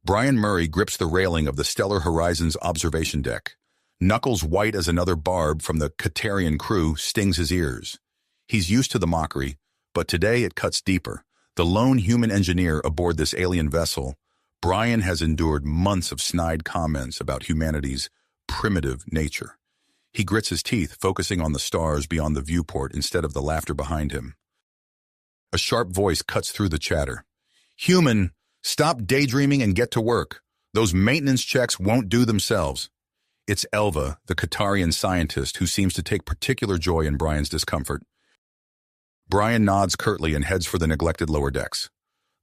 Brian Murray grips the railing of the Stellar Horizons observation deck. Knuckles white as another barb from the Katarian crew stings his ears. He's used to the mockery, but today it cuts deeper. The lone human engineer aboard this alien vessel, Brian has endured months of snide comments about humanity's primitive nature. He grits his teeth, focusing on the stars beyond the viewport instead of the laughter behind him. A sharp voice cuts through the chatter. "Human, stop daydreaming and get to work. Those maintenance checks won't do themselves." It's Elva, the Katarian scientist, who seems to take particular joy in Brian's discomfort. Brian nods curtly and heads for the neglected lower decks.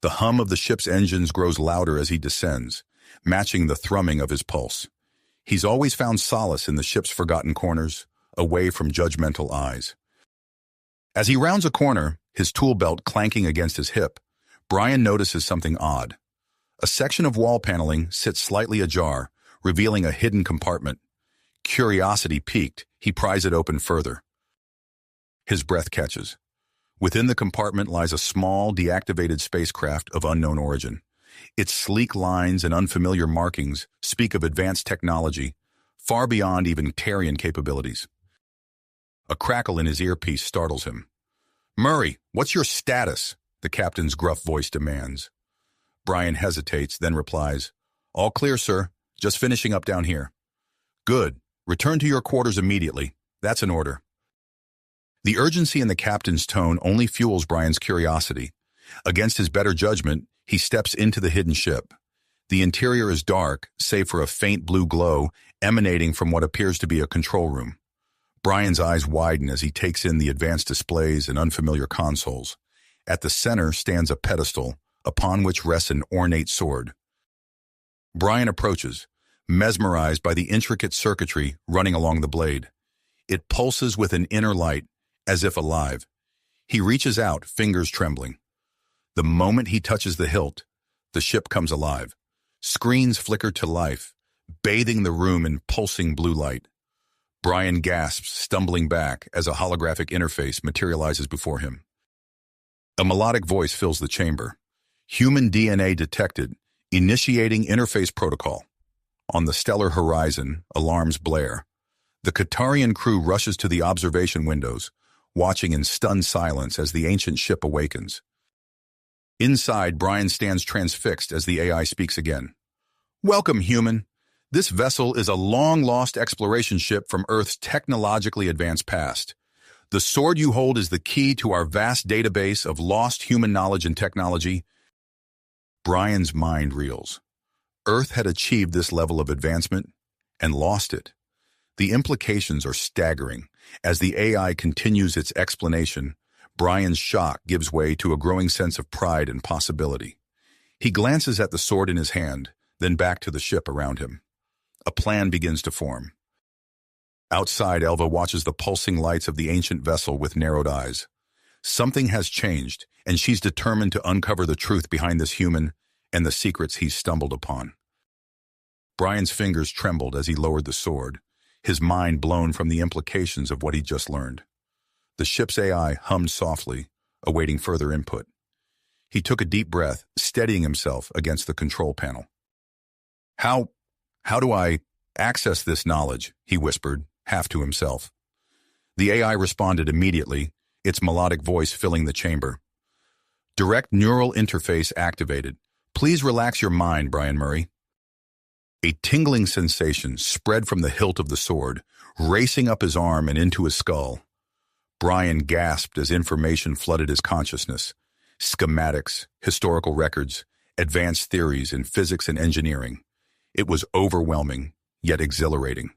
The hum of the ship's engines grows louder as he descends, matching the thrumming of his pulse. He's always found solace in the ship's forgotten corners, away from judgmental eyes. As he rounds a corner, his tool belt clanking against his hip, Brian notices something odd. A section of wall paneling sits slightly ajar, revealing a hidden compartment. Curiosity piqued, he pries it open further. His breath catches. Within the compartment lies a small, deactivated spacecraft of unknown origin. Its sleek lines and unfamiliar markings speak of advanced technology, far beyond even Tarian capabilities. A crackle in his earpiece startles him. "Murray, what's your status?" the captain's gruff voice demands. Brian hesitates, then replies, "All clear, sir. Just finishing up down here." "Good. Return to your quarters immediately. That's an order." The urgency in the captain's tone only fuels Brian's curiosity. Against his better judgment, he steps into the hidden ship. The interior is dark, save for a faint blue glow emanating from what appears to be a control room. Brian's eyes widen as he takes in the advanced displays and unfamiliar consoles. At the center stands a pedestal, upon which rests an ornate sword. Brian approaches, mesmerized by the intricate circuitry running along the blade. It pulses with an inner light, as if alive. He reaches out, fingers trembling. The moment he touches the hilt, the ship comes alive. Screens flicker to life, bathing the room in pulsing blue light. Brian gasps, stumbling back as a holographic interface materializes before him. A melodic voice fills the chamber. "Human DNA detected. Initiating interface protocol." On the stellar horizon, alarms blare. The Katarian crew rushes to the observation windows, watching in stunned silence as the ancient ship awakens. Inside, Brian stands transfixed as the AI speaks again. "Welcome, human. This vessel is a long-lost exploration ship from Earth's technologically advanced past. The sword you hold is the key to our vast database of lost human knowledge and technology." Brian's mind reels. Earth had achieved this level of advancement and lost it. The implications are staggering. As the AI continues its explanation, Brian's shock gives way to a growing sense of pride and possibility. He glances at the sword in his hand, then back to the ship around him. A plan begins to form. Outside, Elva watches the pulsing lights of the ancient vessel with narrowed eyes. Something has changed, and she's determined to uncover the truth behind this human and the secrets he's stumbled upon. Brian's fingers trembled as he lowered the sword, his mind blown from the implications of what he'd just learned. The ship's AI hummed softly, awaiting further input. He took a deep breath, steadying himself against the control panel. How do I access this knowledge?" he whispered, half to himself. The AI responded immediately, its melodic voice filling the chamber. "Direct neural interface activated. Please relax your mind, Brian Murray." A tingling sensation spread from the hilt of the sword, racing up his arm and into his skull. Brian gasped as information flooded his consciousness. Schematics, historical records, advanced theories in physics and engineering. It was overwhelming, yet exhilarating.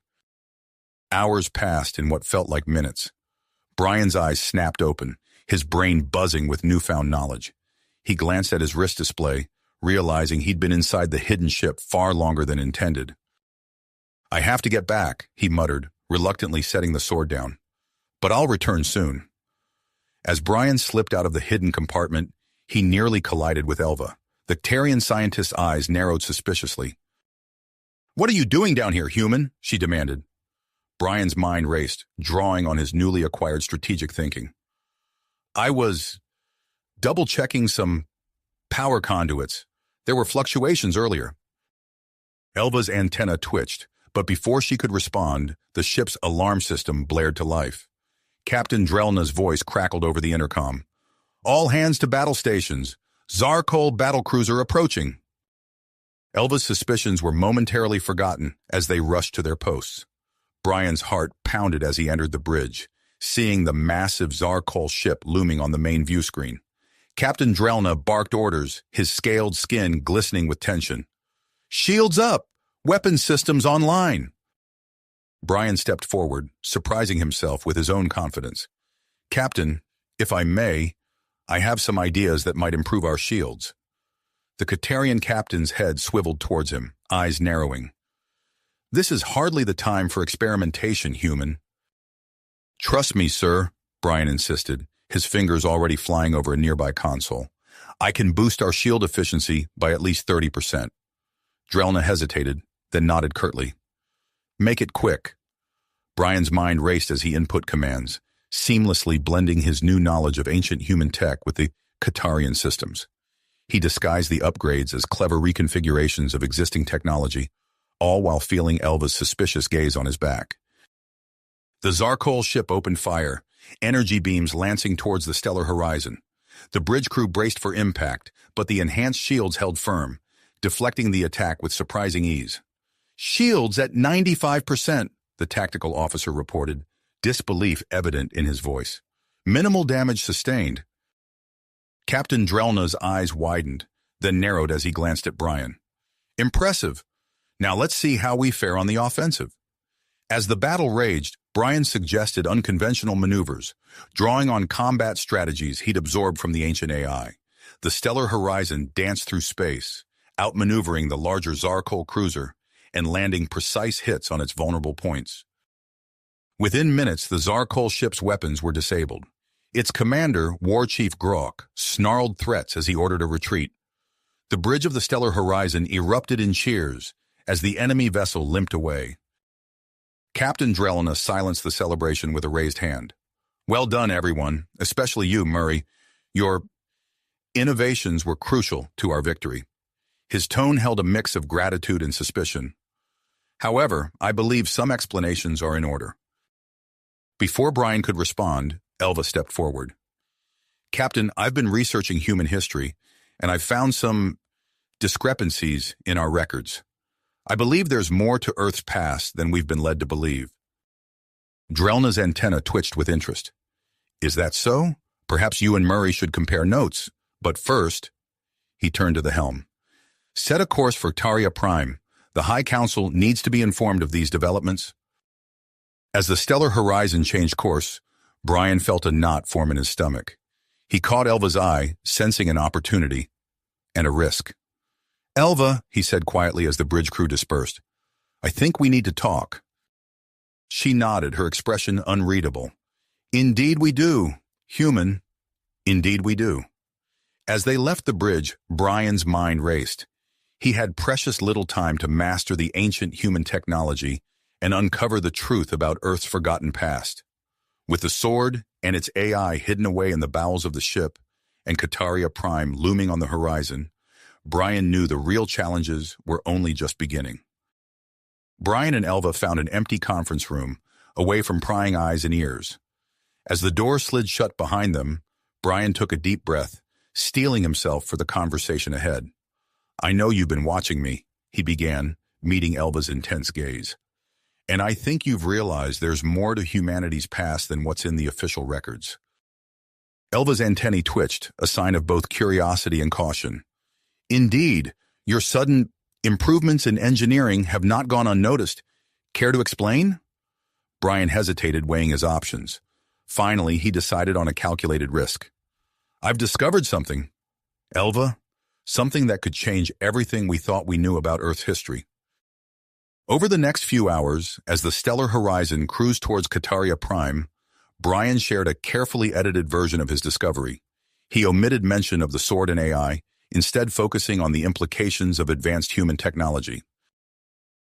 Hours passed in what felt like minutes. Brian's eyes snapped open, his brain buzzing with newfound knowledge. He glanced at his wrist display, realizing he'd been inside the hidden ship far longer than intended. "I have to get back," he muttered, reluctantly setting the sword down. "But I'll return soon." As Brian slipped out of the hidden compartment, he nearly collided with Elva. The Tarian scientist's eyes narrowed suspiciously. "What are you doing down here, human?" she demanded. Brian's mind raced, drawing on his newly acquired strategic thinking. "I was double-checking some power conduits. There were fluctuations earlier. Elva's antenna twitched, but before she could respond, the ship's alarm system blared to life. Captain Drelna's voice crackled over the intercom. "All hands to battle stations. Zarkol battlecruiser approaching." Elva's suspicions were momentarily forgotten as they rushed to their posts. Brian's heart pounded as he entered the bridge, seeing the massive Zarkol ship looming on the main view screen. Captain Drelna barked orders, his scaled skin glistening with tension. "Shields up! Weapon systems online!" Brian stepped forward, surprising himself with his own confidence. "Captain, if I may, I have some ideas that might improve our shields." The Katarian captain's head swiveled towards him, eyes narrowing. "This is hardly the time for experimentation, human." "Trust me, sir," Brian insisted, his fingers already flying over a nearby console. "I can boost our shield efficiency by at least 30%. Drelna hesitated, then nodded curtly. "Make it quick." Brian's mind raced as he input commands, seamlessly blending his new knowledge of ancient human tech with the Katarian systems. He disguised the upgrades as clever reconfigurations of existing technology, all while feeling Elva's suspicious gaze on his back. The Zarkol ship opened fire, energy beams lancing towards the stellar horizon. The bridge crew braced for impact, but the enhanced shields held firm, deflecting the attack with surprising ease. "Shields at 95%, the tactical officer reported, disbelief evident in his voice. "Minimal damage sustained." Captain Drelna's eyes widened, then narrowed as he glanced at Brian. "Impressive. Now let's see how we fare on the offensive." As the battle raged, Brian suggested unconventional maneuvers, drawing on combat strategies he'd absorbed from the ancient AI. The stellar horizon danced through space, outmaneuvering the larger Zarkol cruiser and landing precise hits on its vulnerable points. Within minutes, the Zarkol ship's weapons were disabled. Its commander, War Chief Grok, snarled threats as he ordered a retreat. The bridge of the stellar horizon erupted in cheers as the enemy vessel limped away. Captain Drelna silenced the celebration with a raised hand. "Well done, everyone, especially you, Murray. Your innovations were crucial to our victory." His tone held a mix of gratitude and suspicion. "However, I believe some explanations are in order." Before Brian could respond, Elva stepped forward. "Captain, I've been researching human history, and I've found some discrepancies in our records. I believe there's more to Earth's past than we've been led to believe." Drelna's antenna twitched with interest. "Is that so? Perhaps you and Murray should compare notes. But first," he turned to the helm. "Set a course for Taria Prime. The High Council needs to be informed of these developments." As the stellar horizon changed course, Brian felt a knot form in his stomach. He caught Elva's eye, sensing an opportunity and a risk. "Elva," he said quietly as the bridge crew dispersed, "I think we need to talk." She nodded, her expression unreadable. "Indeed we do, human. Indeed we do." As they left the bridge, Brian's mind raced. He had precious little time to master the ancient human technology and uncover the truth about Earth's forgotten past. With the sword and its AI hidden away in the bowels of the ship and Kataria Prime looming on the horizon, Brian knew the real challenges were only just beginning. Brian and Elva found an empty conference room, away from prying eyes and ears. As the door slid shut behind them, Brian took a deep breath, steeling himself for the conversation ahead. "I know you've been watching me," he began, meeting Elva's intense gaze. "And I think you've realized there's more to humanity's past than what's in the official records." Elva's antennae twitched, a sign of both curiosity and caution. "Indeed, your sudden improvements in engineering have not gone unnoticed. Care to explain?" Brian hesitated, weighing his options. Finally, he decided on a calculated risk. "I've discovered something, Elva, something that could change everything we thought we knew about Earth's history." Over the next few hours, as the stellar horizon cruised towards Kataria Prime, Brian shared a carefully edited version of his discovery. He omitted mention of the sword and AI, instead focusing on the implications of advanced human technology.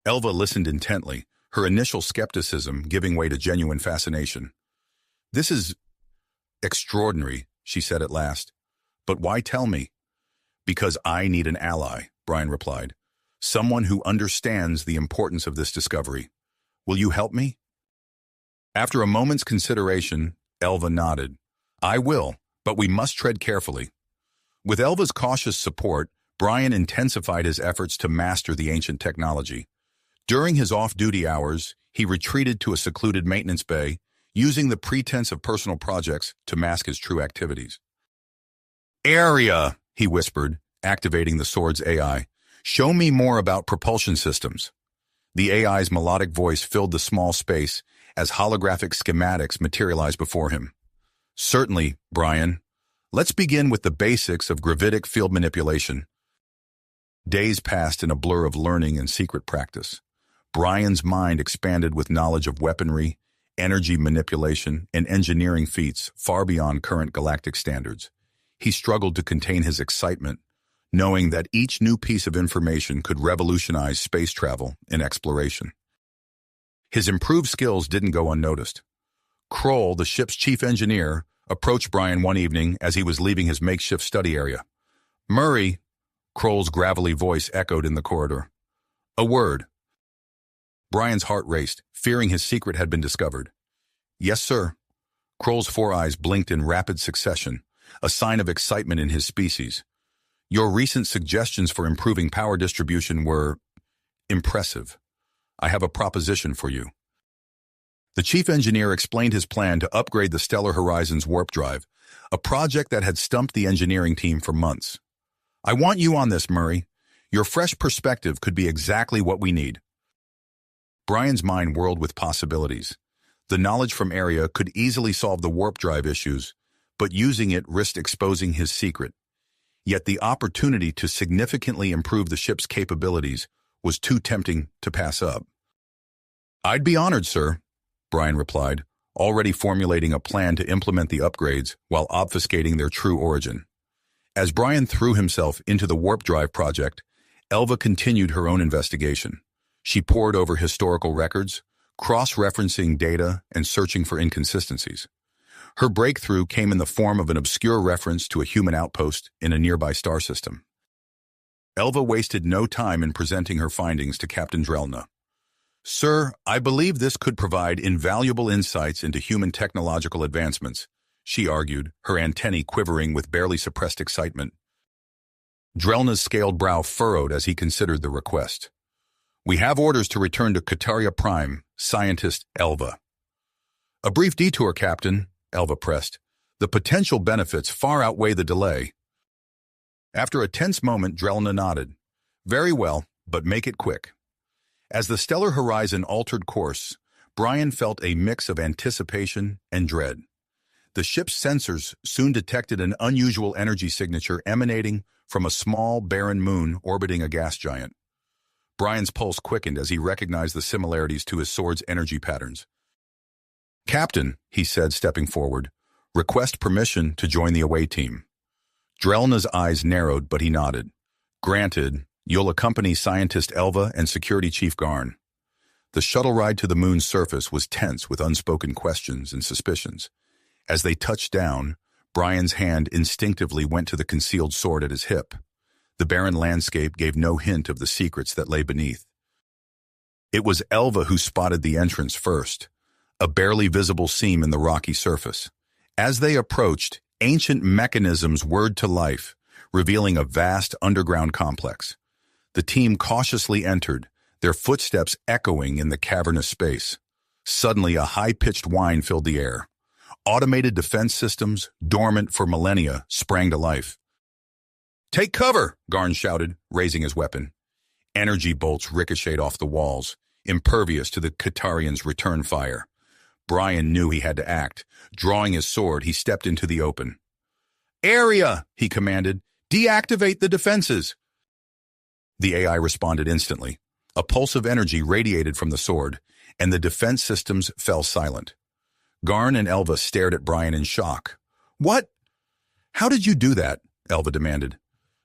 Elva listened intently, her initial skepticism giving way to genuine fascination. "This is extraordinary," she said at last. "But why tell me?" "Because I need an ally," Brian replied. someone who understands the importance of this discovery. Will you help me? After a moment's consideration, Elva nodded. I will, but we must tread carefully. With Elva's cautious support, Brian intensified his efforts to master the ancient technology. During his off-duty hours, he retreated to a secluded maintenance bay, using the pretense of personal projects to mask his true activities. Area, he whispered, activating the sword's AI. Show me more about propulsion systems. The AI's melodic voice filled the small space as holographic schematics materialized before him. Certainly, Brian. Let's begin with the basics of gravitic field manipulation. Days passed in a blur of learning and secret practice. Brian's mind expanded with knowledge of weaponry, energy manipulation, and engineering feats far beyond current galactic standards. He struggled to contain his excitement, knowing that each new piece of information could revolutionize space travel and exploration. His improved skills didn't go unnoticed. Kroll, the ship's chief engineer, approached Brian one evening as he was leaving his makeshift study area. Murray, Kroll's gravelly voice echoed in the corridor. A word. Brian's heart raced, fearing his secret had been discovered. Yes, sir. Kroll's four eyes blinked in rapid succession, a sign of excitement in his species. Your recent suggestions for improving power distribution were impressive. I have a proposition for you. The chief engineer explained his plan to upgrade the Stellar Horizons warp drive, a project that had stumped the engineering team for months. I want you on this, Murray. Your fresh perspective could be exactly what we need. Brian's mind whirled with possibilities. The knowledge from Area could easily solve the warp drive issues, but using it risked exposing his secret. Yet the opportunity to significantly improve the ship's capabilities was too tempting to pass up. I'd be honored, sir, Brian replied, already formulating a plan to implement the upgrades while obfuscating their true origin. As Brian threw himself into the warp drive project, Elva continued her own investigation. She pored over historical records, cross-referencing data and searching for inconsistencies. Her breakthrough came in the form of an obscure reference to a human outpost in a nearby star system. Elva wasted no time in presenting her findings to Captain Drelna. Sir, I believe this could provide invaluable insights into human technological advancements, she argued, her antennae quivering with barely suppressed excitement. Drelna's scaled brow furrowed as he considered the request. We have orders to return to Kataria Prime, scientist Elva. A brief detour, Captain, Elva pressed. The potential benefits far outweigh the delay. After a tense moment, Drelna nodded. Very well, but make it quick. As the Stellar Horizon altered course, Brian felt a mix of anticipation and dread. The ship's sensors soon detected an unusual energy signature emanating from a small, barren moon orbiting a gas giant. Brian's pulse quickened as he recognized the similarities to his sword's energy patterns. Captain, he said, stepping forward, request permission to join the away team. Drelna's eyes narrowed, but he nodded. Granted, you'll accompany scientist Elva and security chief Garn. The shuttle ride to the moon's surface was tense with unspoken questions and suspicions. As they touched down, Brian's hand instinctively went to the concealed sword at his hip. The barren landscape gave no hint of the secrets that lay beneath. It was Elva who spotted the entrance first, a barely visible seam in the rocky surface. As they approached, ancient mechanisms whirred to life, revealing a vast underground complex. The team cautiously entered, their footsteps echoing in the cavernous space. Suddenly, a high-pitched whine filled the air. Automated defense systems, dormant for millennia, sprang to life. Take cover, Garn shouted, raising his weapon. Energy bolts ricocheted off the walls, impervious to the Katarians' return fire. Brian knew he had to act. Drawing his sword, he stepped into the open. Area, he commanded. Deactivate the defenses. The AI responded instantly. A pulse of energy radiated from the sword, and the defense systems fell silent. Garn and Elva stared at Brian in shock. What? How did you do that? Elva demanded.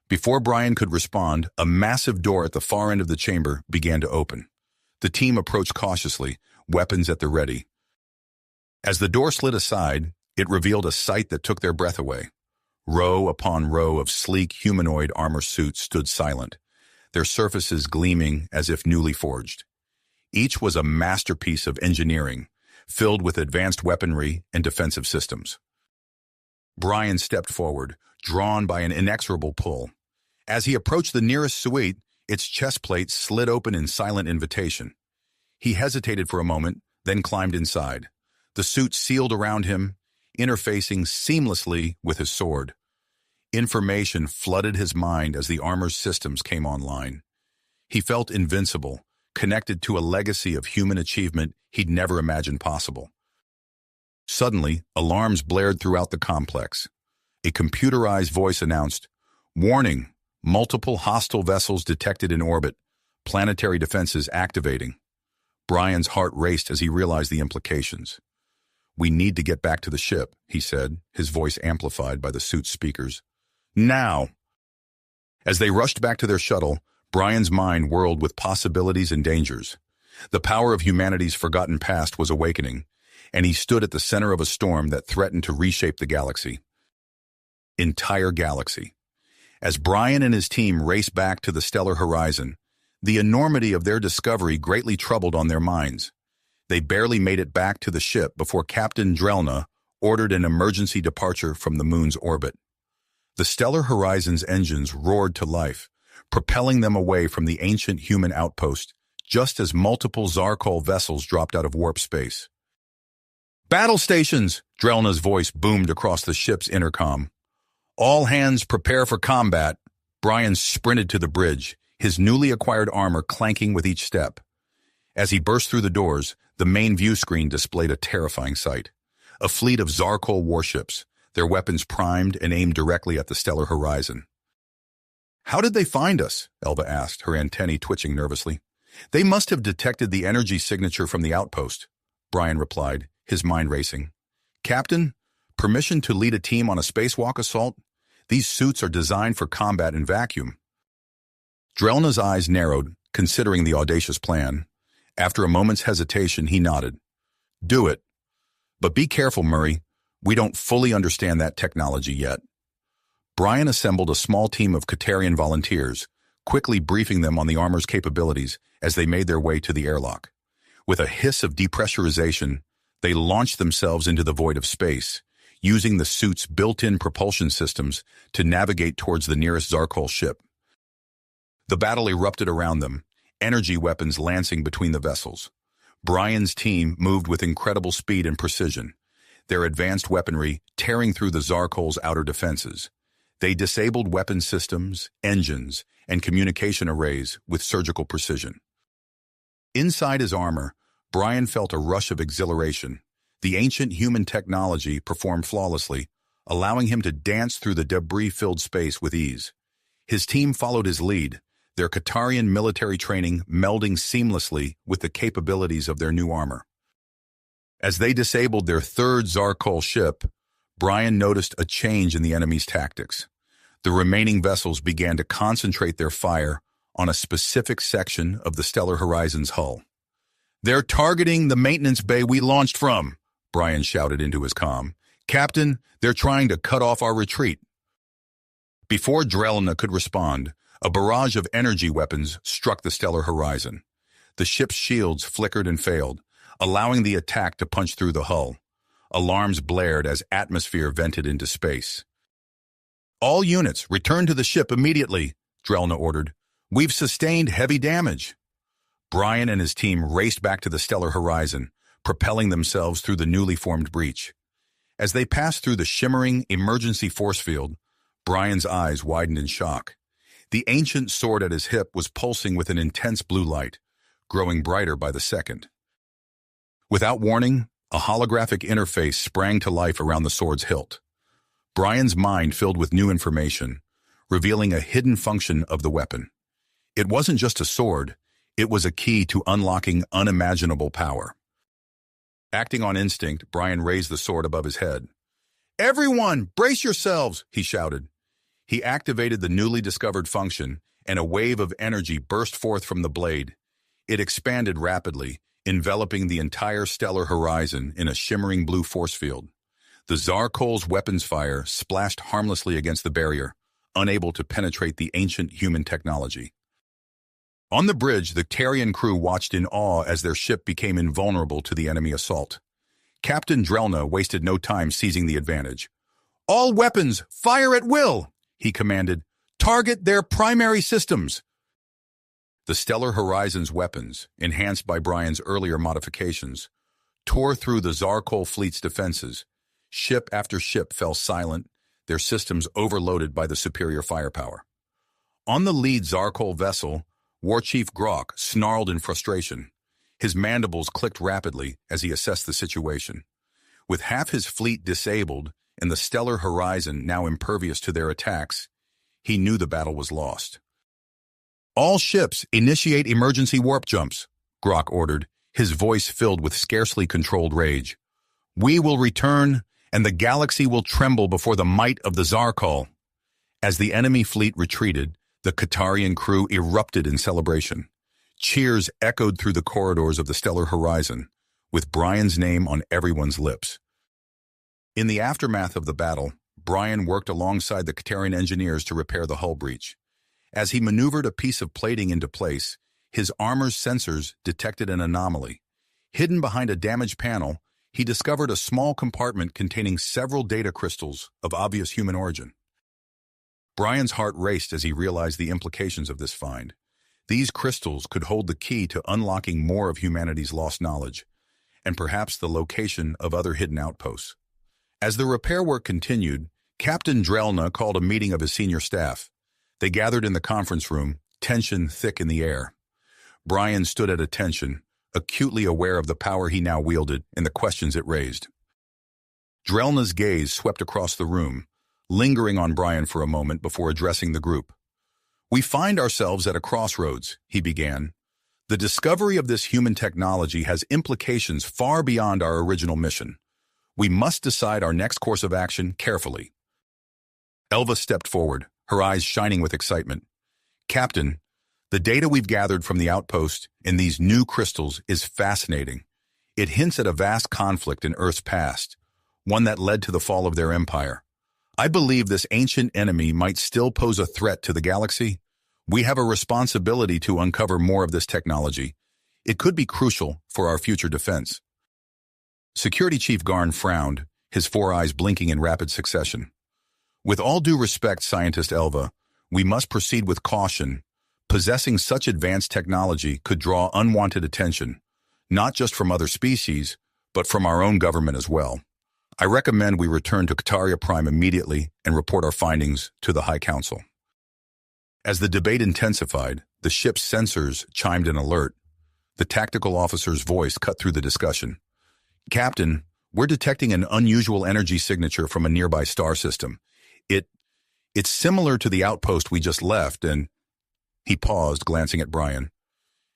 Before Brian could respond, a massive door at the far end of the chamber began to open. The team approached cautiously, weapons at the ready. As the door slid aside, it revealed a sight that took their breath away. Row upon row of sleek humanoid armor suits stood silent, their surfaces gleaming as if newly forged. Each was a masterpiece of engineering, filled with advanced weaponry and defensive systems. Brian stepped forward, drawn by an inexorable pull. As he approached the nearest suite, its chest plate slid open in silent invitation. He hesitated for a moment, then climbed inside. The suit sealed around him, interfacing seamlessly with his sword. Information flooded his mind as the armor's systems came online. He felt invincible, connected to a legacy of human achievement he'd never imagined possible. Suddenly, alarms blared throughout the complex. A computerized voice announced, "Warning! Multiple hostile vessels detected in orbit. Planetary defenses activating." Brian's heart raced as he realized the implications. "We need to get back to the ship," he said, his voice amplified by the suit's speakers. "Now!" As they rushed back to their shuttle, Brian's mind whirled with possibilities and dangers. The power of humanity's forgotten past was awakening, and he stood at the center of a storm that threatened to reshape the galaxy. Entire galaxy. As Brian and his team raced back to the stellar horizon, the enormity of their discovery greatly troubled on their minds. They barely made it back to the ship before Captain Drelna ordered an emergency departure from the moon's orbit. The stellar horizon's engines roared to life, propelling them away from the ancient human outpost, just as multiple Zarkol vessels dropped out of warp space. "Battle stations!" Drelna's voice boomed across the ship's intercom. "All hands prepare for combat." Brian sprinted to the bridge, his newly acquired armor clanking with each step. As he burst through the doors, the main view screen displayed a terrifying sight. A fleet of Zarkol warships, their weapons primed and aimed directly at the stellar horizon. "How did they find us?" Elva asked, her antennae twitching nervously. "They must have detected the energy signature from the outpost," Brian replied, his mind racing. "Captain, permission to lead a team on a spacewalk assault? These suits are designed for combat in vacuum." Drelna's eyes narrowed, considering the audacious plan. After a moment's hesitation, he nodded. "Do it. But be careful, Murray. We don't fully understand that technology yet." Brian assembled a small team of Katarian volunteers, quickly briefing them on the armor's capabilities as they made their way to the airlock. With a hiss of depressurization, they launched themselves into the void of space, using the suit's built-in propulsion systems to navigate towards the nearest Zarkol ship. The battle erupted around them, energy weapons lancing between the vessels. Brian's team moved with incredible speed and precision, their advanced weaponry tearing through the Zarkol's outer defenses. They disabled weapon systems, engines, and communication arrays with surgical precision. Inside his armor, Brian felt a rush of exhilaration. The ancient human technology performed flawlessly, allowing him to dance through the debris-filled space with ease. His team followed his lead, their Katarian military training melding seamlessly with the capabilities of their new armor. As they disabled their third Zarkol ship, Brian noticed a change in the enemy's tactics. The remaining vessels began to concentrate their fire on a specific section of the stellar horizon's hull. "They're targeting the maintenance bay we launched from," Brian shouted into his comm. "Captain, they're trying to cut off our retreat." Before Drelna could respond, a barrage of energy weapons struck the stellar horizon. The ship's shields flickered and failed, allowing the attack to punch through the hull. Alarms blared as atmosphere vented into space. "All units, return to the ship immediately," Drelna ordered. "We've sustained heavy damage." Brian and his team raced back to the stellar horizon, propelling themselves through the newly formed breach. As they passed through the shimmering emergency force field, Brian's eyes widened in shock. The ancient sword at his hip was pulsing with an intense blue light, growing brighter by the second. Without warning, a holographic interface sprang to life around the sword's hilt. Brian's mind filled with new information, revealing a hidden function of the weapon. It wasn't just a sword, it was a key to unlocking unimaginable power. Acting on instinct, Brian raised the sword above his head. "Everyone, brace yourselves," he shouted. He activated the newly discovered function, and a wave of energy burst forth from the blade. It expanded rapidly, enveloping the entire stellar horizon in a shimmering blue force field. The Zarkol's weapons fire splashed harmlessly against the barrier, unable to penetrate the ancient human technology. On the bridge, the Tarian crew watched in awe as their ship became invulnerable to the enemy assault. Captain Drelna wasted no time seizing the advantage. "All weapons, fire at will!" he commanded. "Target their primary systems." The Stellar Horizons weapons, enhanced by Brian's earlier modifications, tore through the Zarkol fleet's defenses. Ship after ship fell silent, their systems overloaded by the superior firepower. On the lead Zarkol vessel, War Chief Grok snarled in frustration. His mandibles clicked rapidly as he assessed the situation. With half his fleet disabled and the Stellar Horizon now impervious to their attacks, he knew the battle was lost. "All ships, initiate emergency warp jumps," Grok ordered, his voice filled with scarcely controlled rage. "We will return, and the galaxy will tremble before the might of the Zarkol." As the enemy fleet retreated, the Qatarian crew erupted in celebration. Cheers echoed through the corridors of the Stellar Horizon, with Brian's name on everyone's lips. In the aftermath of the battle, Brian worked alongside the Qatarian engineers to repair the hull breach. As he maneuvered a piece of plating into place, his armor's sensors detected an anomaly. Hidden behind a damaged panel, he discovered a small compartment containing several data crystals of obvious human origin. Brian's heart raced as he realized the implications of this find. These crystals could hold the key to unlocking more of humanity's lost knowledge, and perhaps the location of other hidden outposts. As the repair work continued, Captain Drelna called a meeting of his senior staff. They gathered in the conference room, tension thick in the air. Brian stood at attention, acutely aware of the power he now wielded and the questions it raised. Drelna's gaze swept across the room, lingering on Brian for a moment before addressing the group. "We find ourselves at a crossroads," he began. "The discovery of this human technology has implications far beyond our original mission. We must decide our next course of action carefully." Elva stepped forward, her eyes shining with excitement. "Captain, the data we've gathered from the outpost in these new crystals is fascinating. It hints at a vast conflict in Earth's past, one that led to the fall of their empire. I believe this ancient enemy might still pose a threat to the galaxy. We have a responsibility to uncover more of this technology. It could be crucial for our future defense." Security Chief Garn frowned, his four eyes blinking in rapid succession. "With all due respect, Scientist Elva, we must proceed with caution. Possessing such advanced technology could draw unwanted attention, not just from other species, but from our own government as well. I recommend we return to Qataria Prime immediately and report our findings to the High Council." As the debate intensified, the ship's sensors chimed an alert. The tactical officer's voice cut through the discussion. "Captain, we're detecting an unusual energy signature from a nearby star system. It's similar to the outpost we just left, and..." He paused, glancing at Brian.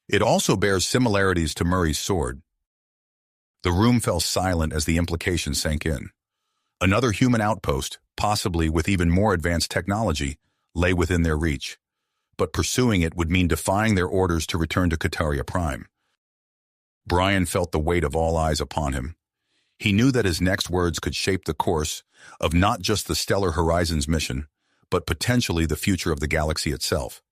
"It also bears similarities to Murray's sword." The room fell silent as the implication sank in. Another human outpost, possibly with even more advanced technology, lay within their reach. But pursuing it would mean defying their orders to return to Qataria Prime. Brian felt the weight of all eyes upon him. He knew that his next words could shape the course of not just the Stellar Horizons mission, but potentially the future of the galaxy itself.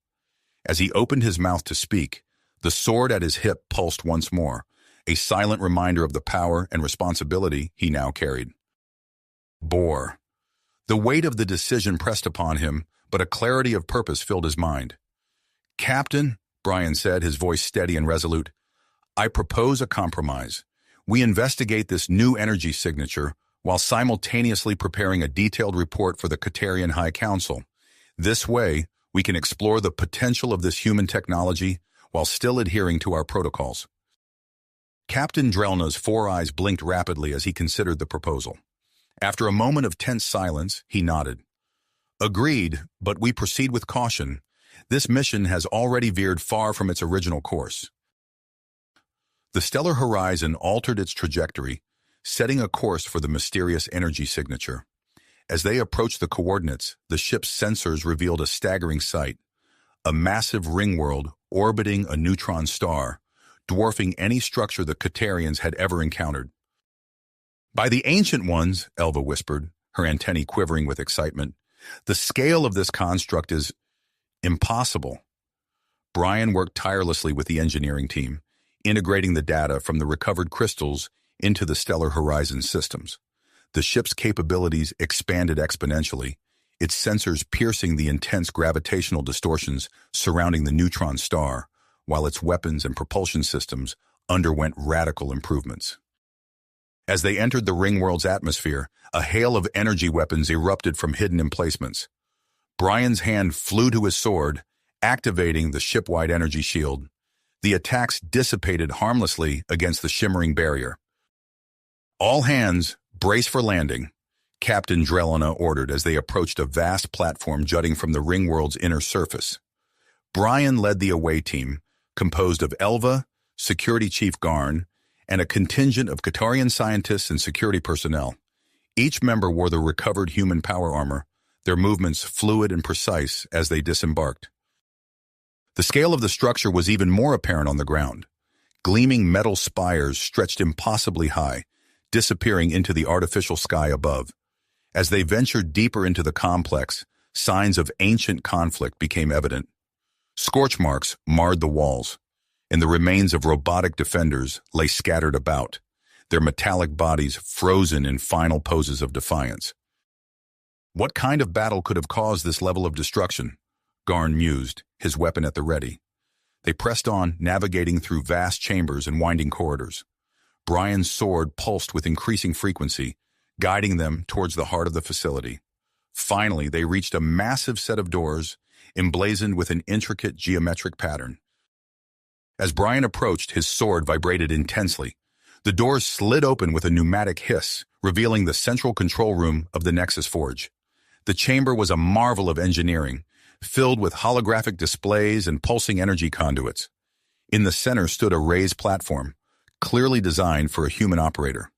As he opened his mouth to speak, the sword at his hip pulsed once more, a silent reminder of the power and responsibility he now carried. Bore. The weight of the decision pressed upon him, but a clarity of purpose filled his mind. "Captain," Brian said, his voice steady and resolute, "I propose a compromise. We investigate this new energy signature while simultaneously preparing a detailed report for the Qatarian High Council. This way, we can explore the potential of this human technology while still adhering to our protocols." Captain Drelna's four eyes blinked rapidly as he considered the proposal. After a moment of tense silence, he nodded. "Agreed, but we proceed with caution. This mission has already veered far from its original course." The Stellar Horizon altered its trajectory, setting a course for the mysterious energy signature. As they approached the coordinates, the ship's sensors revealed a staggering sight: a massive ring world orbiting a neutron star, dwarfing any structure the Qatarians had ever encountered. "By the Ancient Ones," Elva whispered, her antennae quivering with excitement, "the scale of this construct is impossible." Brian worked tirelessly with the engineering team, integrating the data from the recovered crystals into the Stellar Horizon systems. The ship's capabilities expanded exponentially, its sensors piercing the intense gravitational distortions surrounding the neutron star, while its weapons and propulsion systems underwent radical improvements. As they entered the Ringworld's atmosphere, a hail of energy weapons erupted from hidden emplacements. Brian's hand flew to his sword, activating the ship-wide energy shield. The attacks dissipated harmlessly against the shimmering barrier. "All hands, brace for landing," Captain Drellona ordered as they approached a vast platform jutting from the Ringworld's inner surface. Brian led the away team, composed of Elva, Security Chief Garn, and a contingent of Katarian scientists and security personnel. Each member wore the recovered human power armor, their movements fluid and precise as they disembarked. The scale of the structure was even more apparent on the ground. Gleaming metal spires stretched impossibly high, disappearing into the artificial sky above. As they ventured deeper into the complex, signs of ancient conflict became evident. Scorch marks marred the walls, and the remains of robotic defenders lay scattered about, their metallic bodies frozen in final poses of defiance. What kind of battle could have caused this level of destruction? Garn mused, his weapon at the ready. They pressed on, navigating through vast chambers and winding corridors. Brian's sword pulsed with increasing frequency, guiding them towards the heart of the facility. Finally, they reached a massive set of doors, emblazoned with an intricate geometric pattern. As Brian approached, his sword vibrated intensely. The doors slid open with a pneumatic hiss, revealing the central control room of the Nexus Forge. The chamber was a marvel of engineering, filled with holographic displays and pulsing energy conduits. In the center stood a raised platform, clearly designed for a human operator.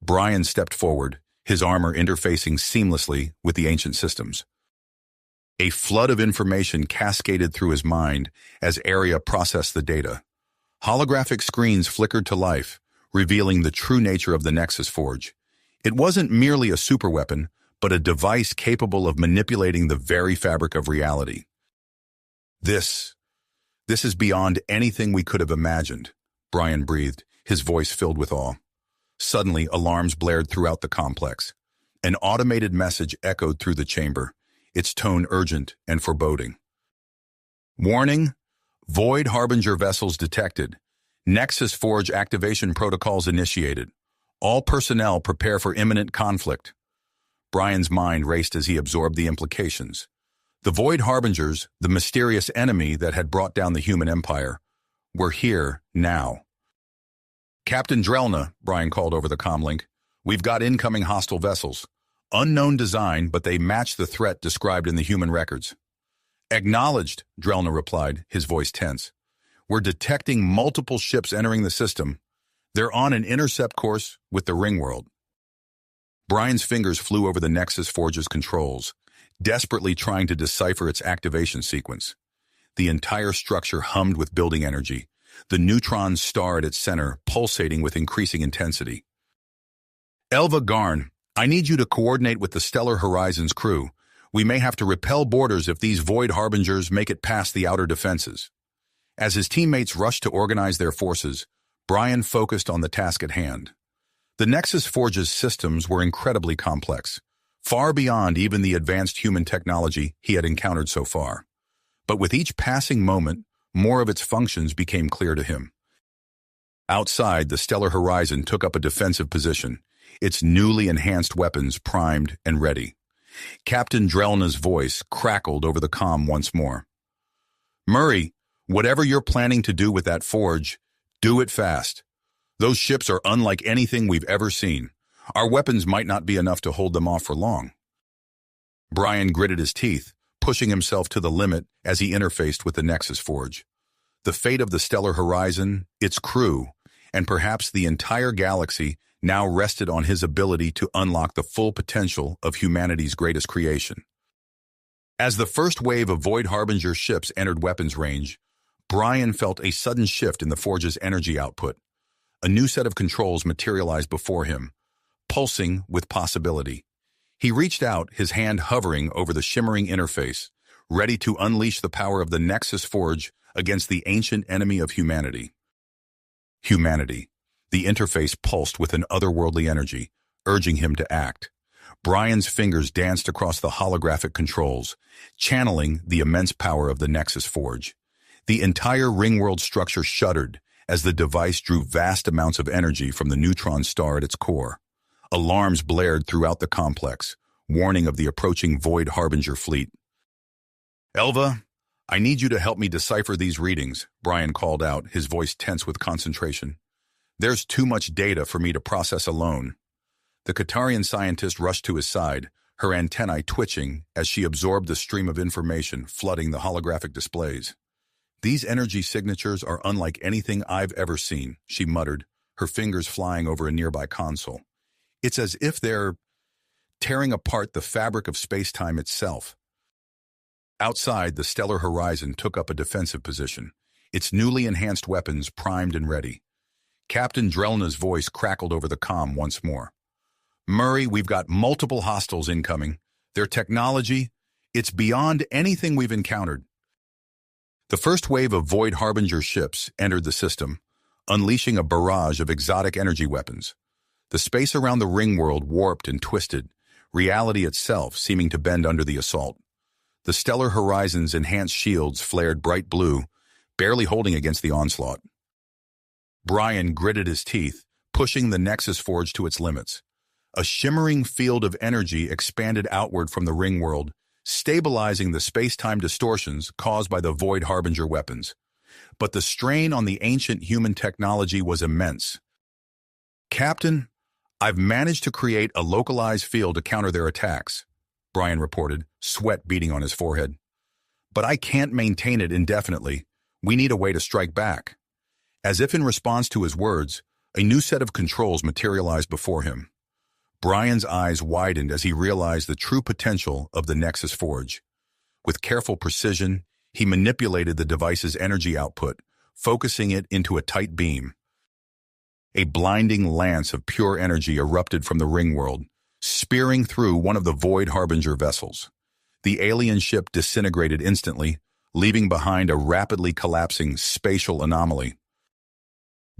Brian stepped forward, his armor interfacing seamlessly with the ancient systems. A flood of information cascaded through his mind as Area processed the data. Holographic screens flickered to life, revealing the true nature of the Nexus Forge. It wasn't merely a superweapon, but a device capable of manipulating the very fabric of reality. This is beyond anything we could have imagined," Brian breathed, his voice filled with awe. Suddenly, alarms blared throughout the complex. An automated message echoed through the chamber, its tone urgent and foreboding. "Warning, Void Harbinger vessels detected. Nexus Forge activation protocols initiated. All personnel prepare for imminent conflict." Brian's mind raced as he absorbed the implications. The Void Harbingers, the mysterious enemy that had brought down the human empire, were here now. "Captain Drellna," Brian called over the comlink, "we've got incoming hostile vessels. Unknown design, but they match the threat described in the human records." "Acknowledged," Drellna replied, his voice tense. "We're detecting multiple ships entering the system. They're on an intercept course with the Ringworld." Brian's fingers flew over the Nexus Forge's controls, desperately trying to decipher its activation sequence. The entire structure hummed with building energy, the neutron star at its center pulsating with increasing intensity. "Elva Garn, I need you to coordinate with the Stellar Horizons crew. We may have to repel borders if these Void Harbingers make it past the outer defenses." As his teammates rushed to organize their forces, Brian focused on the task at hand. The Nexus Forge's systems were incredibly complex, far beyond even the advanced human technology he had encountered so far. But with each passing moment, more of its functions became clear to him. Outside, the Stellar Horizon took up a defensive position, its newly enhanced weapons primed and ready. Captain Drellna's voice crackled over the comm once more. "Murray, whatever you're planning to do with that forge, do it fast. Those ships are unlike anything we've ever seen. Our weapons might not be enough to hold them off for long." Brian gritted his teeth, pushing himself to the limit as he interfaced with the Nexus Forge. The fate of the Stellar Horizon, its crew, and perhaps the entire galaxy now rested on his ability to unlock the full potential of humanity's greatest creation. As the first wave of Void Harbinger ships entered weapons range, Brian felt a sudden shift in the Forge's energy output. A new set of controls materialized before him, pulsing with possibility. He reached out, his hand hovering over the shimmering interface, ready to unleash the power of the Nexus Forge against the ancient enemy of humanity. Humanity. The interface pulsed with an otherworldly energy, urging him to act. Brian's fingers danced across the holographic controls, channeling the immense power of the Nexus Forge. The entire ring-world structure shuddered as the device drew vast amounts of energy from the neutron star at its core. Alarms blared throughout the complex, warning of the approaching Void Harbinger fleet. "Elva, I need you to help me decipher these readings," Brian called out, his voice tense with concentration. "There's too much data for me to process alone." The Qatarian scientist rushed to his side, her antennae twitching as she absorbed the stream of information flooding the holographic displays. "These energy signatures are unlike anything I've ever seen," she muttered, her fingers flying over a nearby console. "It's as if they're tearing apart the fabric of space-time itself." Outside, the stellar horizon took up a defensive position, its newly enhanced weapons primed and ready. Captain Drelna's voice crackled over the comm once more. "Murray, we've got multiple hostiles incoming. Their technology, it's beyond anything we've encountered." The first wave of Void Harbinger ships entered the system, unleashing a barrage of exotic energy weapons. The space around the ring world warped and twisted, reality itself seeming to bend under the assault. The stellar horizon's enhanced shields flared bright blue, barely holding against the onslaught. Brian gritted his teeth, pushing the Nexus Forge to its limits. A shimmering field of energy expanded outward from the ring world, stabilizing the space-time distortions caused by the Void Harbinger weapons. But the strain on the ancient human technology was immense. "Captain, I've managed to create a localized field to counter their attacks," Brian reported, sweat beading on his forehead. "But I can't maintain it indefinitely. We need a way to strike back." As if in response to his words, a new set of controls materialized before him. Brian's eyes widened as he realized the true potential of the Nexus Forge. With careful precision, he manipulated the device's energy output, focusing it into a tight beam. A blinding lance of pure energy erupted from the ring world, spearing through one of the Void Harbinger vessels. The alien ship disintegrated instantly, leaving behind a rapidly collapsing spatial anomaly.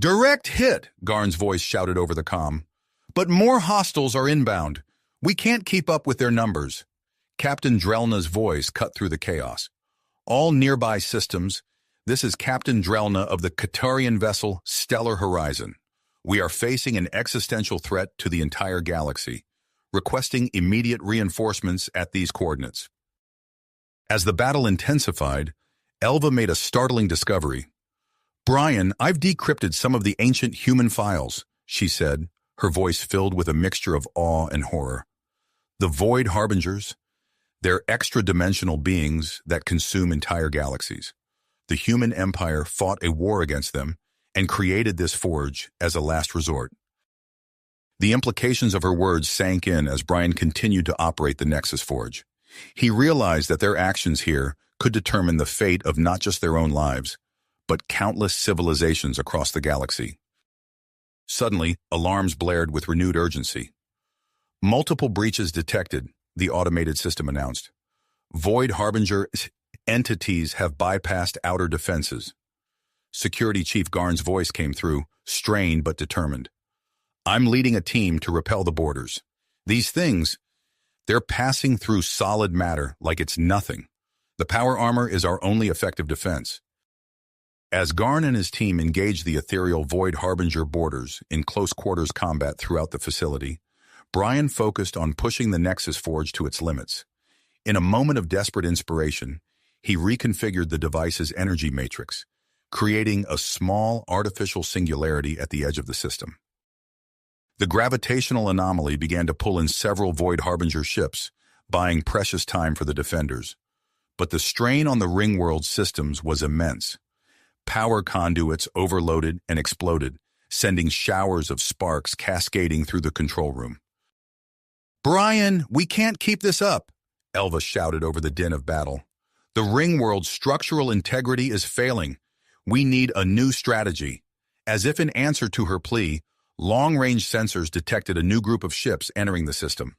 "Direct hit," Garn's voice shouted over the comm. "But more hostiles are inbound. We can't keep up with their numbers." Captain Drelna's voice cut through the chaos. "All nearby systems, this is Captain Drelna of the Qatarian vessel Stellar Horizon. We are facing an existential threat to the entire galaxy, requesting immediate reinforcements at these coordinates." As the battle intensified, Elva made a startling discovery. "Brian, I've decrypted some of the ancient human files," she said, her voice filled with a mixture of awe and horror. "The Void Harbingers, they're extra-dimensional beings that consume entire galaxies. The human empire fought a war against them and created this forge as a last resort." The implications of her words sank in as Brian continued to operate the Nexus Forge. He realized that their actions here could determine the fate of not just their own lives, but countless civilizations across the galaxy. Suddenly, alarms blared with renewed urgency. "Multiple breaches detected," the automated system announced. "Void Harbinger entities have bypassed outer defenses." Security Chief Garn's voice came through, strained but determined. "I'm leading a team to repel the borders. These things, they're passing through solid matter like it's nothing. The power armor is our only effective defense." As Garn and his team engaged the ethereal Void Harbinger borders in close-quarters combat throughout the facility, Brian focused on pushing the Nexus Forge to its limits. In a moment of desperate inspiration, he reconfigured the device's energy matrix, creating a small artificial singularity at the edge of the system. The gravitational anomaly began to pull in several Void Harbinger ships, buying precious time for the defenders. But the strain on the ring-world systems was immense. Power conduits overloaded and exploded, sending showers of sparks cascading through the control room. "Brian, we can't keep this up," Elva shouted over the din of battle. "The ring world's structural integrity is failing. We need a new strategy." As if in answer to her plea, long-range sensors detected a new group of ships entering the system.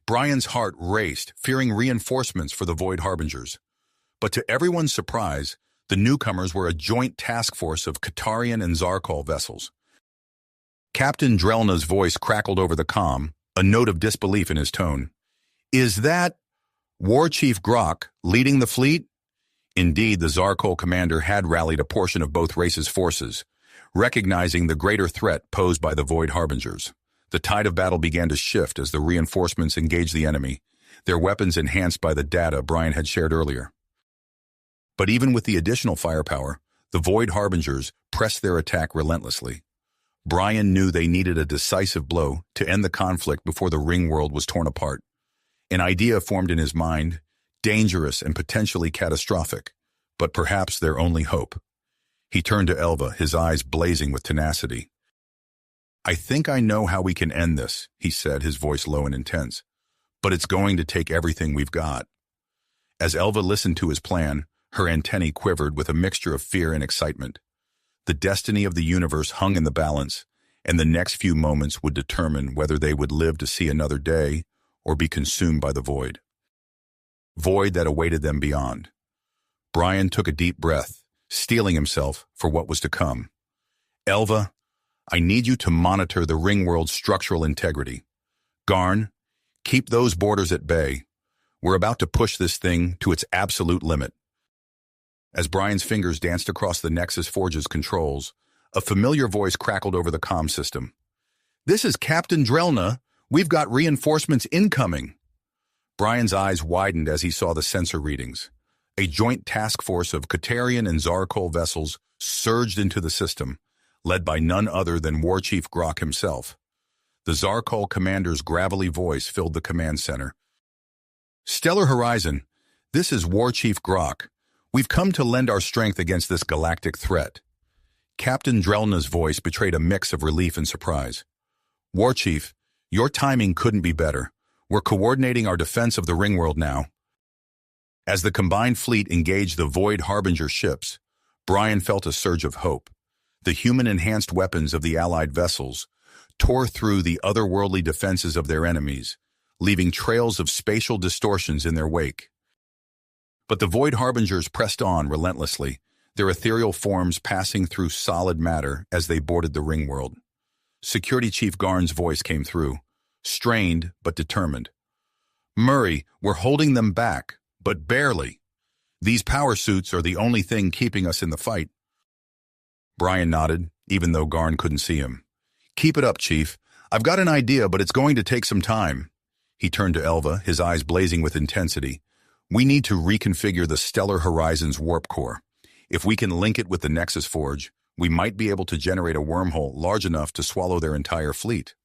Brian's heart raced, fearing reinforcements for the Void Harbingers. But to everyone's surprise, The newcomers were a joint task force of Katarian and Zarkal vessels. Captain Drelna's voice crackled over the comm, a note of disbelief in his tone. "Is that War Chief Grok leading the fleet?" Indeed, the Zarkal commander had rallied a portion of both races' forces, recognizing the greater threat posed by the Void Harbingers. The tide of battle began to shift as the reinforcements engaged the enemy, their weapons enhanced by the data Brian had shared earlier. But even with the additional firepower, the Void Harbingers pressed their attack relentlessly. Brian knew they needed a decisive blow to end the conflict before the ring world was torn apart. An idea formed in his mind, dangerous and potentially catastrophic, but perhaps their only hope. He turned to Elva, his eyes blazing with tenacity. "I think I know how we can end this," he said, his voice low and intense. "But it's going to take everything we've got." As Elva listened to his plan, her antennae quivered with a mixture of fear and excitement. The destiny of the universe hung in the balance, and the next few moments would determine whether they would live to see another day or be consumed by the void. Void that awaited them beyond. Brian took a deep breath, steeling himself for what was to come. "Elva, I need you to monitor the ring world's structural integrity. Garn, keep those borders at bay. We're about to push this thing to its absolute limit." As Brian's fingers danced across the Nexus Forge's controls, a familiar voice crackled over the comm system. "This is Captain Drelna. We've got reinforcements incoming." Brian's eyes widened as he saw the sensor readings. A joint task force of Katarian and Zarkal vessels surged into the system, led by none other than War Chief Grok himself. The Zarkal commander's gravelly voice filled the command center. "Stellar Horizon, this is War Chief Grok. We've come to lend our strength against this galactic threat." Captain Drelna's voice betrayed a mix of relief and surprise. "War Chief, your timing couldn't be better. We're coordinating our defense of the Ringworld now." As the combined fleet engaged the Void Harbinger ships, Brian felt a surge of hope. The human-enhanced weapons of the Allied vessels tore through the otherworldly defenses of their enemies, leaving trails of spatial distortions in their wake. But the Void Harbingers pressed on relentlessly, their ethereal forms passing through solid matter as they boarded the Ringworld. Security Chief Garn's voice came through, strained but determined. "Murray, we're holding them back, but barely. These power suits are the only thing keeping us in the fight." Brian nodded, even though Garn couldn't see him. "Keep it up, Chief. I've got an idea, but it's going to take some time." He turned to Elva, his eyes blazing with intensity. "We need to reconfigure the Stellar Horizon's warp core. If we can link it with the Nexus Forge, we might be able to generate a wormhole large enough to swallow their entire fleet."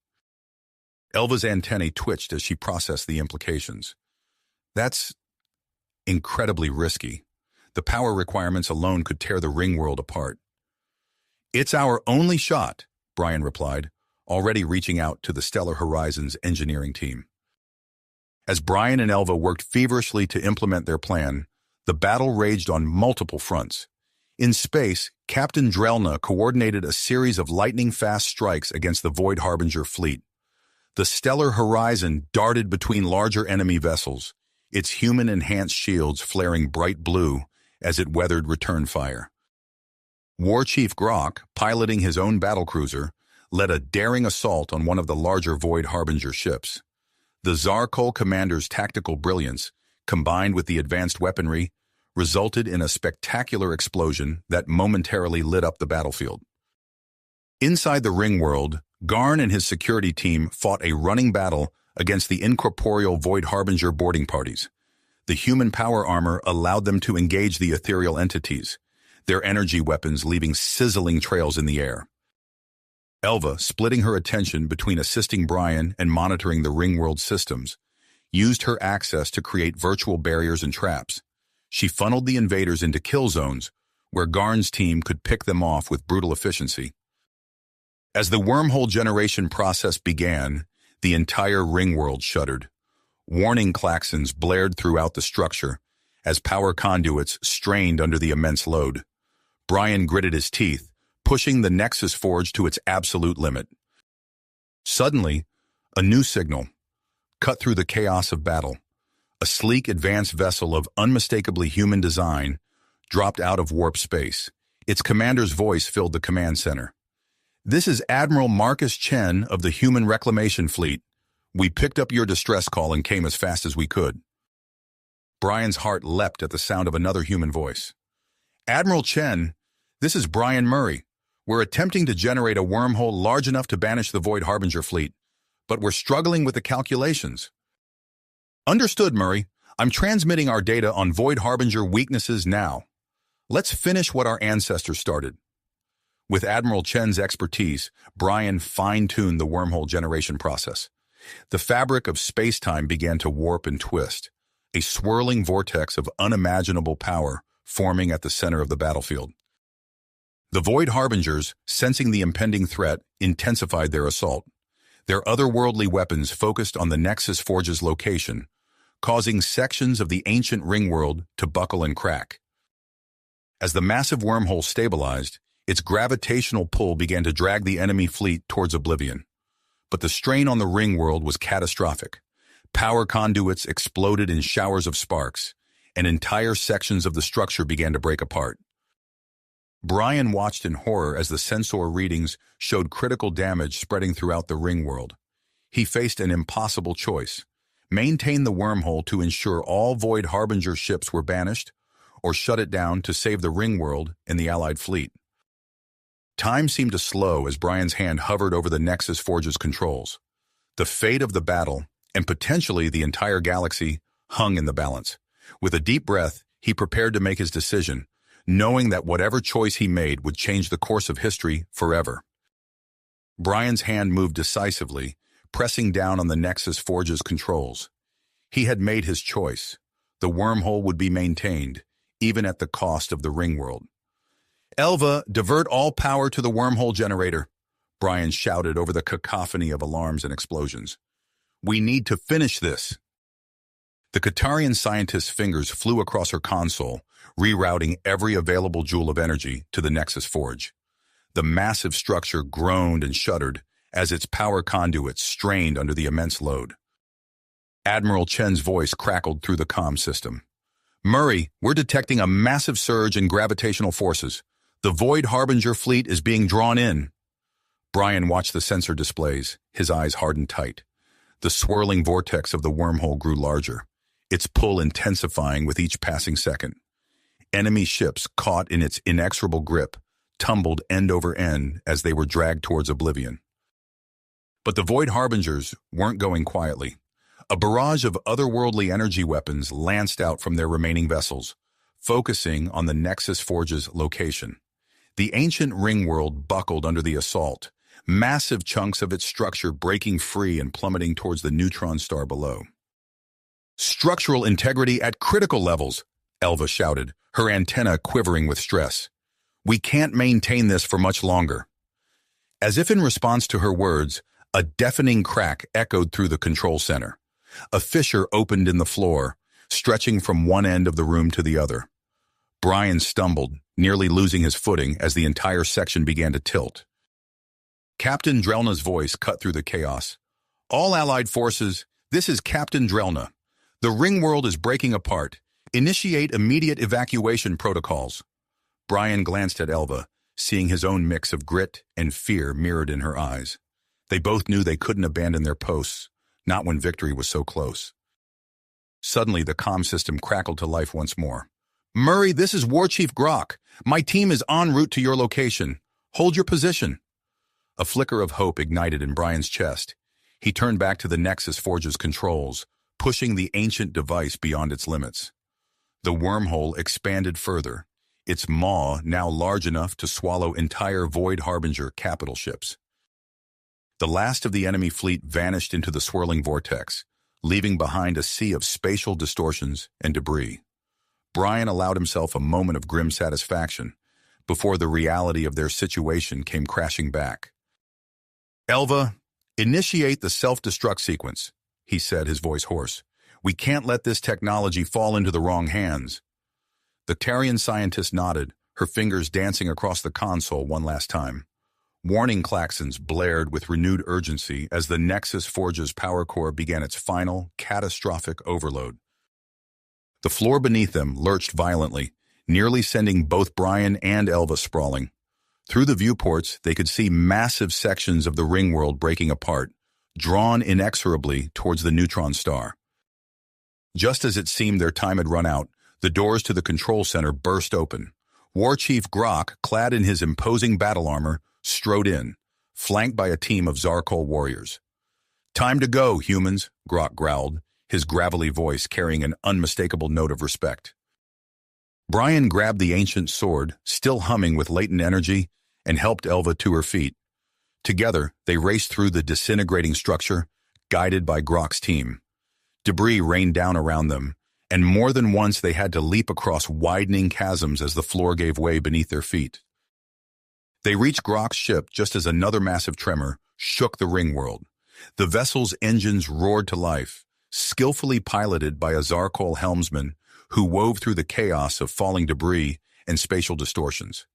Elva's antennae twitched as she processed the implications. "That's incredibly risky. The power requirements alone could tear the ring world apart." "It's our only shot," Brian replied, already reaching out to the Stellar Horizon's engineering team. As Brian and Elva worked feverishly to implement their plan, the battle raged on multiple fronts. In space, Captain Drelna coordinated a series of lightning-fast strikes against the Void Harbinger fleet. The Stellar Horizon darted between larger enemy vessels, its human-enhanced shields flaring bright blue as it weathered return fire. War Chief Grok, piloting his own battlecruiser, led a daring assault on one of the larger Void Harbinger ships. The Zarkal commander's tactical brilliance, combined with the advanced weaponry, resulted in a spectacular explosion that momentarily lit up the battlefield. Inside the ring world, Garn and his security team fought a running battle against the incorporeal Void Harbinger boarding parties. The human power armor allowed them to engage the ethereal entities, their energy weapons leaving sizzling trails in the air. Elva, splitting her attention between assisting Brian and monitoring the Ringworld systems, used her access to create virtual barriers and traps. She funneled the invaders into kill zones, where Garn's team could pick them off with brutal efficiency. As the wormhole generation process began, the entire Ringworld shuddered. Warning klaxons blared throughout the structure as power conduits strained under the immense load. Brian gritted his teeth, pushing the Nexus Forge to its absolute limit. Suddenly, a new signal cut through the chaos of battle. A sleek advanced vessel of unmistakably human design dropped out of warp space. Its commander's voice filled the command center. "This is Admiral Marcus Chen of the Human Reclamation Fleet. We picked up your distress call and came as fast as we could." Brian's heart leapt at the sound of another human voice. "Admiral Chen, this is Brian Murray. We're attempting to generate a wormhole large enough to banish the Void Harbinger fleet, but we're struggling with the calculations." "Understood, Murray. I'm transmitting our data on Void Harbinger weaknesses now. Let's finish what our ancestors started." With Admiral Chen's expertise, Brian fine-tuned the wormhole generation process. The fabric of space-time began to warp and twist, a swirling vortex of unimaginable power forming at the center of the battlefield. The Void Harbingers, sensing the impending threat, intensified their assault. Their otherworldly weapons focused on the Nexus Forge's location, causing sections of the ancient ring world to buckle and crack. As the massive wormhole stabilized, its gravitational pull began to drag the enemy fleet towards oblivion. But the strain on the ring world was catastrophic. Power conduits exploded in showers of sparks, and entire sections of the structure began to break apart. Brian watched in horror as the sensor readings showed critical damage spreading throughout the ring world. He faced an impossible choice: maintain the wormhole to ensure all Void Harbinger ships were banished, or shut it down to save the ring world and the Allied fleet. Time seemed to slow as Brian's hand hovered over the Nexus Forge's controls. The fate of the battle, and potentially the entire galaxy, hung in the balance. With a deep breath, he prepared to make his decision, knowing that whatever choice he made would change the course of history forever. Brian's hand moved decisively, pressing down on the Nexus Forge's controls. He had made his choice. The wormhole would be maintained, even at the cost of the ring world. "Elva, divert all power to the wormhole generator," Brian shouted over the cacophony of alarms and explosions. "We need to finish this." The Qatarian scientist's fingers flew across her console, rerouting every available joule of energy to the Nexus Forge. The massive structure groaned and shuddered as its power conduits strained under the immense load. Admiral Chen's voice crackled through the comm system. "Murray, we're detecting a massive surge in gravitational forces. The Void Harbinger fleet is being drawn in." Brian watched the sensor displays, his eyes hardened tight. The swirling vortex of the wormhole grew larger, its pull intensifying with each passing second. Enemy ships, caught in its inexorable grip, tumbled end over end as they were dragged towards oblivion. But the Void Harbingers weren't going quietly. A barrage of otherworldly energy weapons lanced out from their remaining vessels, focusing on the Nexus Forge's location. The ancient ring world buckled under the assault, massive chunks of its structure breaking free and plummeting towards the neutron star below. "Structural integrity at critical levels," Elva shouted, her antenna quivering with stress. "We can't maintain this for much longer." As if in response to her words, a deafening crack echoed through the control center. A fissure opened in the floor, stretching from one end of the room to the other. Brian stumbled, nearly losing his footing as the entire section began to tilt. Captain Drelna's voice cut through the chaos. "All Allied forces, this is Captain Drelna. The ring world is breaking apart. Initiate immediate evacuation protocols." Brian glanced at Elva, seeing his own mix of grit and fear mirrored in her eyes. They both knew they couldn't abandon their posts, not when victory was so close. Suddenly, the comm system crackled to life once more. "Murray, this is War Chief Grok. My team is en route to your location. Hold your position." A flicker of hope ignited in Brian's chest. He turned back to the Nexus Forge's controls, pushing the ancient device beyond its limits. The wormhole expanded further, its maw now large enough to swallow entire Void Harbinger capital ships. The last of the enemy fleet vanished into the swirling vortex, leaving behind a sea of spatial distortions and debris. Brian allowed himself a moment of grim satisfaction before the reality of their situation came crashing back. "Elva, initiate the self-destruct sequence," he said, his voice hoarse. "We can't let this technology fall into the wrong hands." The Tarian scientist nodded, her fingers dancing across the console one last time. Warning klaxons blared with renewed urgency as the Nexus Forge's power core began its final, catastrophic overload. The floor beneath them lurched violently, nearly sending both Brian and Elva sprawling. Through the viewports, they could see massive sections of the ring world breaking apart, drawn inexorably towards the neutron star. Just as it seemed their time had run out, the doors to the control center burst open. War Chief Grok, clad in his imposing battle armor, strode in, flanked by a team of Zarkol warriors. "Time to go, humans," Grok growled, his gravelly voice carrying an unmistakable note of respect. Brian grabbed the ancient sword, still humming with latent energy, and helped Elva to her feet. Together, they raced through the disintegrating structure, guided by Grok's team. Debris rained down around them, and more than once they had to leap across widening chasms as the floor gave way beneath their feet. They reached Grok's ship just as another massive tremor shook the ring world. The vessel's engines roared to life, skillfully piloted by a Zarkol helmsman who wove through the chaos of falling debris and spatial distortions.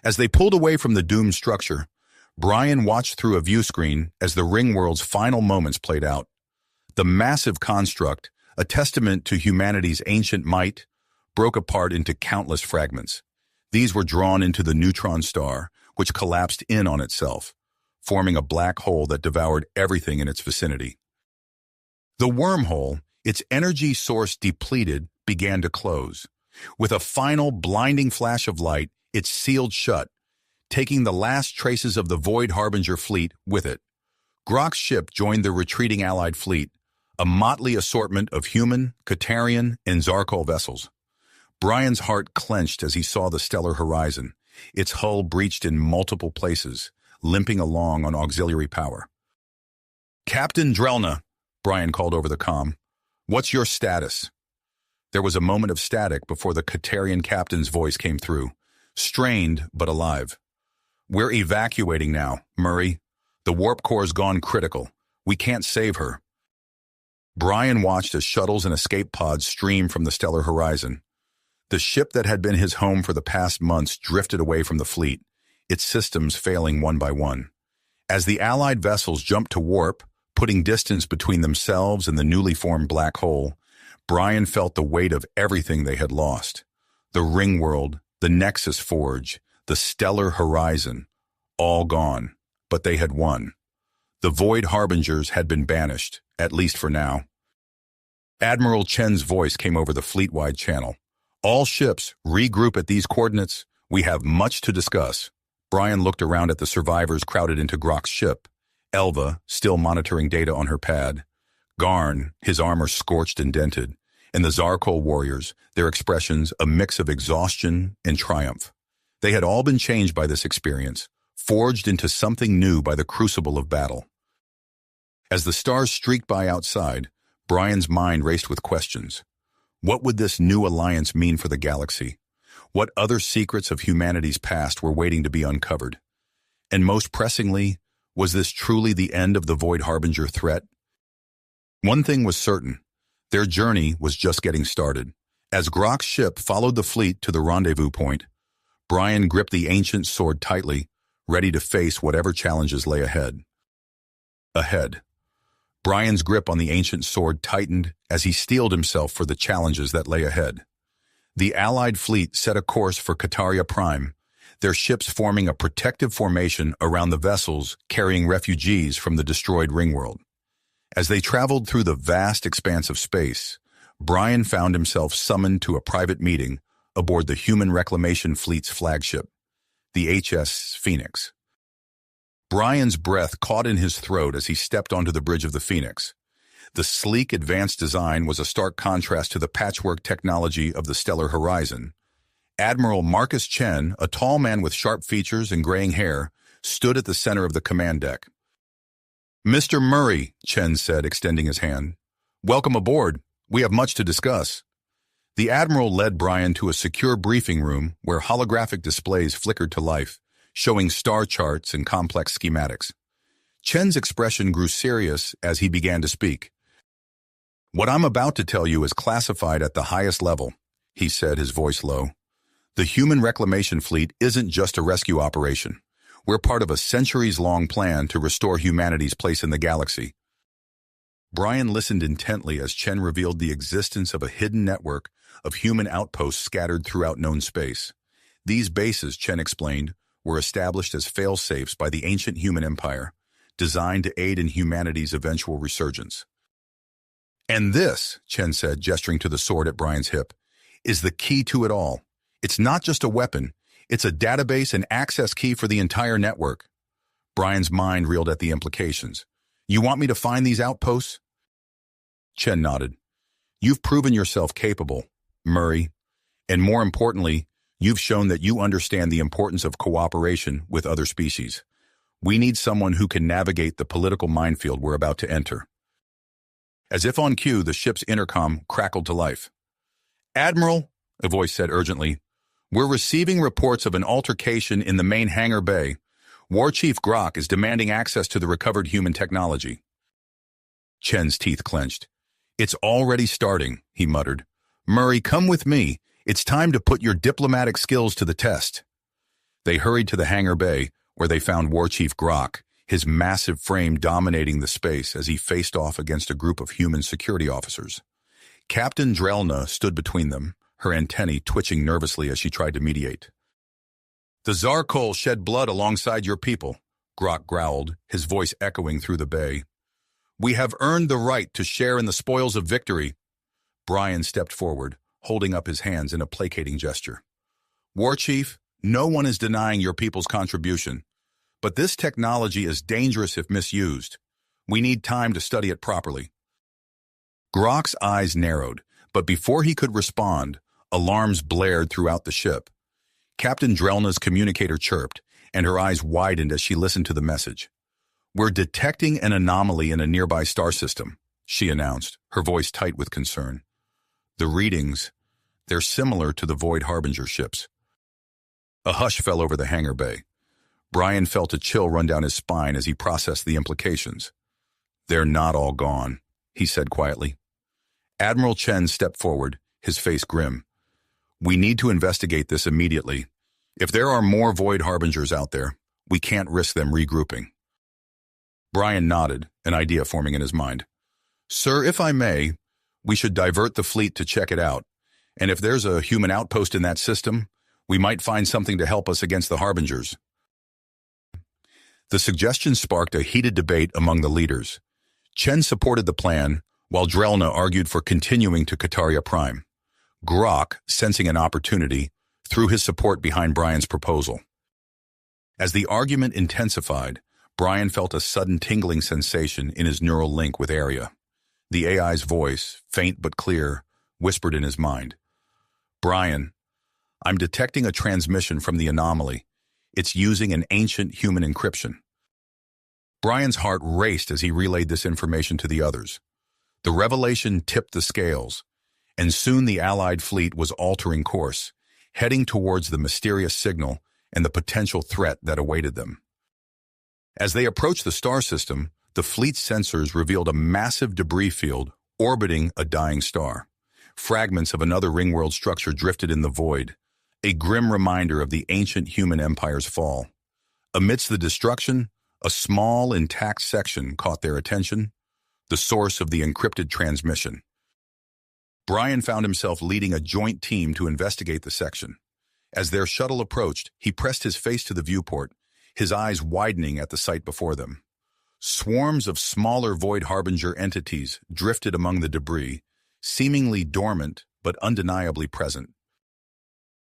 As they pulled away from the doomed structure, Brian watched through a view screen as the ring world's final moments played out. The massive construct, a testament to humanity's ancient might, broke apart into countless fragments. These were drawn into the neutron star, which collapsed in on itself, forming a black hole that devoured everything in its vicinity. The wormhole, its energy source depleted, began to close. With a final blinding flash of light, it sealed shut, taking the last traces of the Void Harbinger fleet with it. Grok's ship joined the retreating Allied fleet, a motley assortment of human, Katarian, and Zarkol vessels. Brian's heart clenched as he saw the stellar horizon, its hull breached in multiple places, limping along on auxiliary power. "Captain Drelna," Brian called over the comm, "what's your status?" There was a moment of static before the Katarian captain's voice came through, strained but alive. "We're evacuating now, Murray. The warp core's gone critical. We can't save her." Brian watched as shuttles and escape pods streamed from the stellar horizon. The ship that had been his home for the past months drifted away from the fleet, its systems failing one by one. As the Allied vessels jumped to warp, putting distance between themselves and the newly formed black hole, Brian felt the weight of everything they had lost. The ring world, the Nexus Forge, the stellar horizon, all gone, but they had won. The Void Harbingers had been banished, at least for now. Admiral Chen's voice came over the fleet-wide channel. "All ships, regroup at these coordinates. We have much to discuss." Brian looked around at the survivors crowded into Grok's ship. Elva, still monitoring data on her pad. Garn, his armor scorched and dented. And the Zarkol warriors, their expressions a mix of exhaustion and triumph. They had all been changed by this experience, forged into something new by the crucible of battle. As the stars streaked by outside, Brian's mind raced with questions. What would this new alliance mean for the galaxy? What other secrets of humanity's past were waiting to be uncovered? And most pressingly, was this truly the end of the Void Harbinger threat? One thing was certain. Their journey was just getting started. As Grok's ship followed the fleet to the rendezvous point, Brian gripped the ancient sword tightly, ready to face whatever challenges lay ahead. Brian's grip on the ancient sword tightened as he steeled himself for the challenges that lay ahead. The Allied fleet set a course for Kataria Prime, their ships forming a protective formation around the vessels carrying refugees from the destroyed ringworld. As they traveled through the vast expanse of space, Brian found himself summoned to a private meeting aboard the Human Reclamation Fleet's flagship, the HS Phoenix. Brian's breath caught in his throat as he stepped onto the bridge of the Phoenix. The sleek, advanced design was a stark contrast to the patchwork technology of the stellar horizon. Admiral Marcus Chen, a tall man with sharp features and graying hair, stood at the center of the command deck. "Mr. Murray," Chen said, extending his hand. "Welcome aboard. We have much to discuss." The Admiral led Brian to a secure briefing room where holographic displays flickered to life, showing star charts and complex schematics. Chen's expression grew serious as he began to speak. "What I'm about to tell you is classified at the highest level," he said, his voice low. "The Human Reclamation Fleet isn't just a rescue operation. We're part of a centuries-long plan to restore humanity's place in the galaxy." Brian listened intently as Chen revealed the existence of a hidden network of human outposts scattered throughout known space. These bases, Chen explained, were established as fail-safes by the ancient human empire, designed to aid in humanity's eventual resurgence. And this, Chen said, gesturing to the sword at Brian's hip, is the key to it all. It's not just a weapon, it's a database and access key for the entire network. Brian's mind reeled at the implications. You want me to find these outposts? Chen nodded. You've proven yourself capable, Murray, and more importantly, you've shown that you understand the importance of cooperation with other species. We need someone who can navigate the political minefield we're about to enter. As if on cue, the ship's intercom crackled to life. Admiral, a voice said urgently, we're receiving reports of an altercation in the main hangar bay. War Chief Grok is demanding access to the recovered human technology. Chen's teeth clenched. It's already starting, he muttered. Murray, come with me. It's time to put your diplomatic skills to the test. They hurried to the hangar bay, where they found War Chief Grok, his massive frame dominating the space as he faced off against a group of human security officers. Captain Drelna stood between them, her antennae twitching nervously as she tried to mediate. The Zarkol shed blood alongside your people, Grok growled, his voice echoing through the bay. We have earned the right to share in the spoils of victory. Brian stepped forward, holding up his hands in a placating gesture. War Chief, no one is denying your people's contribution, but this technology is dangerous if misused. We need time to study it properly. Grok's eyes narrowed, but before he could respond, alarms blared throughout the ship. Captain Drelna's communicator chirped, and her eyes widened as she listened to the message. We're detecting an anomaly in a nearby star system, she announced, her voice tight with concern. The readings, they're similar to the Void Harbinger ships. A hush fell over the hangar bay. Brian felt a chill run down his spine as he processed the implications. They're not all gone, he said quietly. Admiral Chen stepped forward, his face grim. We need to investigate this immediately. If there are more Void Harbingers out there, we can't risk them regrouping. Brian nodded, an idea forming in his mind. Sir, if I may, we should divert the fleet to check it out. And if there's a human outpost in that system, we might find something to help us against the Harbingers. The suggestion sparked a heated debate among the leaders. Chen supported the plan, while Drelna argued for continuing to Kataria Prime. Grok, sensing an opportunity, threw his support behind Brian's proposal. As the argument intensified, Brian felt a sudden tingling sensation in his neural link with Arya. The AI's voice, faint but clear, whispered in his mind. Brian, I'm detecting a transmission from the anomaly. It's using an ancient human encryption. Brian's heart raced as he relayed this information to the others. The revelation tipped the scales, and soon the Allied fleet was altering course, heading towards the mysterious signal and the potential threat that awaited them. As they approached the star system, the fleet's sensors revealed a massive debris field orbiting a dying star. Fragments of another ringworld structure drifted in the void, a grim reminder of the ancient human empire's fall. Amidst the destruction, a small, intact section caught their attention, the source of the encrypted transmission. Brian found himself leading a joint team to investigate the section. As their shuttle approached, he pressed his face to the viewport, his eyes widening at the sight before them. Swarms of smaller Void Harbinger entities drifted among the debris, seemingly dormant but undeniably present.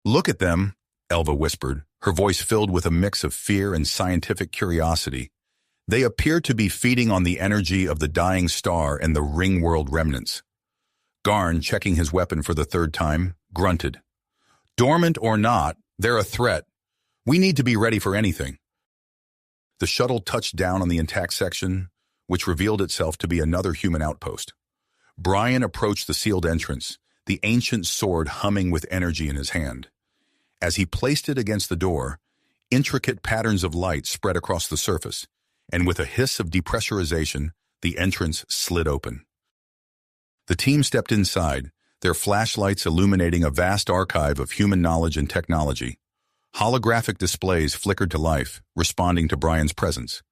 Look at them, Elva whispered, her voice filled with a mix of fear and scientific curiosity. They appear to be feeding on the energy of the dying star and the ring-world remnants. Garn, checking his weapon for the third time, grunted. Dormant or not, they're a threat. We need to be ready for anything. The shuttle touched down on the intact section, which revealed itself to be another human outpost. Brian approached the sealed entrance, the ancient sword humming with energy in his hand. As he placed it against the door, intricate patterns of light spread across the surface, and with a hiss of depressurization, the entrance slid open. The team stepped inside, their flashlights illuminating a vast archive of human knowledge and technology. Holographic displays flickered to life, responding to Brian's presence.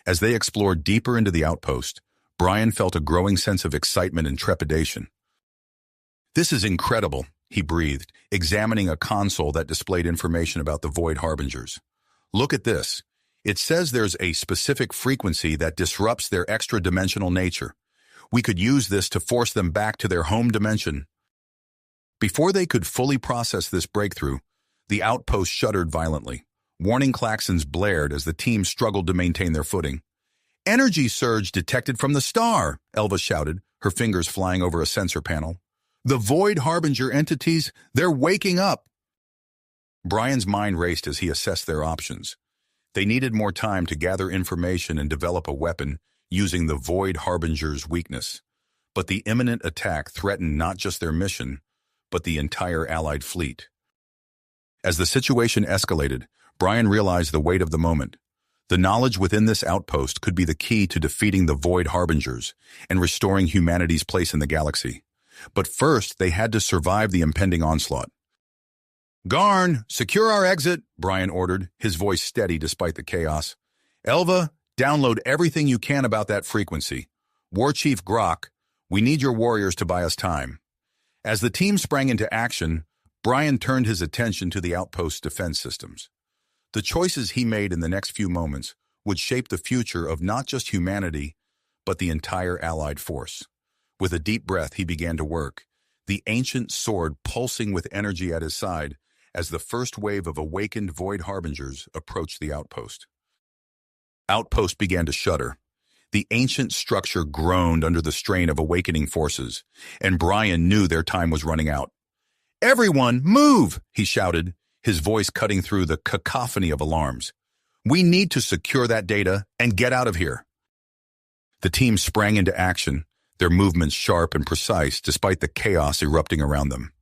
As they explored deeper into the outpost, Brian felt a growing sense of excitement and trepidation. "This is incredible," he breathed, examining a console that displayed information about the Void Harbingers. "Look at this. It says there's a specific frequency that disrupts their extra-dimensional nature. We could use this to force them back to their home dimension." Before they could fully process this breakthrough, the outpost shuddered violently. Warning klaxons blared as the team struggled to maintain their footing. "Energy surge detected from the star," Elva shouted, her fingers flying over a sensor panel. "The Void Harbinger entities, they're waking up." Brian's mind raced as he assessed their options. They needed more time to gather information and develop a weapon using the Void Harbinger's weakness. But the imminent attack threatened not just their mission, but the entire Allied fleet. As the situation escalated, Brian realized the weight of the moment. The knowledge within this outpost could be the key to defeating the Void Harbingers and restoring humanity's place in the galaxy. But first, they had to survive the impending onslaught. "Garn, secure our exit," Brian ordered, his voice steady despite the chaos. "Elva, download everything you can about that frequency. War Chief Grok, we need your warriors to buy us time." As the team sprang into action, Brian turned his attention to the outpost's defense systems. The choices he made in the next few moments would shape the future of not just humanity, but the entire Allied force. With a deep breath, he began to work, the ancient sword pulsing with energy at his side as the first wave of awakened Void Harbingers approached the outpost. Outpost began to shudder. The ancient structure groaned under the strain of awakening forces, and Brian knew their time was running out. "Everyone, move!" he shouted, his voice cutting through the cacophony of alarms. "We need to secure that data and get out of here." The team sprang into action, their movements sharp and precise despite the chaos erupting around them.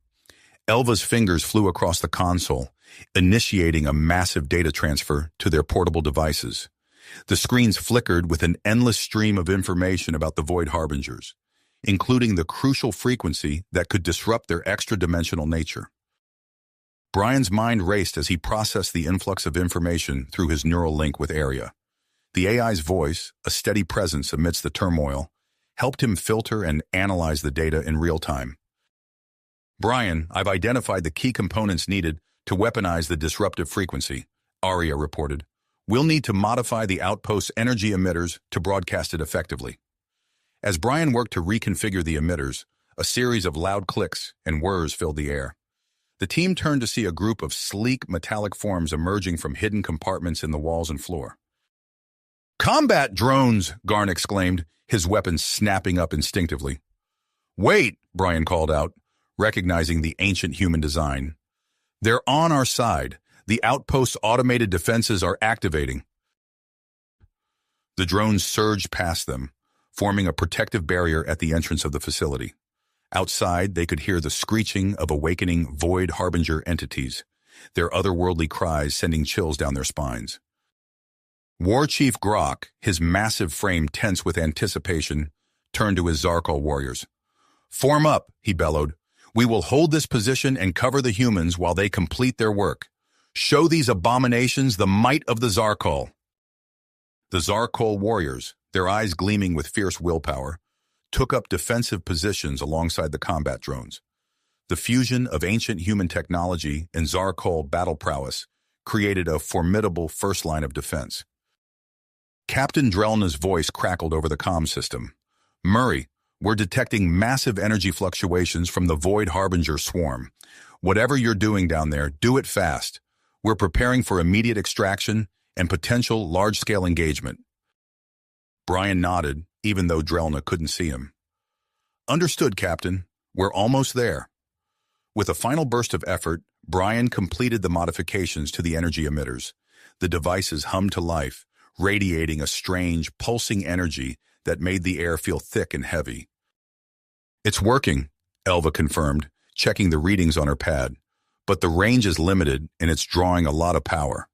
Elva's fingers flew across the console, initiating a massive data transfer to their portable devices. The screens flickered with an endless stream of information about the Void Harbingers, including the crucial frequency that could disrupt their extra-dimensional nature. Brian's mind raced as he processed the influx of information through his neural link with Area. The AI's voice, a steady presence amidst the turmoil, helped him filter and analyze the data in real time. "Brian, I've identified the key components needed to weaponize the disruptive frequency," Arya reported. "We'll need to modify the outpost's energy emitters to broadcast it effectively." As Brian worked to reconfigure the emitters, a series of loud clicks and whirs filled the air. The team turned to see a group of sleek metallic forms emerging from hidden compartments in the walls and floor. "Combat drones!" Garn exclaimed, his weapons snapping up instinctively. "Wait!" Brian called out, recognizing the ancient human design. "They're on our side. The outpost's automated defenses are activating." The drones surged past them, forming a protective barrier at the entrance of the facility. Outside, they could hear the screeching of awakening Void Harbinger entities, their otherworldly cries sending chills down their spines. War Chief Grok, his massive frame tense with anticipation, turned to his Zarkal warriors. "Form up," he bellowed. "We will hold this position and cover the humans while they complete their work. Show these abominations the might of the Zarkal." The Zarkal warriors, their eyes gleaming with fierce willpower, took up defensive positions alongside the combat drones. The fusion of ancient human technology and Zarkal battle prowess created a formidable first line of defense. Captain Drelna's voice crackled over the comm system. "Murray, we're detecting massive energy fluctuations from the Void Harbinger swarm. Whatever you're doing down there, do it fast. We're preparing for immediate extraction and potential large-scale engagement." Brian nodded, even though Drelna couldn't see him. "Understood, Captain. We're almost there." With a final burst of effort, Brian completed the modifications to the energy emitters. The devices hummed to life, radiating a strange, pulsing energy that made the air feel thick and heavy. "It's working," Elva confirmed, checking the readings on her pad. "But the range is limited, and it's drawing a lot of power."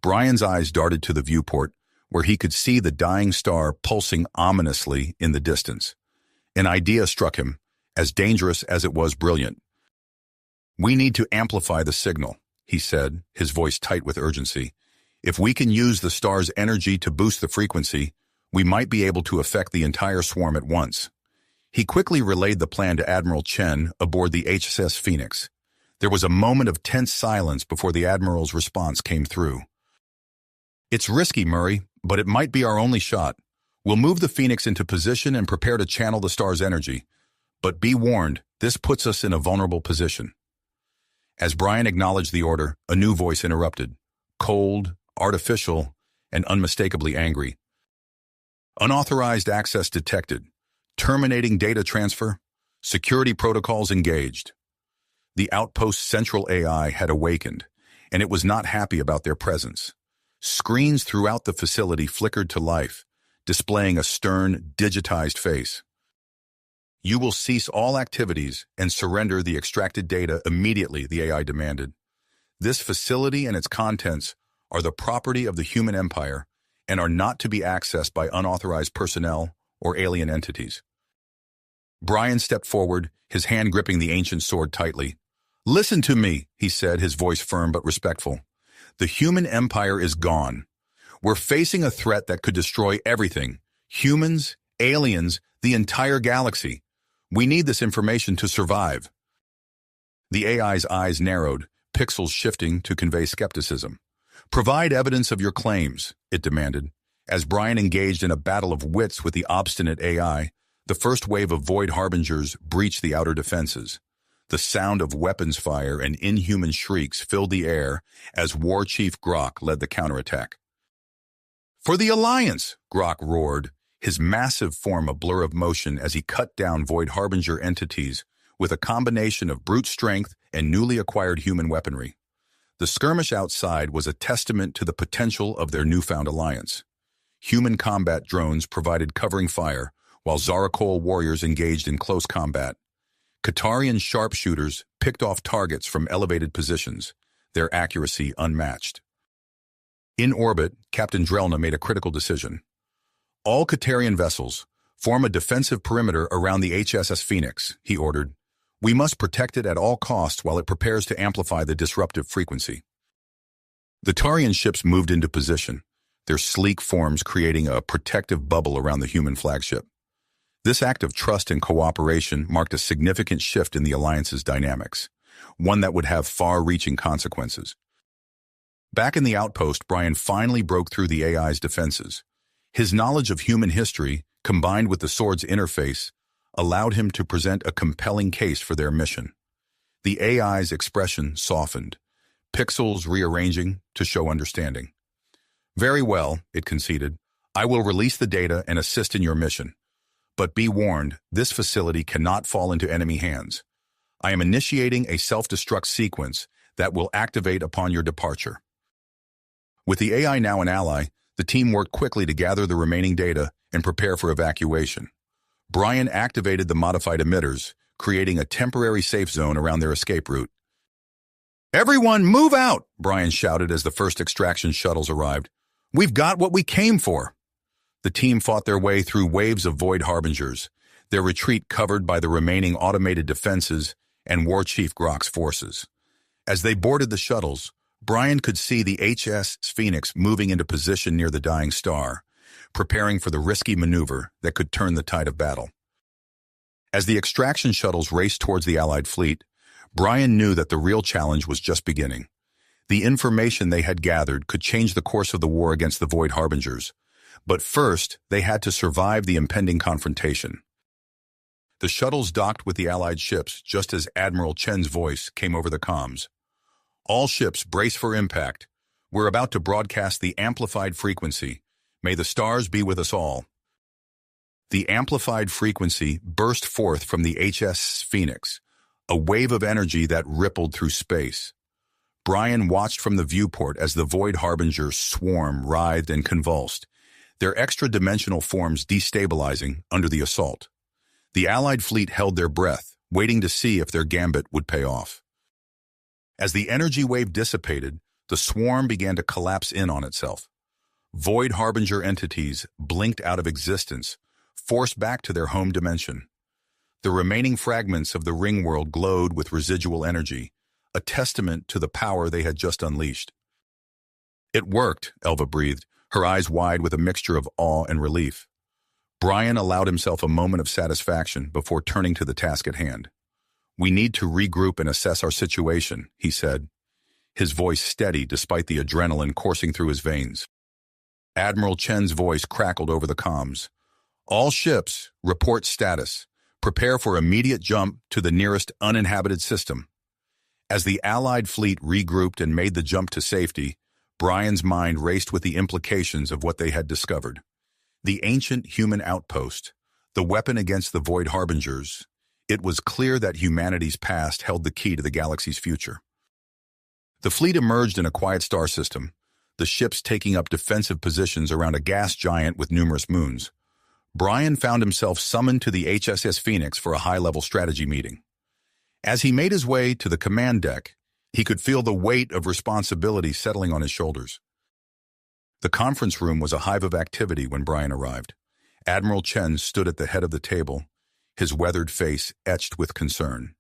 Brian's eyes darted to the viewport, where he could see the dying star pulsing ominously in the distance. An idea struck him, as dangerous as it was brilliant. "We need to amplify the signal," he said, his voice tight with urgency. "If we can use the star's energy to boost the frequency, We might be able to affect the entire swarm at once. He quickly relayed the plan to Admiral Chen aboard the HSS Phoenix. There was a moment of tense silence before the Admiral's response came through. "It's risky, Murray, but it might be our only shot. We'll move the Phoenix into position and prepare to channel the star's energy. But be warned, this puts us in a vulnerable position." As Brian acknowledged the order, a new voice interrupted. Cold, artificial, and unmistakably angry. "Unauthorized access detected. Terminating data transfer. Security protocols engaged." The outpost's central AI had awakened, and it was not happy about their presence. Screens throughout the facility flickered to life, displaying a stern, digitized face. "You will cease all activities and surrender the extracted data immediately," the AI demanded. "This facility and its contents are the property of the human empire and are not to be accessed by unauthorized personnel or alien entities." Brian stepped forward, his hand gripping the ancient sword tightly. "Listen to me," he said, his voice firm but respectful. "The human empire is gone. We're facing a threat that could destroy everything. Humans, aliens, the entire galaxy. We need this information to survive." The AI's eyes narrowed, pixels shifting to convey skepticism. "Provide evidence of your claims," it demanded. As Brian engaged in a battle of wits with the obstinate AI, the first wave of Void Harbingers breached the outer defenses. The sound of weapons fire and inhuman shrieks filled the air as War Chief Grok led the counterattack. "For the Alliance!" Grok roared, his massive form a blur of motion as he cut down Void Harbinger entities with a combination of brute strength and newly acquired human weaponry. The skirmish outside was a testament to the potential of their newfound alliance. Human combat drones provided covering fire, while Zarakol warriors engaged in close combat. Qatarian sharpshooters picked off targets from elevated positions, their accuracy unmatched. In orbit, Captain Drelna made a critical decision. "All Qatarian vessels, form a defensive perimeter around the HSS Phoenix," he ordered. "We must protect it at all costs while it prepares to amplify the disruptive frequency." The Tarian ships moved into position, their sleek forms creating a protective bubble around the human flagship. This act of trust and cooperation marked a significant shift in the Alliance's dynamics, one that would have far-reaching consequences. Back in the outpost, Brian finally broke through the AI's defenses. His knowledge of human history, combined with the sword's interface, allowed him to present a compelling case for their mission. The AI's expression softened, pixels rearranging to show understanding. "Very well," it conceded. "I will release the data and assist in your mission. But be warned, this facility cannot fall into enemy hands. I am initiating a self-destruct sequence that will activate upon your departure." With the AI now an ally, the team worked quickly to gather the remaining data and prepare for evacuation. Brian activated the modified emitters, creating a temporary safe zone around their escape route. "Everyone, move out!" Brian shouted as the first extraction shuttles arrived. "We've got what we came for." The team fought their way through waves of Void Harbingers, their retreat covered by the remaining automated defenses and War Chief Grok's forces. As they boarded the shuttles, Brian could see the HSS Phoenix moving into position near the dying star, preparing for the risky maneuver that could turn the tide of battle. As the extraction shuttles raced towards the Allied fleet, Brian knew that the real challenge was just beginning. The information they had gathered could change the course of the war against the Void Harbingers, but first they had to survive the impending confrontation. The shuttles docked with the Allied ships just as Admiral Chen's voice came over the comms. "All ships brace for impact. We're about to broadcast the amplified frequency. May the stars be with us all." The amplified frequency burst forth from the HSS Phoenix, a wave of energy that rippled through space. Brian watched from the viewport as the Void Harbinger swarm writhed and convulsed, their extra-dimensional forms destabilizing under the assault. The Allied fleet held their breath, waiting to see if their gambit would pay off. As the energy wave dissipated, the swarm began to collapse in on itself. Void Harbinger entities blinked out of existence, forced back to their home dimension. The remaining fragments of the ring world glowed with residual energy, a testament to the power they had just unleashed. "It worked," Elva breathed, her eyes wide with a mixture of awe and relief. Brian allowed himself a moment of satisfaction before turning to the task at hand. "We need to regroup and assess our situation," he said, his voice steady despite the adrenaline coursing through his veins. Admiral Chen's voice crackled over the comms. "All ships, report status. Prepare for immediate jump to the nearest uninhabited system." As the Allied fleet regrouped and made the jump to safety, Brian's mind raced with the implications of what they had discovered. The ancient human outpost, the weapon against the Void Harbingers. It was clear that humanity's past held the key to the galaxy's future. The fleet emerged in a quiet star system, the ships taking up defensive positions around a gas giant with numerous moons. Brian found himself summoned to the HSS Phoenix for a high-level strategy meeting. As he made his way to the command deck, he could feel the weight of responsibility settling on his shoulders. The conference room was a hive of activity when Brian arrived. Admiral Chen stood at the head of the table, his weathered face etched with concern.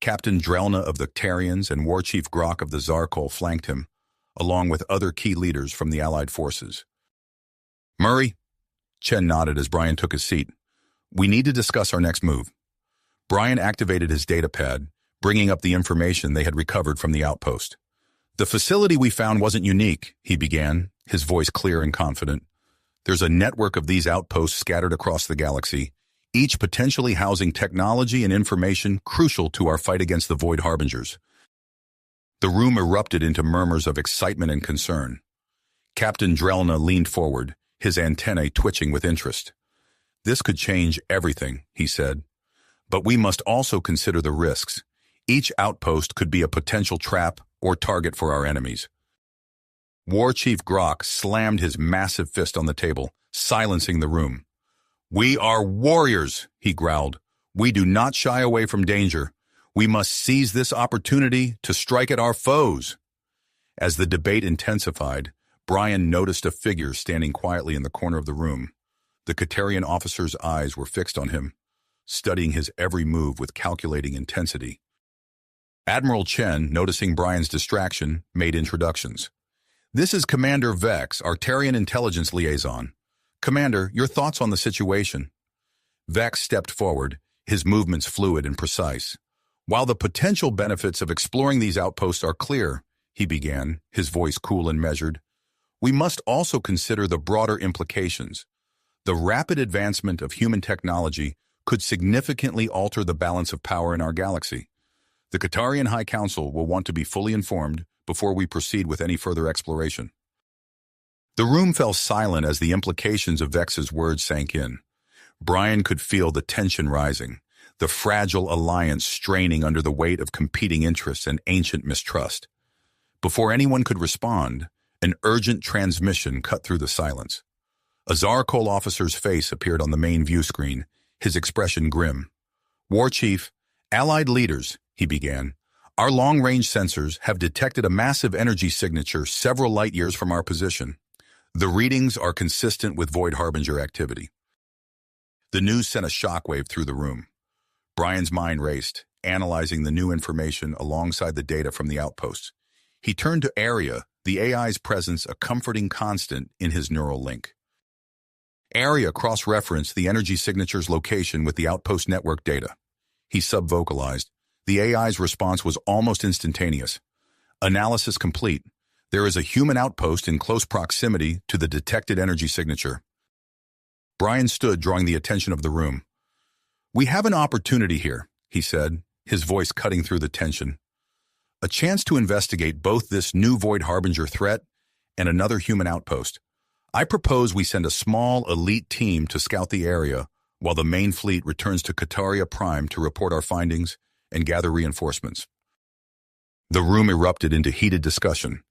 Captain Drelna of the Tarians and War Chief Grok of the Zarkol flanked him, along with other key leaders from the Allied forces. "Murray," Chen nodded as Brian took his seat. "We need to discuss our next move." Brian activated his data pad, bringing up the information they had recovered from the outpost. "The facility we found wasn't unique," he began, his voice clear and confident. "There's a network of these outposts scattered across the galaxy, each potentially housing technology and information crucial to our fight against the Void Harbingers." The room erupted into murmurs of excitement and concern. Captain Drelna leaned forward, his antennae twitching with interest. "This could change everything," he said. "But we must also consider the risks. Each outpost could be a potential trap or target for our enemies." War Chief Grok slammed his massive fist on the table, silencing the room. "We are warriors," he growled. "We do not shy away from danger. We must seize this opportunity to strike at our foes." As the debate intensified, Brian noticed a figure standing quietly in the corner of the room. The Katarian officer's eyes were fixed on him, studying his every move with calculating intensity. Admiral Chen, noticing Brian's distraction, made introductions. "This is Commander Vex, our Tarian intelligence liaison. Commander, your thoughts on the situation?" Vex stepped forward, his movements fluid and precise. "While the potential benefits of exploring these outposts are clear," he began, his voice cool and measured, "we must also consider the broader implications. The rapid advancement of human technology could significantly alter the balance of power in our galaxy. The Katarian High Council will want to be fully informed before we proceed with any further exploration." The room fell silent as the implications of Vex's words sank in. Brian could feel the tension rising, the fragile alliance straining under the weight of competing interests and ancient mistrust. Before anyone could respond, an urgent transmission cut through the silence. A Zarkol officer's face appeared on the main view screen, his expression grim. "War Chief, Allied leaders," he began, "our long-range sensors have detected a massive energy signature several light-years from our position. The readings are consistent with Void Harbinger activity." The news sent a shockwave through the room. Brian's mind raced, analyzing the new information alongside the data from the outposts. He turned to Area, the AI's presence a comforting constant in his neural link. Area cross-referenced the energy signature's location with the outpost network data. He sub-vocalized. The AI's response was almost instantaneous. "Analysis complete. There is a human outpost in close proximity to the detected energy signature." Brian stood, drawing the attention of the room. "We have an opportunity here," he said, his voice cutting through the tension. "A chance to investigate both this new Void Harbinger threat and another human outpost. I propose we send a small, elite team to scout the area while the main fleet returns to Kataria Prime to report our findings and gather reinforcements." The room erupted into heated discussion.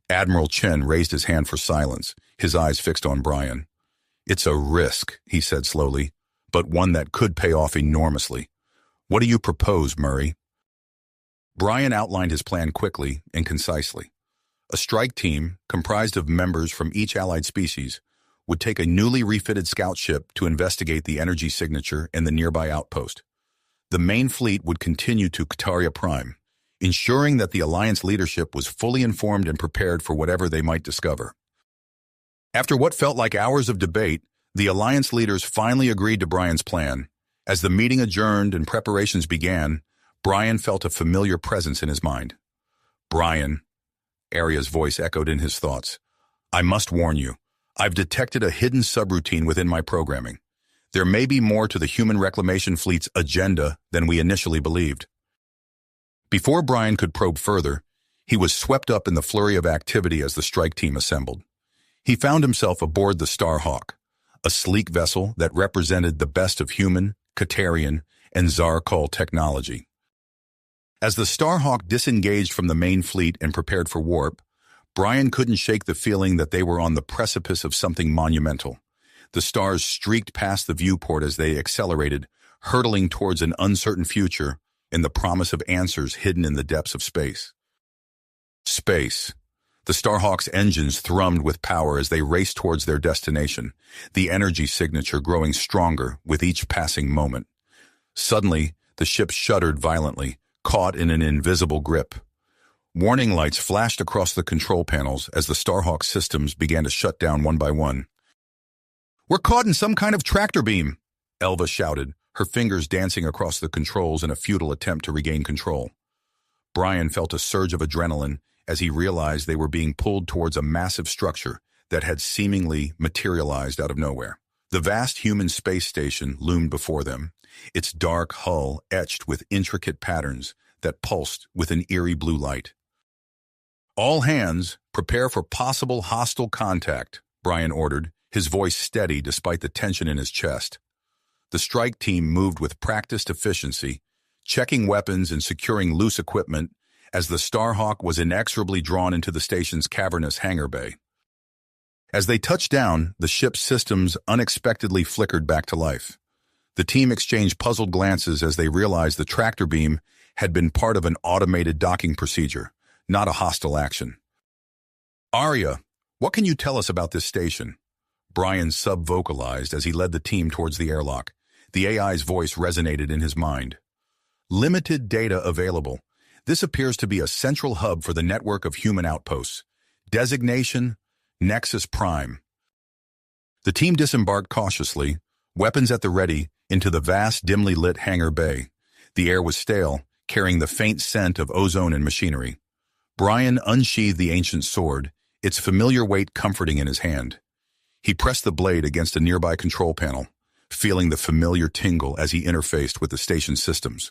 Admiral Chen raised his hand for silence, his eyes fixed on Brian. "It's a risk," he said slowly, "but one that could pay off enormously. What do you propose, Murray?" Brian outlined his plan quickly and concisely. A strike team, comprised of members from each allied species, would take a newly refitted scout ship to investigate the energy signature and the nearby outpost. The main fleet would continue to Kataria Prime, ensuring that the Alliance leadership was fully informed and prepared for whatever they might discover. After what felt like hours of debate, the Alliance leaders finally agreed to Brian's plan. As the meeting adjourned and preparations began, Brian felt a familiar presence in his mind. "Brian," Arya's voice echoed in his thoughts. "I must warn you. I've detected a hidden subroutine within my programming. There may be more to the human reclamation fleet's agenda than we initially believed." Before Brian could probe further, he was swept up in the flurry of activity as the strike team assembled. He found himself aboard the Starhawk, a sleek vessel that represented the best of human, Katarian, and Zarkal technology. As the Starhawk disengaged from the main fleet and prepared for warp, Brian couldn't shake the feeling that they were on the precipice of something monumental. The stars streaked past the viewport as they accelerated, hurtling towards an uncertain future and the promise of answers hidden in the depths of space. Space. The Starhawk's engines thrummed with power as they raced towards their destination, the energy signature growing stronger with each passing moment. Suddenly, the ship shuddered violently, caught in an invisible grip. Warning lights flashed across the control panels as the Starhawk systems began to shut down one by one. "We're caught in some kind of tractor beam," Elva shouted, her fingers dancing across the controls in a futile attempt to regain control. Brian felt a surge of adrenaline as he realized they were being pulled towards a massive structure that had seemingly materialized out of nowhere. The vast human space station loomed before them, its dark hull etched with intricate patterns that pulsed with an eerie blue light. "All hands, prepare for possible hostile contact," Brian ordered, his voice steady despite the tension in his chest. The strike team moved with practiced efficiency, checking weapons and securing loose equipment as the Starhawk was inexorably drawn into the station's cavernous hangar bay. As they touched down, the ship's systems unexpectedly flickered back to life. The team exchanged puzzled glances as they realized the tractor beam had been part of an automated docking procedure, not a hostile action. "Arya, what can you tell us about this station?" Brian sub-vocalized as he led the team towards the airlock. The AI's voice resonated in his mind. "Limited data available. This appears to be a central hub for the network of human outposts. Designation, Nexus Prime." The team disembarked cautiously, weapons at the ready, into the vast, dimly lit hangar bay. The air was stale, carrying the faint scent of ozone and machinery. Brian unsheathed the ancient sword, its familiar weight comforting in his hand. He pressed the blade against a nearby control panel, feeling the familiar tingle as he interfaced with the station's systems.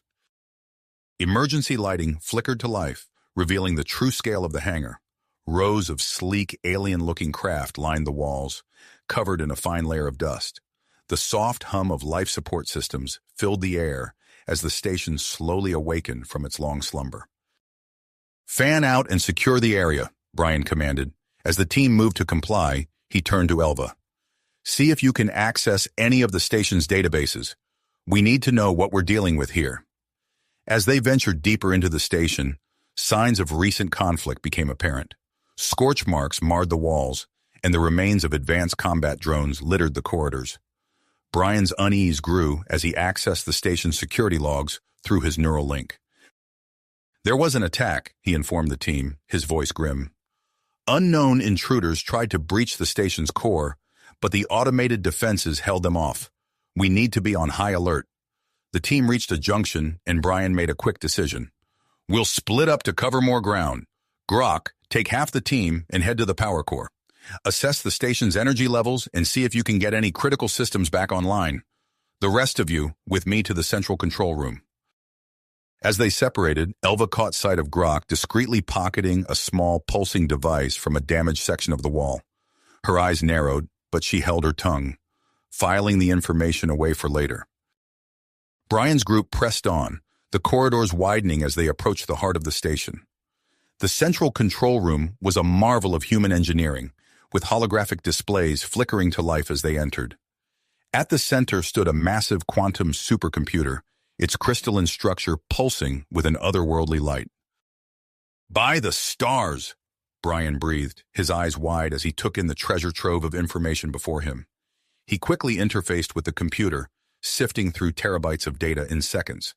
Emergency lighting flickered to life, revealing the true scale of the hangar. Rows of sleek, alien-looking craft lined the walls, covered in a fine layer of dust. The soft hum of life support systems filled the air as the station slowly awakened from its long slumber. "Fan out and secure the area," Brian commanded. As the team moved to comply, he turned to Elva. "See if you can access any of the station's databases. We need to know what we're dealing with here." As they ventured deeper into the station, signs of recent conflict became apparent. Scorch marks marred the walls, and the remains of advanced combat drones littered the corridors. Brian's unease grew as he accessed the station's security logs through his neural link. "There was an attack," he informed the team, his voice grim. "Unknown intruders tried to breach the station's core, but the automated defenses held them off. We need to be on high alert." The team reached a junction, and Brian made a quick decision. "We'll split up to cover more ground. Grok, take half the team and head to the power core. Assess the station's energy levels and see if you can get any critical systems back online. The rest of you, with me to the central control room." As they separated, Elva caught sight of Grok discreetly pocketing a small pulsing device from a damaged section of the wall. Her eyes narrowed, but she held her tongue, filing the information away for later. Brian's group pressed on, the corridors widening as they approached the heart of the station. The central control room was a marvel of human engineering, with holographic displays flickering to life as they entered. At the center stood a massive quantum supercomputer, its crystalline structure pulsing with an otherworldly light. "By the stars!" Brian breathed, his eyes wide as he took in the treasure trove of information before him. He quickly interfaced with the computer, sifting through terabytes of data in seconds.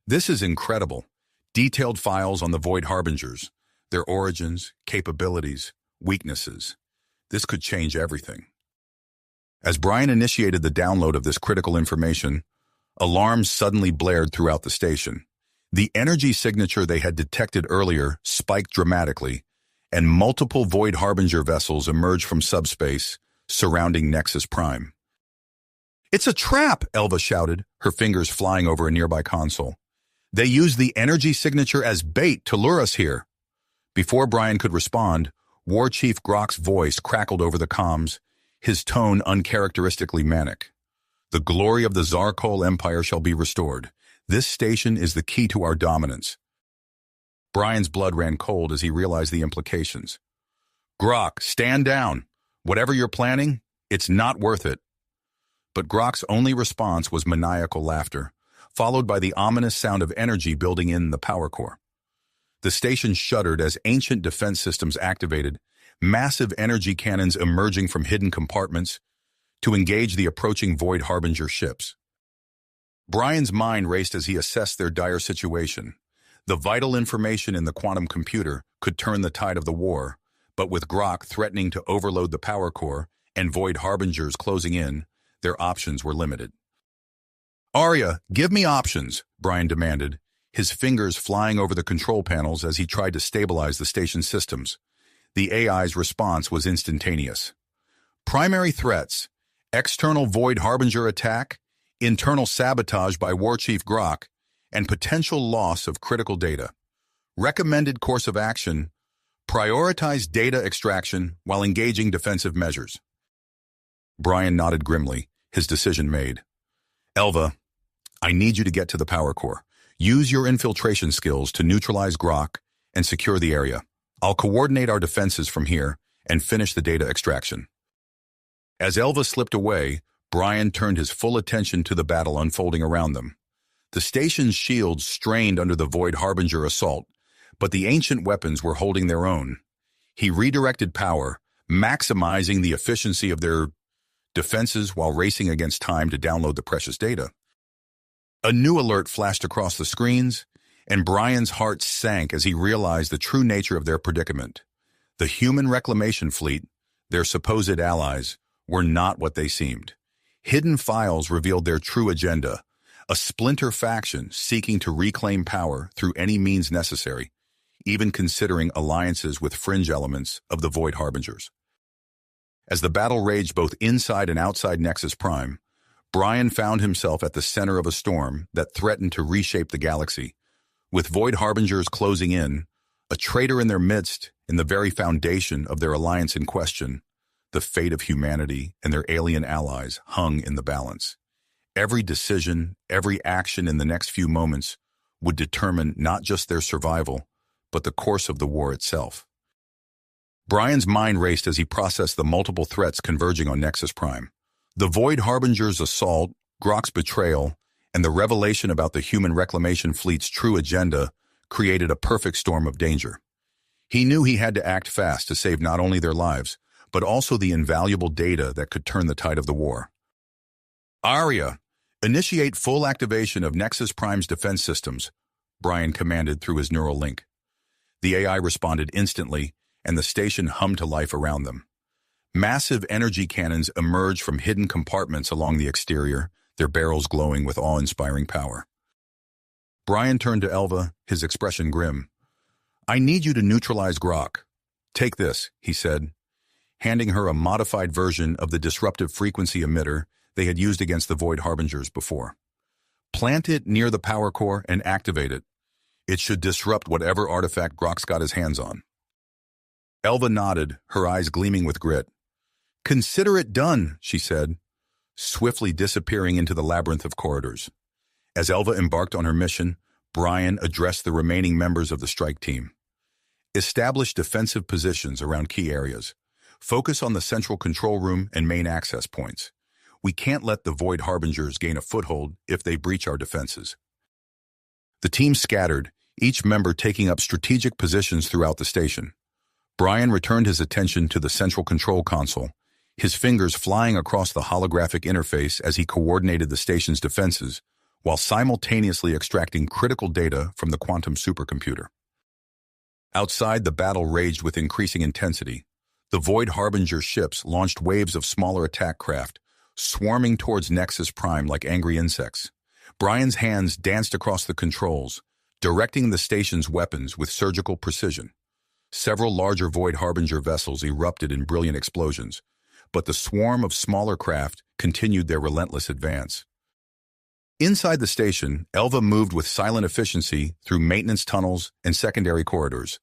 "This is incredible. Detailed files on the Void Harbingers, their origins, capabilities, weaknesses. This could change everything. As Brian initiated the download of this critical information, alarms suddenly blared throughout the station. The energy signature they had detected earlier spiked dramatically, and multiple Void Harbinger vessels emerged from subspace surrounding Nexus Prime. "It's a trap!" Elva shouted, her fingers flying over a nearby console. "They used the energy signature as bait to lure us here." Before Brian could respond, War Chief Grok's voice crackled over the comms, his tone uncharacteristically manic. "The glory of the Zarkol Empire shall be restored. This station is the key to our dominance." Brian's blood ran cold as he realized the implications. "Grok, stand down. Whatever you're planning, it's not worth it." But Grok's only response was maniacal laughter, followed by the ominous sound of energy building in the power core. The station shuddered as ancient defense systems activated, massive energy cannons emerging from hidden compartments to engage the approaching Void Harbinger ships. Brian's mind raced as he assessed their dire situation. The vital information in the quantum computer could turn the tide of the war, but with Grok threatening to overload the power core and Void Harbingers closing in, their options were limited. "Arya, give me options," Brian demanded, his fingers flying over the control panels as he tried to stabilize the station's systems. The AI's response was instantaneous. "Primary threats: external Void Harbinger attack, internal sabotage by War Chief Grok, and potential loss of critical data. Recommended course of action: prioritize data extraction while engaging defensive measures." Brian nodded grimly, his decision made. "Elva, I need you to get to the power core. Use your infiltration skills to neutralize Grok and secure the area. I'll coordinate our defenses from here and finish the data extraction." As Elva slipped away, Brian turned his full attention to the battle unfolding around them. The station's shields strained under the Void Harbinger assault, but the ancient weapons were holding their own. He redirected power, maximizing the efficiency of their defenses while racing against time to download the precious data. A new alert flashed across the screens, and Brian's heart sank as he realized the true nature of their predicament. The human reclamation fleet, their supposed allies, were not what they seemed. Hidden files revealed their true agenda, a splinter faction seeking to reclaim power through any means necessary, even considering alliances with fringe elements of the Void Harbingers. As the battle raged both inside and outside Nexus Prime, Brian found himself at the center of a storm that threatened to reshape the galaxy. With Void Harbingers closing in, a traitor in their midst, in the very foundation of their alliance in question, the fate of humanity and their alien allies hung in the balance. Every decision, every action in the next few moments would determine not just their survival, but the course of the war itself. Brian's mind raced as he processed the multiple threats converging on Nexus Prime. The Void Harbinger's assault, Grok's betrayal, and the revelation about the human reclamation fleet's true agenda created a perfect storm of danger. He knew he had to act fast to save not only their lives, but also the invaluable data that could turn the tide of the war. "Arya, initiate full activation of Nexus Prime's defense systems," Brian commanded through his neural link. The AI responded instantly, and the station hummed to life around them. Massive energy cannons emerged from hidden compartments along the exterior, their barrels glowing with awe-inspiring power. Brian turned to Elva, his expression grim. "I need you to neutralize Grok. Take this," he said, handing her a modified version of the disruptive frequency emitter they had used against the Void Harbingers before. "Plant it near the power core and activate it. It should disrupt whatever artifact Grok's got his hands on." Elva nodded, her eyes gleaming with grit. "Consider it done," she said, swiftly disappearing into the labyrinth of corridors. As Elva embarked on her mission, Brian addressed the remaining members of the strike team. "Establish defensive positions around key areas. Focus on the central control room and main access points. We can't let the Void Harbingers gain a foothold if they breach our defenses." The team scattered, each member taking up strategic positions throughout the station. Brian returned his attention to the central control console, his fingers flying across the holographic interface as he coordinated the station's defenses, while simultaneously extracting critical data from the quantum supercomputer. Outside, the battle raged with increasing intensity. The Void Harbinger ships launched waves of smaller attack craft, swarming towards Nexus Prime like angry insects. Brian's hands danced across the controls, directing the station's weapons with surgical precision. Several larger Void Harbinger vessels erupted in brilliant explosions, but the swarm of smaller craft continued their relentless advance. Inside the station, Elva moved with silent efficiency through maintenance tunnels and secondary corridors.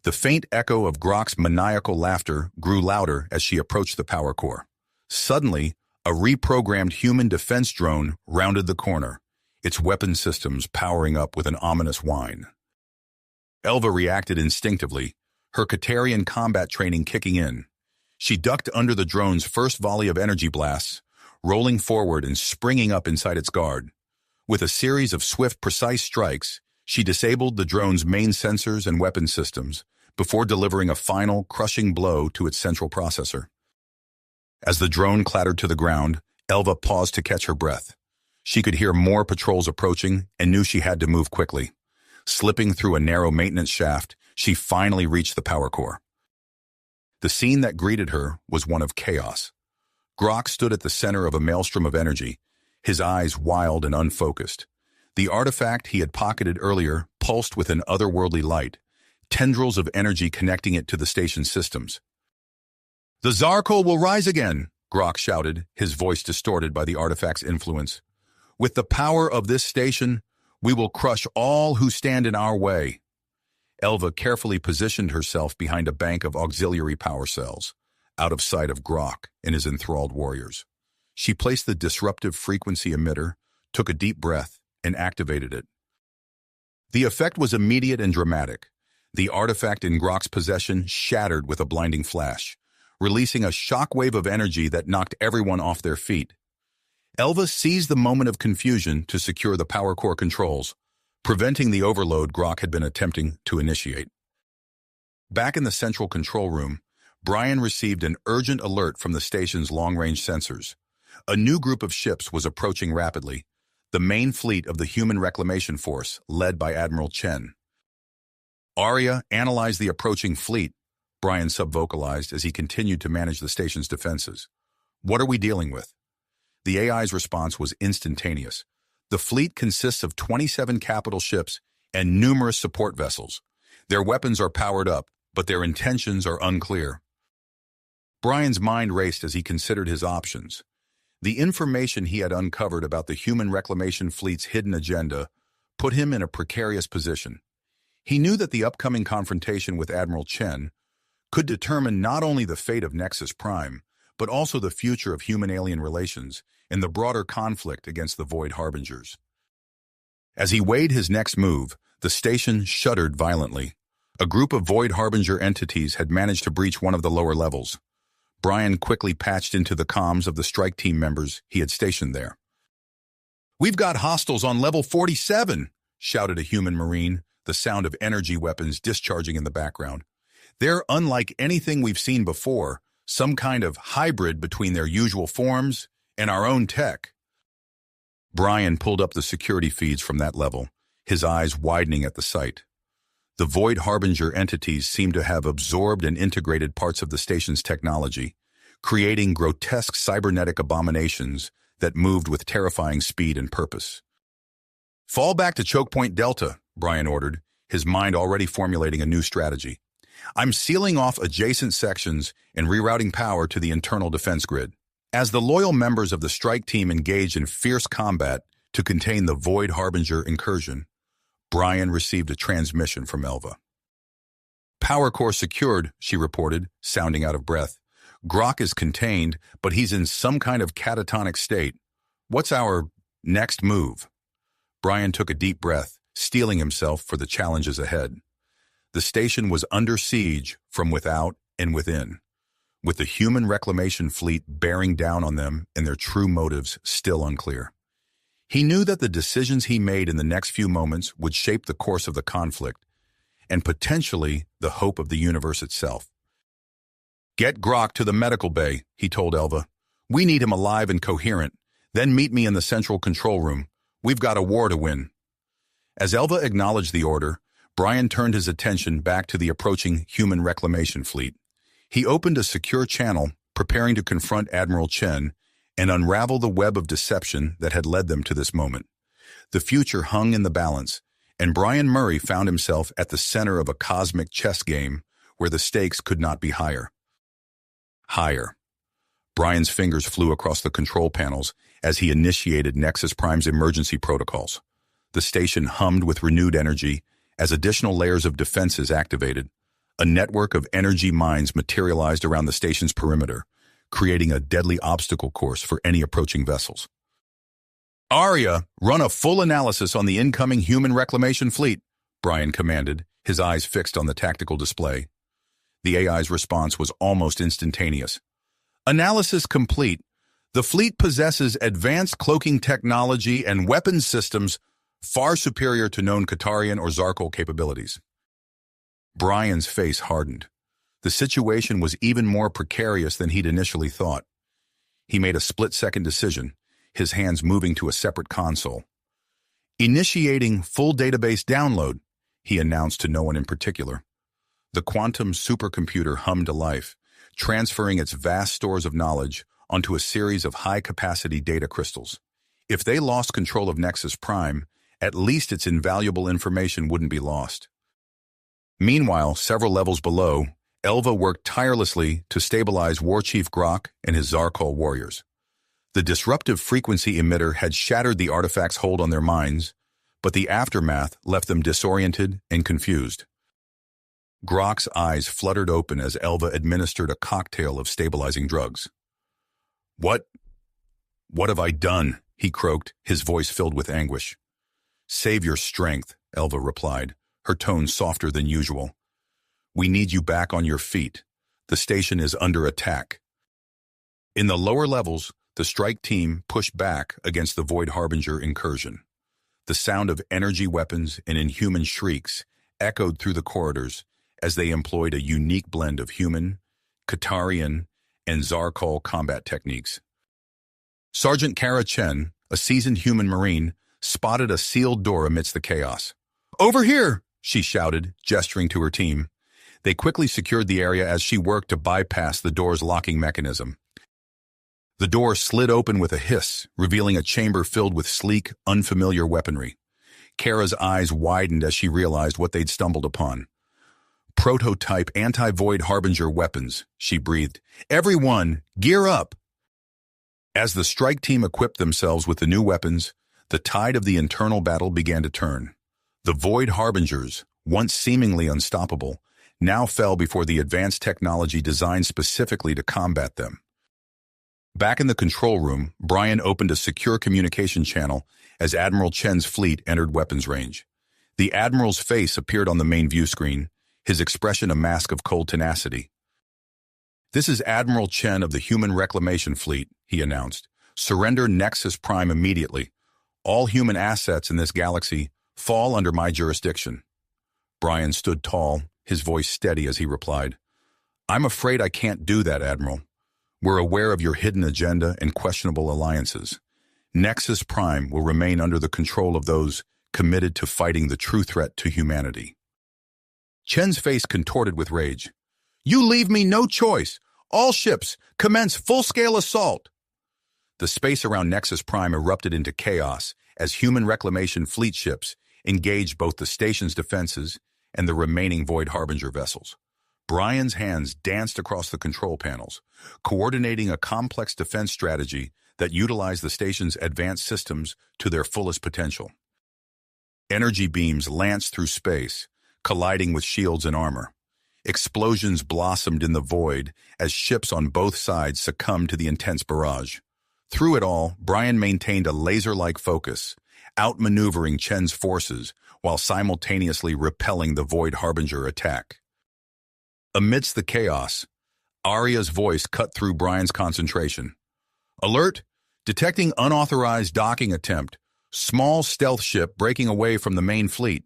The faint echo of Grok's maniacal laughter grew louder as she approached the power core. Suddenly, a reprogrammed human defense drone rounded the corner, its weapon systems powering up with an ominous whine. Elva reacted instinctively, her Katarian combat training kicking in. She ducked under the drone's first volley of energy blasts, rolling forward and springing up inside its guard. With a series of swift, precise strikes, she disabled the drone's main sensors and weapon systems before delivering a final, crushing blow to its central processor. As the drone clattered to the ground, Elva paused to catch her breath. She could hear more patrols approaching and knew she had to move quickly. Slipping through a narrow maintenance shaft, she finally reached the power core. The scene that greeted her was one of chaos. Grok stood at the center of a maelstrom of energy, his eyes wild and unfocused. The artifact he had pocketed earlier pulsed with an otherworldly light, tendrils of energy connecting it to the station's systems. "The Zarkul will rise again," Grok shouted, his voice distorted by the artifact's influence. "With the power of this station, we will crush all who stand in our way." Elva carefully positioned herself behind a bank of auxiliary power cells, out of sight of Grok and his enthralled warriors. She placed the disruptive frequency emitter, took a deep breath, and activated it. The effect was immediate and dramatic. The artifact in Grok's possession shattered with a blinding flash, releasing a shockwave of energy that knocked everyone off their feet. Elva seized the moment of confusion to secure the power core controls, preventing the overload Grok had been attempting to initiate. Back in the central control room, Brian received an urgent alert from the station's long-range sensors. A new group of ships was approaching rapidly, the main fleet of the Human Reclamation Force, led by Admiral Chen. "Arya, analyze the approaching fleet," Brian subvocalized as he continued to manage the station's defenses. "What are we dealing with?" The AI's response was instantaneous. "The fleet consists of 27 capital ships and numerous support vessels. Their weapons are powered up, but their intentions are unclear." Brian's mind raced as he considered his options. The information he had uncovered about the Human Reclamation Fleet's hidden agenda put him in a precarious position. He knew that the upcoming confrontation with Admiral Chen could determine not only the fate of Nexus Prime, but also the future of human-alien relations and the broader conflict against the Void Harbingers. As he weighed his next move, the station shuddered violently. A group of Void Harbinger entities had managed to breach one of the lower levels. Brian quickly patched into the comms of the strike team members he had stationed there. "We've got hostiles on level 47, shouted a human marine, the sound of energy weapons discharging in the background. "They're unlike anything we've seen before, some kind of hybrid between their usual forms and our own tech." Brian pulled up the security feeds from that level, his eyes widening at the sight. The Void Harbinger entities seemed to have absorbed and integrated parts of the station's technology, creating grotesque cybernetic abominations that moved with terrifying speed and purpose. "Fall back to Choke Point Delta," Brian ordered, his mind already formulating a new strategy. "I'm sealing off adjacent sections and rerouting power to the internal defense grid." As the loyal members of the strike team engaged in fierce combat to contain the Void Harbinger incursion, Brian received a transmission from Elva. "Power core secured," she reported, sounding out of breath. "Grok is contained, but he's in some kind of catatonic state. What's our next move?" Brian took a deep breath, steeling himself for the challenges ahead. The station was under siege from without and within, with the Human Reclamation Fleet bearing down on them and their true motives still unclear. He knew that the decisions he made in the next few moments would shape the course of the conflict and potentially the hope of the universe itself. "Get Grok to the medical bay," he told Elva. "We need him alive and coherent. Then meet me in the central control room. We've got a war to win." As Elva acknowledged the order, Brian turned his attention back to the approaching Human Reclamation Fleet. He opened a secure channel, preparing to confront Admiral Chen and unravel the web of deception that had led them to this moment. The future hung in the balance, and Brian Murray found himself at the center of a cosmic chess game where the stakes could not be higher. Higher. Brian's fingers flew across the control panels as he initiated Nexus Prime's emergency protocols. The station hummed with renewed energy as additional layers of defenses activated. A network of energy mines materialized around the station's perimeter, creating a deadly obstacle course for any approaching vessels. "Arya, run a full analysis on the incoming human reclamation fleet," Brian commanded, his eyes fixed on the tactical display. The AI's response was almost instantaneous. "Analysis complete. The fleet possesses advanced cloaking technology and weapons systems far superior to known Qatarian or Zarkul capabilities." Brian's face hardened. The situation was even more precarious than he'd initially thought. He made a split-second decision, his hands moving to a separate console. "Initiating full database download," he announced to no one in particular. The quantum supercomputer hummed to life, transferring its vast stores of knowledge onto a series of high-capacity data crystals. If they lost control of Nexus Prime, at least its invaluable information wouldn't be lost. Meanwhile, several levels below, Elva worked tirelessly to stabilize Warchief Grok and his Zarkul warriors. The disruptive frequency emitter had shattered the artifact's hold on their minds, but the aftermath left them disoriented and confused. Grok's eyes fluttered open as Elva administered a cocktail of stabilizing drugs. What have I done?" he croaked, his voice filled with anguish. "Save your strength," Elva replied, her tone softer than usual. "We need you back on your feet. The station is under attack." In the lower levels, the strike team pushed back against the Void Harbinger incursion. The sound of energy weapons and inhuman shrieks echoed through the corridors as they employed a unique blend of human, Qatarian, and Zarkul combat techniques. Sergeant Kara Chen, a seasoned human marine, spotted a sealed door amidst the chaos. "Over here!" she shouted, gesturing to her team. They quickly secured the area as she worked to bypass the door's locking mechanism. The door slid open with a hiss, revealing a chamber filled with sleek, unfamiliar weaponry. Kara's eyes widened as she realized what they'd stumbled upon. "Prototype anti-Void Harbinger weapons," she breathed. "Everyone, gear up!" As the strike team equipped themselves with the new weapons, the tide of the internal battle began to turn. The Void Harbingers, once seemingly unstoppable, now fell before the advanced technology designed specifically to combat them. Back in the control room, Brian opened a secure communication channel as Admiral Chen's fleet entered weapons range. The Admiral's face appeared on the main view screen, his expression a mask of cold tenacity. "This is Admiral Chen of the Human Reclamation Fleet," he announced. "Surrender Nexus Prime immediately. All human assets in this galaxy fall under my jurisdiction." Brian stood tall, his voice steady as he replied, "I'm afraid I can't do that, Admiral. We're aware of your hidden agenda and questionable alliances. Nexus Prime will remain under the control of those committed to fighting the true threat to humanity." Chen's face contorted with rage. "You leave me no choice. All ships, commence full-scale assault." The space around Nexus Prime erupted into chaos as human reclamation fleet ships engaged both the station's defenses and the remaining Void Harbinger vessels. Brian's hands danced across the control panels, coordinating a complex defense strategy that utilized the station's advanced systems to their fullest potential. Energy beams lanced through space, colliding with shields and armor. Explosions blossomed in the void as ships on both sides succumbed to the intense barrage. Through it all, Brian maintained a laser-like focus, outmaneuvering Chen's forces while simultaneously repelling the Void Harbinger attack. Amidst the chaos, Arya's voice cut through Brian's concentration. "Alert! Detecting unauthorized docking attempt. Small stealth ship breaking away from the main fleet."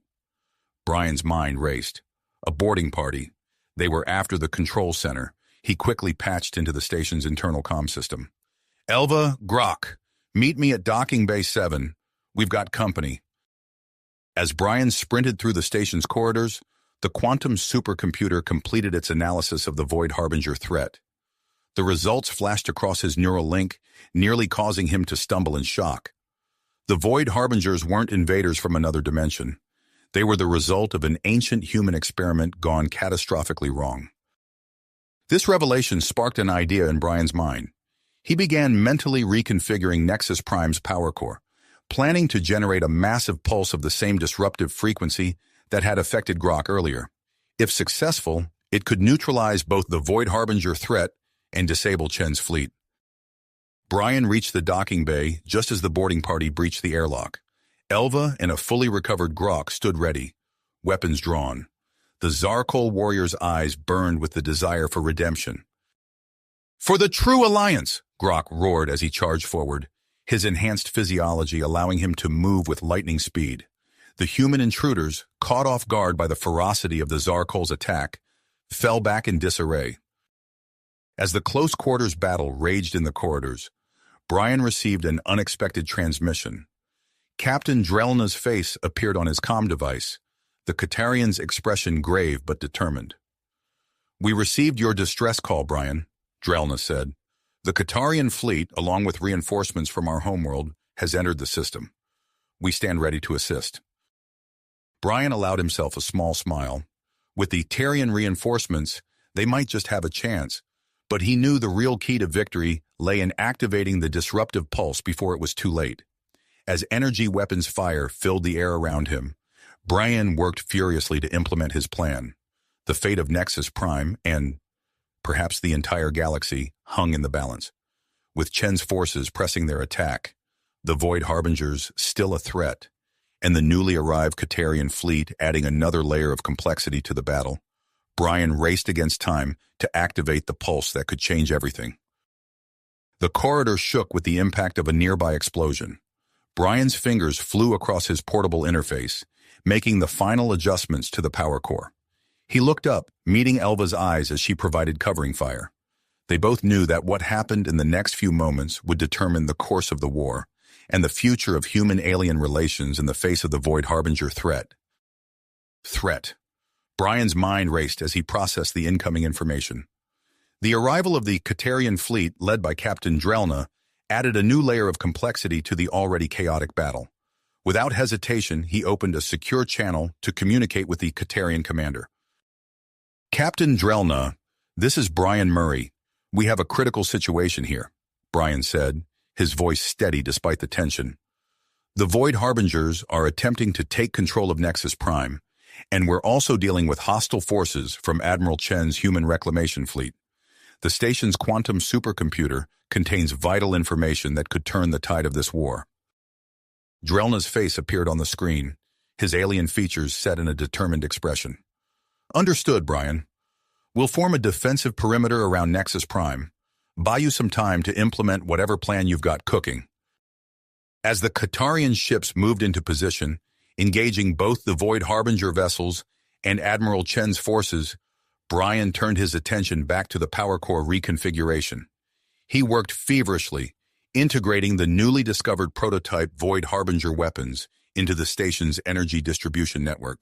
Brian's mind raced. A boarding party. They were after the control center. He quickly patched into the station's internal comm system. "Elva, Grok, meet me at docking bay 7. We've got company." As Brian sprinted through the station's corridors, The quantum supercomputer completed its analysis of the Void Harbinger threat. The results flashed across his neural link, nearly causing him to stumble in shock. The Void Harbingers weren't invaders from another dimension. They were the result of an ancient human experiment gone catastrophically wrong. This revelation sparked an idea in Brian's mind. He began mentally reconfiguring Nexus Prime's power core, planning to generate a massive pulse of the same disruptive frequency that had affected Grok earlier. If successful, it could neutralize both the Void Harbinger threat and disable Chen's fleet. Brian reached the docking bay just as the boarding party breached the airlock. Elva and a fully recovered Grok stood ready, weapons drawn. The Zarkol warrior's eyes burned with the desire for redemption. "For the true alliance!" Grok roared as he charged forward, his enhanced physiology allowing him to move with lightning speed. The human intruders, caught off guard by the ferocity of the Zarkol's attack, fell back in disarray. As the close-quarters battle raged in the corridors, Brian received an unexpected transmission. Captain Drelna's face appeared on his comm device, the Katarian's expression grave but determined. "We received your distress call, Brian," Drelna said. "The Katarian fleet, along with reinforcements from our homeworld, has entered the system. We stand ready to assist." Brian allowed himself a small smile. With the Tarian reinforcements, they might just have a chance, but he knew the real key to victory lay in activating the disruptive pulse before it was too late. As energy weapons fire filled the air around him, Brian worked furiously to implement his plan. The fate of Nexus Prime and, perhaps the entire galaxy, hung in the balance. With Chen's forces pressing their attack, the Void Harbingers still a threat, and the newly arrived Katarian fleet adding another layer of complexity to the battle, Brian raced against time to activate the pulse that could change everything. The corridor shook with the impact of a nearby explosion. Brian's fingers flew across his portable interface, making the final adjustments to the power core. He looked up, meeting Elva's eyes as she provided covering fire. They both knew that what happened in the next few moments would determine the course of the war and the future of human-alien relations in the face of the Void Harbinger threat. Brian's mind raced as he processed the incoming information. The arrival of the Katarian fleet, led by Captain Drelna, added a new layer of complexity to the already chaotic battle. Without hesitation, he opened a secure channel to communicate with the Katarian commander. "Captain Drelna, this is Brian Murray. We have a critical situation here," Brian said, his voice steady despite the tension. "The Void Harbingers are attempting to take control of Nexus Prime, and we're also dealing with hostile forces from Admiral Chen's human reclamation fleet. The station's quantum supercomputer contains vital information that could turn the tide of this war." Drelna's face appeared on the screen, his alien features set in a determined expression. "Understood, Brian. We'll form a defensive perimeter around Nexus Prime. Buy you some time to implement whatever plan you've got cooking." As the Katarian ships moved into position, engaging both the Void Harbinger vessels and Admiral Chen's forces, Brian turned his attention back to the power core reconfiguration. He worked feverishly, integrating the newly discovered prototype Void Harbinger weapons into the station's energy distribution network.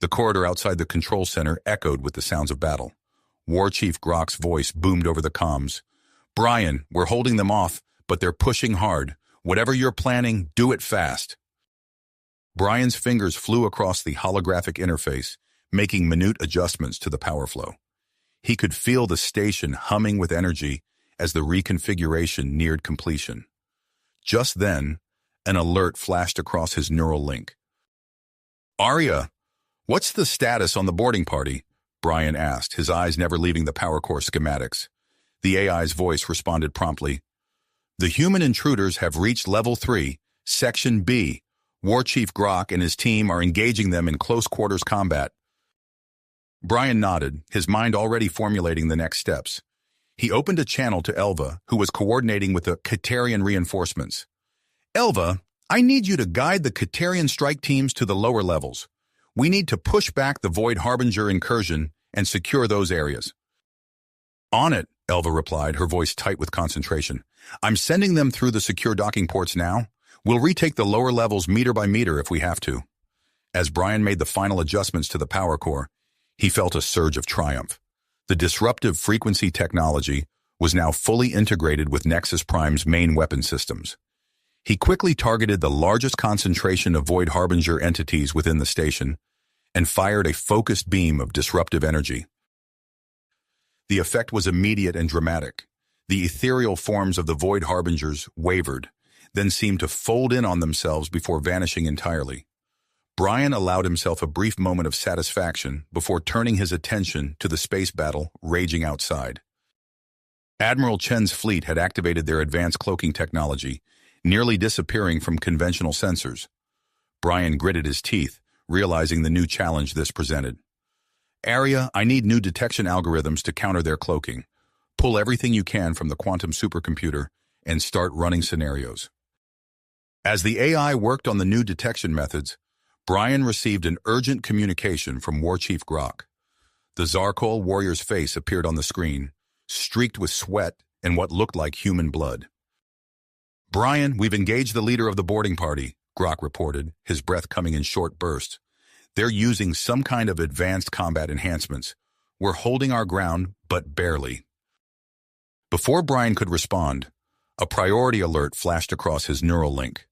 The corridor outside the control center echoed with the sounds of battle. War Chief Grok's voice boomed over the comms. "Brian, we're holding them off, but they're pushing hard. Whatever you're planning, do it fast." Brian's fingers flew across the holographic interface, making minute adjustments to the power flow. He could feel the station humming with energy as the reconfiguration neared completion. Just then, an alert flashed across his neural link. "Arya, what's the status on the boarding party?" Brian asked, his eyes never leaving the power core schematics. The AI's voice responded promptly. "The human intruders have reached Level 3, Section B. War Chief Grok and his team are engaging them in close-quarters combat." Brian nodded, his mind already formulating the next steps. He opened a channel to Elva, who was coordinating with the Katarian reinforcements. "Elva, I need you to guide the Katarian strike teams to the lower levels. We need to push back the Void Harbinger incursion and secure those areas." "On it," Elva replied, her voice tight with concentration. "I'm sending them through the secure docking ports now. We'll retake the lower levels meter by meter if we have to." As Brian made the final adjustments to the power core, he felt a surge of triumph. The disruptive frequency technology was now fully integrated with Nexus Prime's main weapon systems. He quickly targeted the largest concentration of Void Harbinger entities within the station and fired a focused beam of disruptive energy. The effect was immediate and dramatic. The ethereal forms of the Void Harbingers wavered, then seemed to fold in on themselves before vanishing entirely. Brian allowed himself a brief moment of satisfaction before turning his attention to the space battle raging outside. Admiral Chen's fleet had activated their advanced cloaking technology, nearly disappearing from conventional sensors. Brian gritted his teeth, realizing the new challenge this presented. "Arya, I need new detection algorithms to counter their cloaking. Pull everything you can from the quantum supercomputer and start running scenarios." As the AI worked on the new detection methods, Brian received an urgent communication from War Chief Grok. The Zarkol warrior's face appeared on the screen, streaked with sweat and what looked like human blood. "Brian, we've engaged the leader of the boarding party," Grok reported, his breath coming in short bursts. "They're using some kind of advanced combat enhancements. We're holding our ground, but barely." Before Brian could respond, a priority alert flashed across his neural link.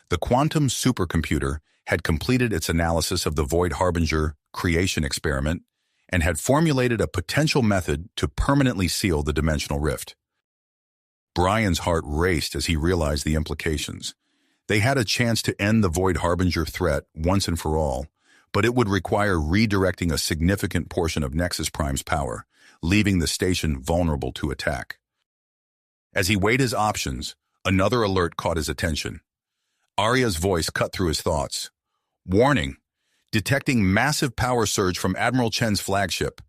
The quantum supercomputer had completed its analysis of the Void Harbinger creation experiment and had formulated a potential method to permanently seal the dimensional rift. Brian's heart raced as he realized the implications. They had a chance to end the Void Harbinger threat once and for all, but it would require redirecting a significant portion of Nexus Prime's power, leaving the station vulnerable to attack. As he weighed his options, another alert caught his attention. Arya's voice cut through his thoughts. "Warning. Detecting massive power surge from Admiral Chen's flagship.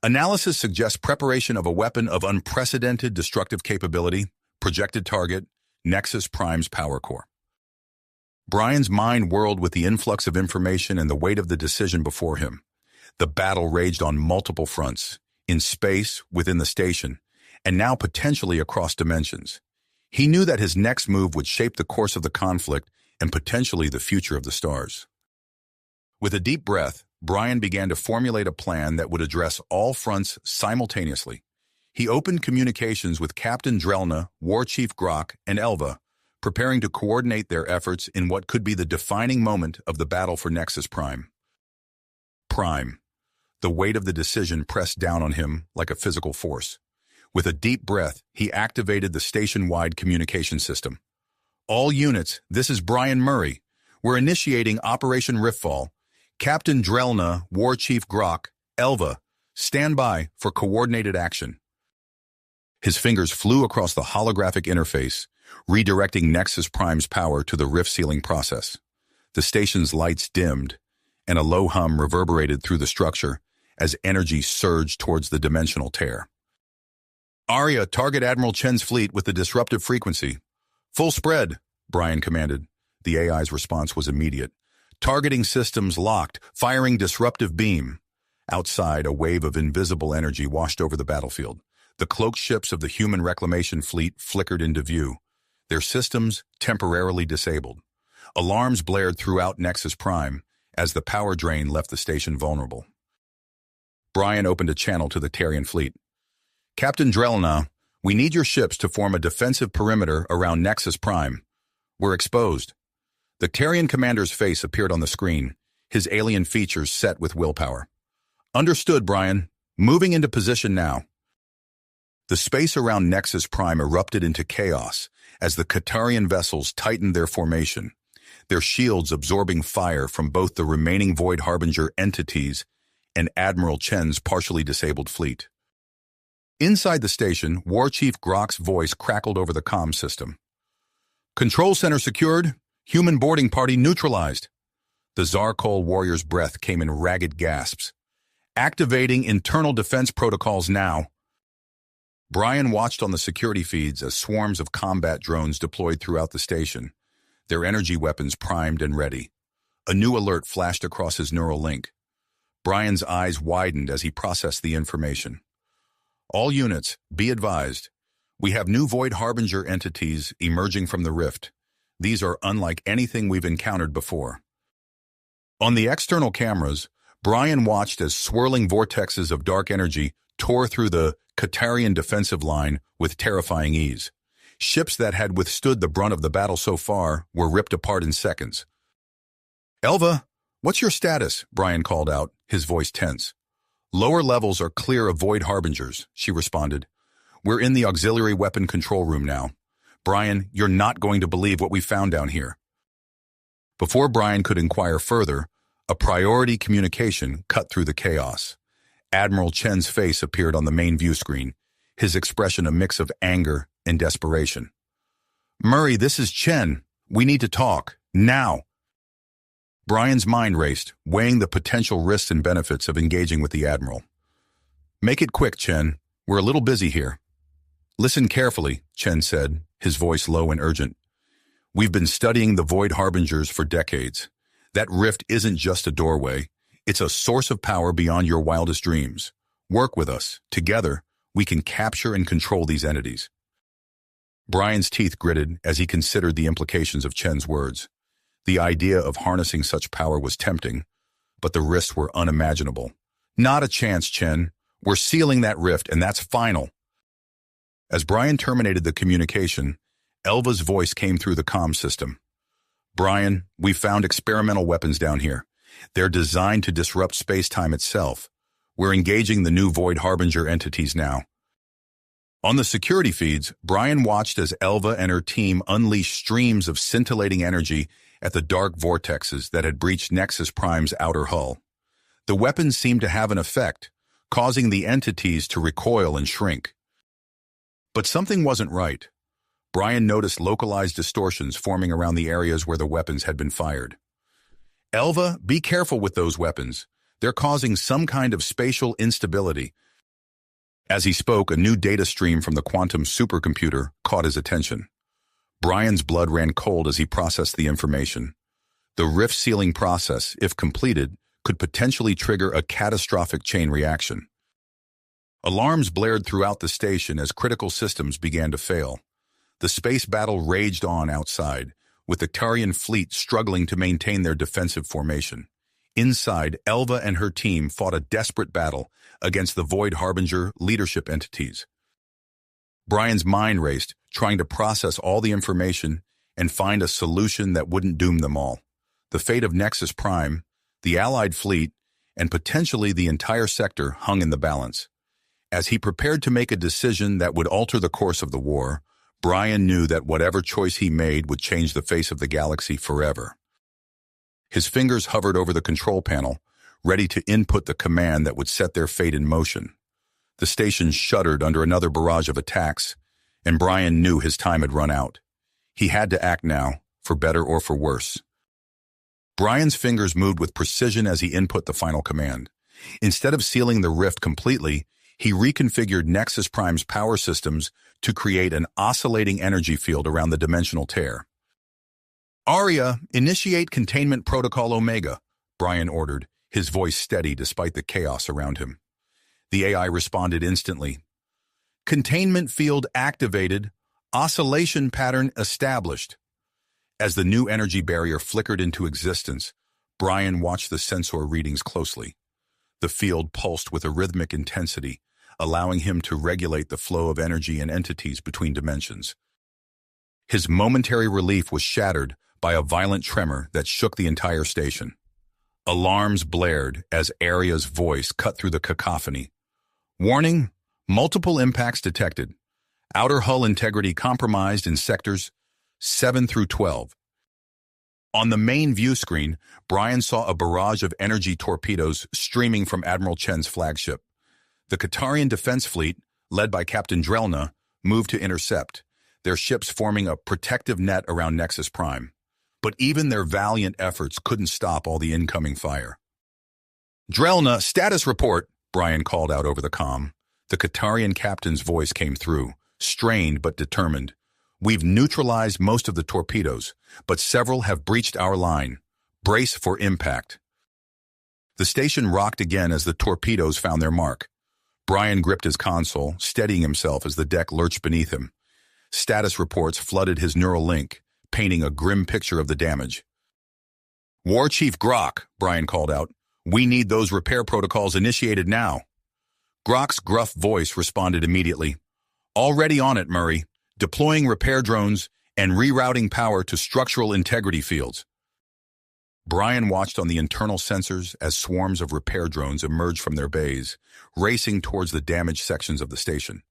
Analysis suggests preparation of a weapon of unprecedented destructive capability. Projected target, Nexus Prime's power core." Brian's mind whirled with the influx of information and the weight of the decision before him. The battle raged on multiple fronts, in space, within the station, and now potentially across dimensions. He knew that his next move would shape the course of the conflict and potentially the future of the stars. With a deep breath, Brian began to formulate a plan that would address all fronts simultaneously. He opened communications with Captain Drelna, War Chief Grok, and Elva, preparing to coordinate their efforts in what could be the defining moment of the battle for Nexus Prime. The weight of the decision pressed down on him like a physical force. With a deep breath, he activated the station-wide communication system. "All units, this is Brian Murray. We're initiating Operation Riftfall. Captain Drelna, War Chief Grok, Elva, stand by for coordinated action." His fingers flew across the holographic interface, redirecting Nexus Prime's power to the rift sealing process. The station's lights dimmed, and a low hum reverberated through the structure as energy surged towards the dimensional tear. "Arya, target Admiral Chen's fleet with the disruptive frequency." "Full spread," Brian commanded. The AI's response was immediate. "Targeting systems locked, firing disruptive beam." Outside, a wave of invisible energy washed over the battlefield. The cloaked ships of the human reclamation fleet flickered into view, their systems temporarily disabled. Alarms blared throughout Nexus Prime as the power drain left the station vulnerable. Brian opened a channel to the Tarian fleet. "Captain Drelna, we need your ships to form a defensive perimeter around Nexus Prime. We're exposed." The Tarian commander's face appeared on the screen, his alien features set with willpower. "Understood, Brian. Moving into position now." The space around Nexus Prime erupted into chaos as the Qatarian vessels tightened their formation, their shields absorbing fire from both the remaining Void Harbinger entities and Admiral Chen's partially disabled fleet. Inside the station, War Chief Grok's voice crackled over the comm system. "Control center secured. Human boarding party neutralized." The Zarkol warrior's breath came in ragged gasps. "Activating internal defense protocols now." Brian watched on the security feeds as swarms of combat drones deployed throughout the station, their energy weapons primed and ready. A new alert flashed across his neural link. Brian's eyes widened as he processed the information. "All units, be advised. We have new Void Harbinger entities emerging from the rift. These are unlike anything we've encountered before." On the external cameras, Brian watched as swirling vortexes of dark energy tore through the Qatarian defensive line with terrifying ease. Ships that had withstood the brunt of the battle so far were ripped apart in seconds. "Elva, what's your status?" Brian called out, his voice tense. "Lower levels are clear of Void Harbingers," she responded. "We're in the auxiliary weapon control room now. Brian, you're not going to believe what we found down here." Before Brian could inquire further, a priority communication cut through the chaos. Admiral Chen's face appeared on the main view screen, his expression a mix of anger and desperation. "Murray, this is Chen. We need to talk. Now." Brian's mind raced, weighing the potential risks and benefits of engaging with the Admiral. "Make it quick, Chen. We're a little busy here." "Listen carefully," Chen said, his voice low and urgent. "We've been studying the Void Harbingers for decades. That rift isn't just a doorway. It's a source of power beyond your wildest dreams. Work with us. Together, we can capture and control these entities." Brian's teeth gritted as he considered the implications of Chen's words. The idea of harnessing such power was tempting, but the risks were unimaginable. "Not a chance, Chen. We're sealing that rift, and that's final." As Brian terminated the communication, Elva's voice came through the comm system. "Brian, we found experimental weapons down here. They're designed to disrupt space-time itself. We're engaging the new Void Harbinger entities now." On the security feeds, Brian watched as Elva and her team unleashed streams of scintillating energy at the dark vortexes that had breached Nexus Prime's outer hull. The weapons seemed to have an effect, causing the entities to recoil and shrink. But something wasn't right. Brian noticed localized distortions forming around the areas where the weapons had been fired. "Elva, be careful with those weapons. They're causing some kind of spatial instability." As he spoke, a new data stream from the quantum supercomputer caught his attention. Brian's blood ran cold as he processed the information. The rift sealing process, if completed, could potentially trigger a catastrophic chain reaction. Alarms blared throughout the station as critical systems began to fail. The space battle raged on outside, with the Qatarian fleet struggling to maintain their defensive formation. Inside, Elva and her team fought a desperate battle against the Void Harbinger leadership entities. Brian's mind raced, trying to process all the information and find a solution that wouldn't doom them all. The fate of Nexus Prime, the Allied fleet, and potentially the entire sector hung in the balance. As he prepared to make a decision that would alter the course of the war, Brian knew that whatever choice he made would change the face of the galaxy forever. His fingers hovered over the control panel, ready to input the command that would set their fate in motion. The station shuddered under another barrage of attacks, and Brian knew his time had run out. He had to act now, for better or for worse. Brian's fingers moved with precision as he input the final command. Instead of sealing the rift completely, he reconfigured Nexus Prime's power systems to create an oscillating energy field around the dimensional tear. "Arya, initiate Containment Protocol Omega," Brian ordered, his voice steady despite the chaos around him. The AI responded instantly. "Containment field activated. Oscillation pattern established." As the new energy barrier flickered into existence, Brian watched the sensor readings closely. The field pulsed with a rhythmic intensity, allowing him to regulate the flow of energy and entities between dimensions. His momentary relief was shattered by a violent tremor that shook the entire station. Alarms blared as Arya's voice cut through the cacophony. "Warning, multiple impacts detected. Outer hull integrity compromised in sectors 7 through 12. On the main view screen, Brian saw a barrage of energy torpedoes streaming from Admiral Chen's flagship. The Qatarian defense fleet, led by Captain Drelna, moved to intercept, their ships forming a protective net around Nexus Prime. But even their valiant efforts couldn't stop all the incoming fire. "Drelna, status report," Brian called out over the comm. The Qatarian captain's voice came through, strained but determined. "We've neutralized most of the torpedoes, but several have breached our line. Brace for impact." The station rocked again as the torpedoes found their mark. Brian gripped his console, steadying himself as the deck lurched beneath him. Status reports flooded his neural link, painting a grim picture of the damage. War Chief Grok, Brian called out. We need those repair protocols initiated now. Grok's gruff voice responded immediately. Already on it, Murray. Deploying repair drones and rerouting power to structural integrity fields. Brian watched on the internal sensors as swarms of repair drones emerged from their bays, racing towards the damaged sections of the station.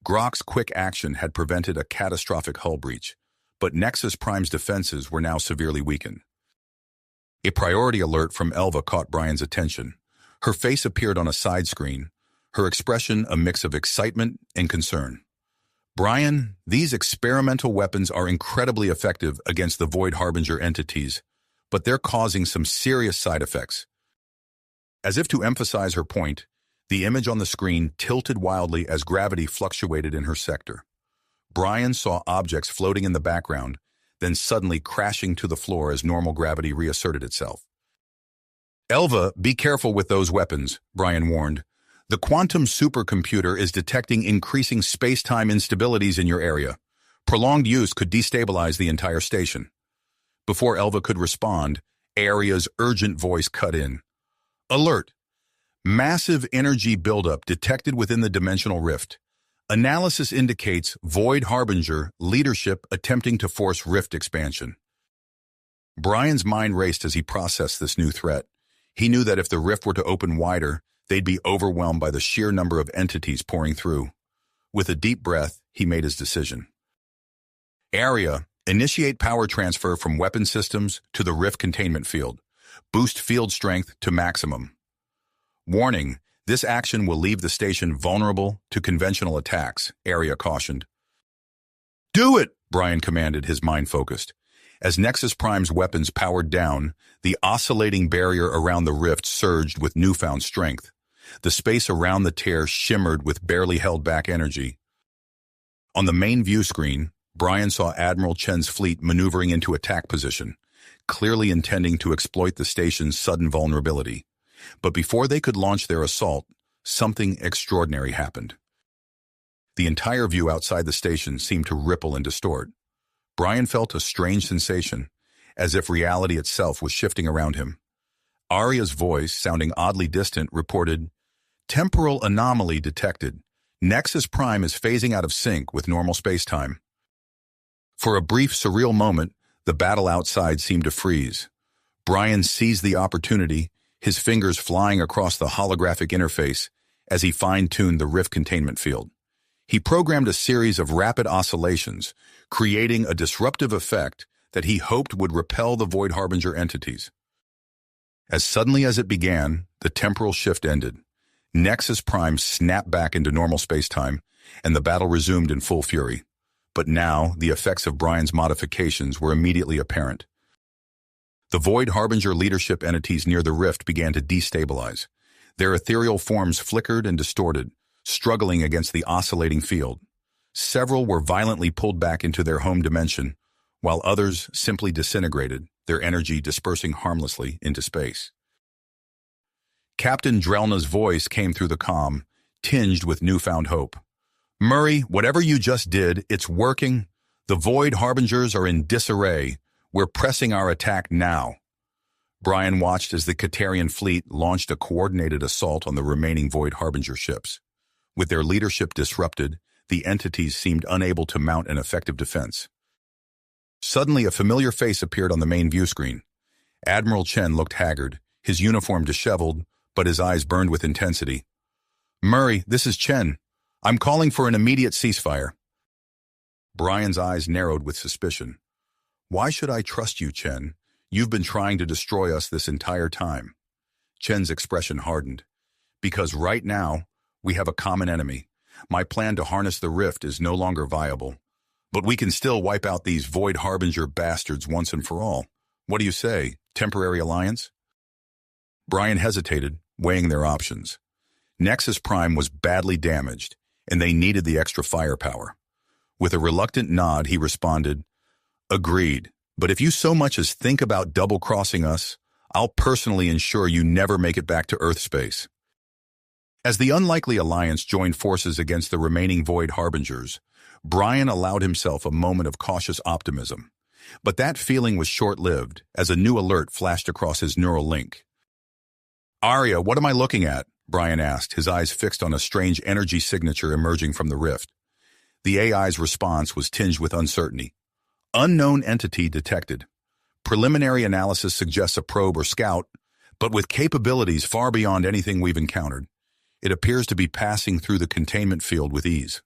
Grok's quick action had prevented a catastrophic hull breach, but Nexus Prime's defenses were now severely weakened. A priority alert from Elva caught Brian's attention. Her face appeared on a side screen, her expression a mix of excitement and concern. Brian, these experimental weapons are incredibly effective against the Void Harbinger entities, but they're causing some serious side effects. As if to emphasize her point, the image on the screen tilted wildly as gravity fluctuated in her sector. Brian saw objects floating in the background, then suddenly crashing to the floor as normal gravity reasserted itself. Elva, be careful with those weapons, Brian warned. The quantum supercomputer is detecting increasing space-time instabilities in your area. Prolonged use could destabilize the entire station. Before Elva could respond, Aria's urgent voice cut in. Alert! Massive energy buildup detected within the dimensional rift. Analysis indicates Void Harbinger leadership attempting to force rift expansion. Brian's mind raced as he processed this new threat. He knew that if the rift were to open wider, they'd be overwhelmed by the sheer number of entities pouring through. With a deep breath, he made his decision. Aria, initiate power transfer from weapon systems to the rift containment field. Boost field strength to maximum. Warning, this action will leave the station vulnerable to conventional attacks, Aria cautioned. Do it, Brian commanded, his mind focused. As Nexus Prime's weapons powered down, the oscillating barrier around the rift surged with newfound strength. The space around the tear shimmered with barely held back energy. On the main view screen, Brian saw Admiral Chen's fleet maneuvering into attack position, clearly intending to exploit the station's sudden vulnerability. But before they could launch their assault, something extraordinary happened. The entire view outside the station seemed to ripple and distort. Brian felt a strange sensation, as if reality itself was shifting around him. Aria's voice, sounding oddly distant, reported, Temporal anomaly detected. Nexus Prime is phasing out of sync with normal space-time. For a brief, surreal moment, the battle outside seemed to freeze. Brian seized the opportunity, his fingers flying across the holographic interface as he fine-tuned the rift containment field. He programmed a series of rapid oscillations, creating a disruptive effect that he hoped would repel the Void Harbinger entities. As suddenly as it began, the temporal shift ended. Nexus Prime snapped back into normal space-time, and the battle resumed in full fury. But now, the effects of Brian's modifications were immediately apparent. The Void Harbinger leadership entities near the rift began to destabilize. Their ethereal forms flickered and distorted, struggling against the oscillating field. Several were violently pulled back into their home dimension, while others simply disintegrated, their energy dispersing harmlessly into space. Captain Drelna's voice came through the comm, tinged with newfound hope. Murray, whatever you just did, it's working. The Void Harbingers are in disarray. We're pressing our attack now. Brian watched as the Katarian fleet launched a coordinated assault on the remaining Void Harbinger ships. With their leadership disrupted, the entities seemed unable to mount an effective defense. Suddenly, a familiar face appeared on the main view screen. Admiral Chen looked haggard, his uniform disheveled, but his eyes burned with intensity. Murray, this is Chen. I'm calling for an immediate ceasefire. Brian's eyes narrowed with suspicion. Why should I trust you, Chen? You've been trying to destroy us this entire time. Chen's expression hardened. Because right now, we have a common enemy. My plan to harness the rift is no longer viable. But we can still wipe out these Void Harbinger bastards once and for all. What do you say? Temporary alliance? Brian hesitated, weighing their options. Nexus Prime was badly damaged, and they needed the extra firepower. With a reluctant nod, he responded, Agreed, but if you so much as think about double-crossing us, I'll personally ensure you never make it back to Earth space. As the unlikely alliance joined forces against the remaining Void Harbingers, Brian allowed himself a moment of cautious optimism. But that feeling was short-lived, as a new alert flashed across his neural link. "Arya, what am I looking at?" Brian asked, his eyes fixed on a strange energy signature emerging from the rift. The AI's response was tinged with uncertainty. "Unknown entity detected. Preliminary analysis suggests a probe or scout, but with capabilities far beyond anything we've encountered. It appears to be passing through the containment field with ease."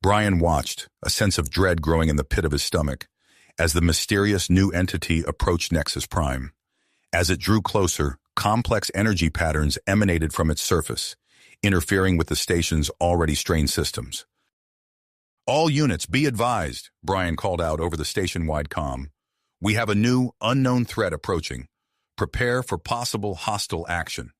Brian watched, a sense of dread growing in the pit of his stomach, as the mysterious new entity approached Nexus Prime. As it drew closer, complex energy patterns emanated from its surface, interfering with the station's already strained systems. "All units, be advised," Brian called out over the station-wide comm. "We have a new, unknown threat approaching. Prepare for possible hostile action."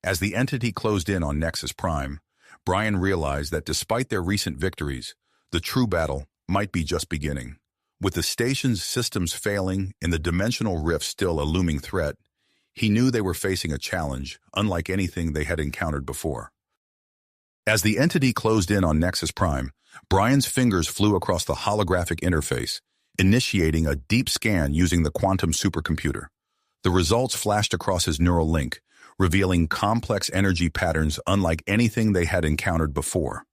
As the entity closed in on Nexus Prime, Brian realized that despite their recent victories, the true battle might be just beginning. With the station's systems failing and the dimensional rift still a looming threat, he knew they were facing a challenge unlike anything they had encountered before. As the entity closed in on Nexus Prime, Brian's fingers flew across the holographic interface, initiating a deep scan using the quantum supercomputer. The results flashed across his neural link, revealing complex energy patterns unlike anything they had encountered before.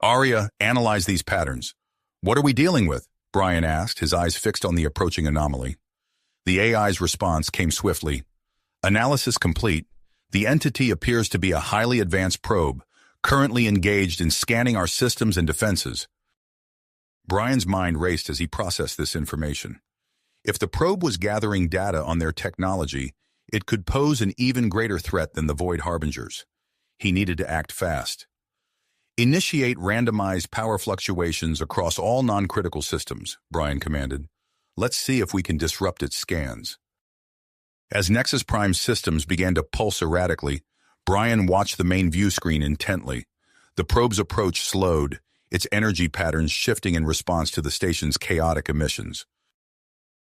"Arya, analyze these patterns." "What are we dealing with?" Brian asked, his eyes fixed on the approaching anomaly. The AI's response came swiftly. "Analysis complete. The entity appears to be a highly advanced probe, currently engaged in scanning our systems and defenses." Brian's mind raced as he processed this information. If the probe was gathering data on their technology, it could pose an even greater threat than the Void Harbingers. He needed to act fast. "Initiate randomized power fluctuations across all non-critical systems," Brian commanded. "Let's see if we can disrupt its scans." As Nexus Prime's systems began to pulse erratically, Brian watched the main view screen intently. The probe's approach slowed, its energy patterns shifting in response to the station's chaotic emissions.